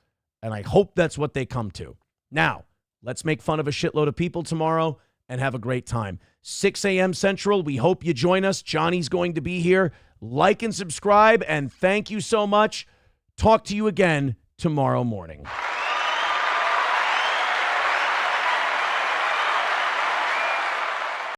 and I hope that's what they come to. Now, let's make fun of a shitload of people tomorrow and have a great time. 6 a.m. Central, we hope you join us. Johnny's going to be here. Like and subscribe, and thank you so much. Talk to you again tomorrow morning.